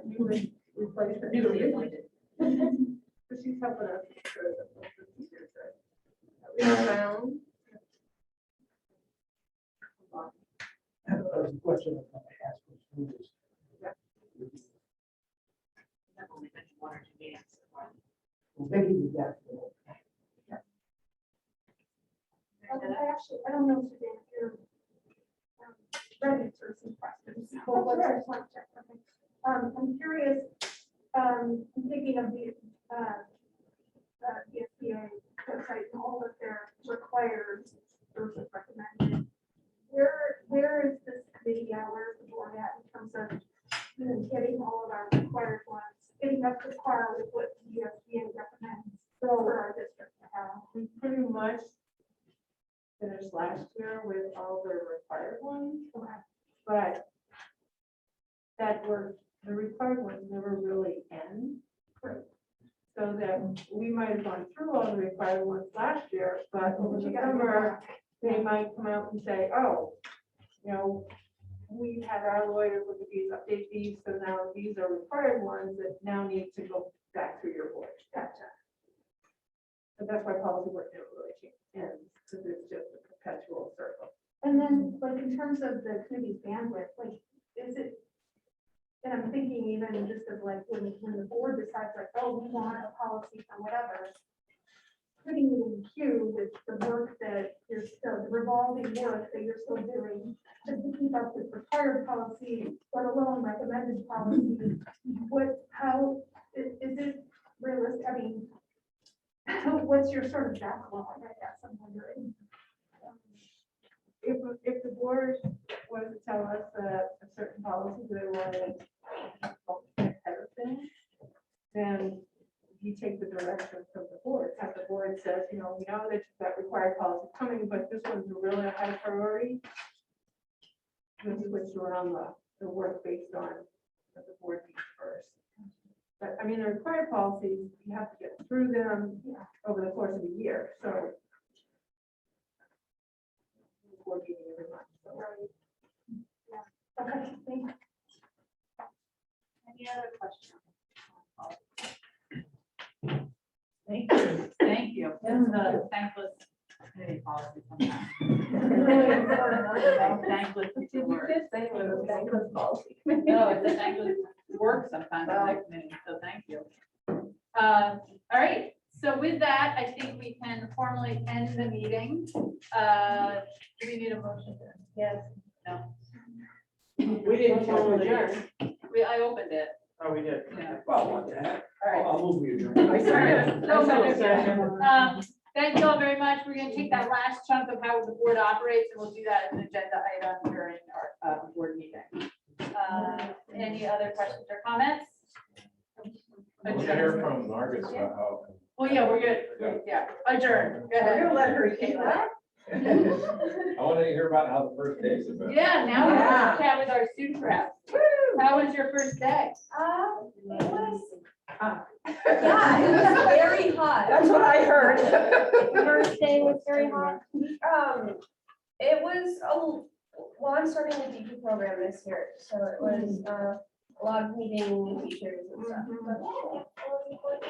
newly replaced. Newly appointed. So she's helping us. make sure that the procedures are- that we found. There's a question of ask was who is. I've only been to one or two meetings. Well, maybe we got. I don't know, Suzanne, if you're ready for some questions. I just want to check something. I'm curious, I'm thinking of the SBA website and all of their required versus recommended. Where is this committee at, where is the board at in terms of, getting all of our required ones, getting up to par with what the SBA recommends for our district to have? We pretty much finished last year with all the required ones, but that were, the required ones never really end. So that we might have gone through all the required ones last year, but over the summer, they might come out and say, oh, we had our lawyer look at these, update these, so now these are required ones that now need to go back through your board. Gotcha. But that's why policy work never really ends, because it's just a perpetual circle. And then, like, in terms of the committee's bandwidth, like, is it, and I'm thinking even just of like, when the board decides like, oh, we want a policy for whatever, putting it in queue with the work that you're still, the revolving work that you're still doing, just to keep up with required policy, let alone recommended policy, how, is it realistic? I mean, what's your sort of backlog, I guess, I'm wondering. If the board was to tell us that a certain policy they wanted ahead of things, then you take the direction from the board. If the board says, we know that that required policy is coming, but this one's really a high priority, then switch around the work based on what the board needs first. But I mean, the required policies, you have to get through them over the course of a year, so. Board meeting every month, so. Okay, thanks. Any other questions? Thank you. This is a thankless committee policy sometimes. Thankless piece of work. No, it's a thankless work sometimes on that committee, so thank you. All right, so with that, I think we can formally end the meeting. Do we need a motion? Yes. No. We didn't formally adjourn. I opened it. Oh, we did. Yeah. Well, what the heck? All right. I'll move we adjourn. Thank you all very much. We're gonna take that last chunk of how the board operates, and we'll do that as an agenda item during our board meeting. Any other questions or comments? We'll hear from Margaret about how. Well, yeah, we're good. Yeah, adjourn. Go ahead. We're gonna let her keep that. I want to hear about how the first day is. Yeah, now we're gonna chat with our student rep. How was your first day? It was, yeah, it was very hot. That's what I heard. First day was very hot. It was, well, I'm starting the DP program this year, so it was, log meeting features and stuff.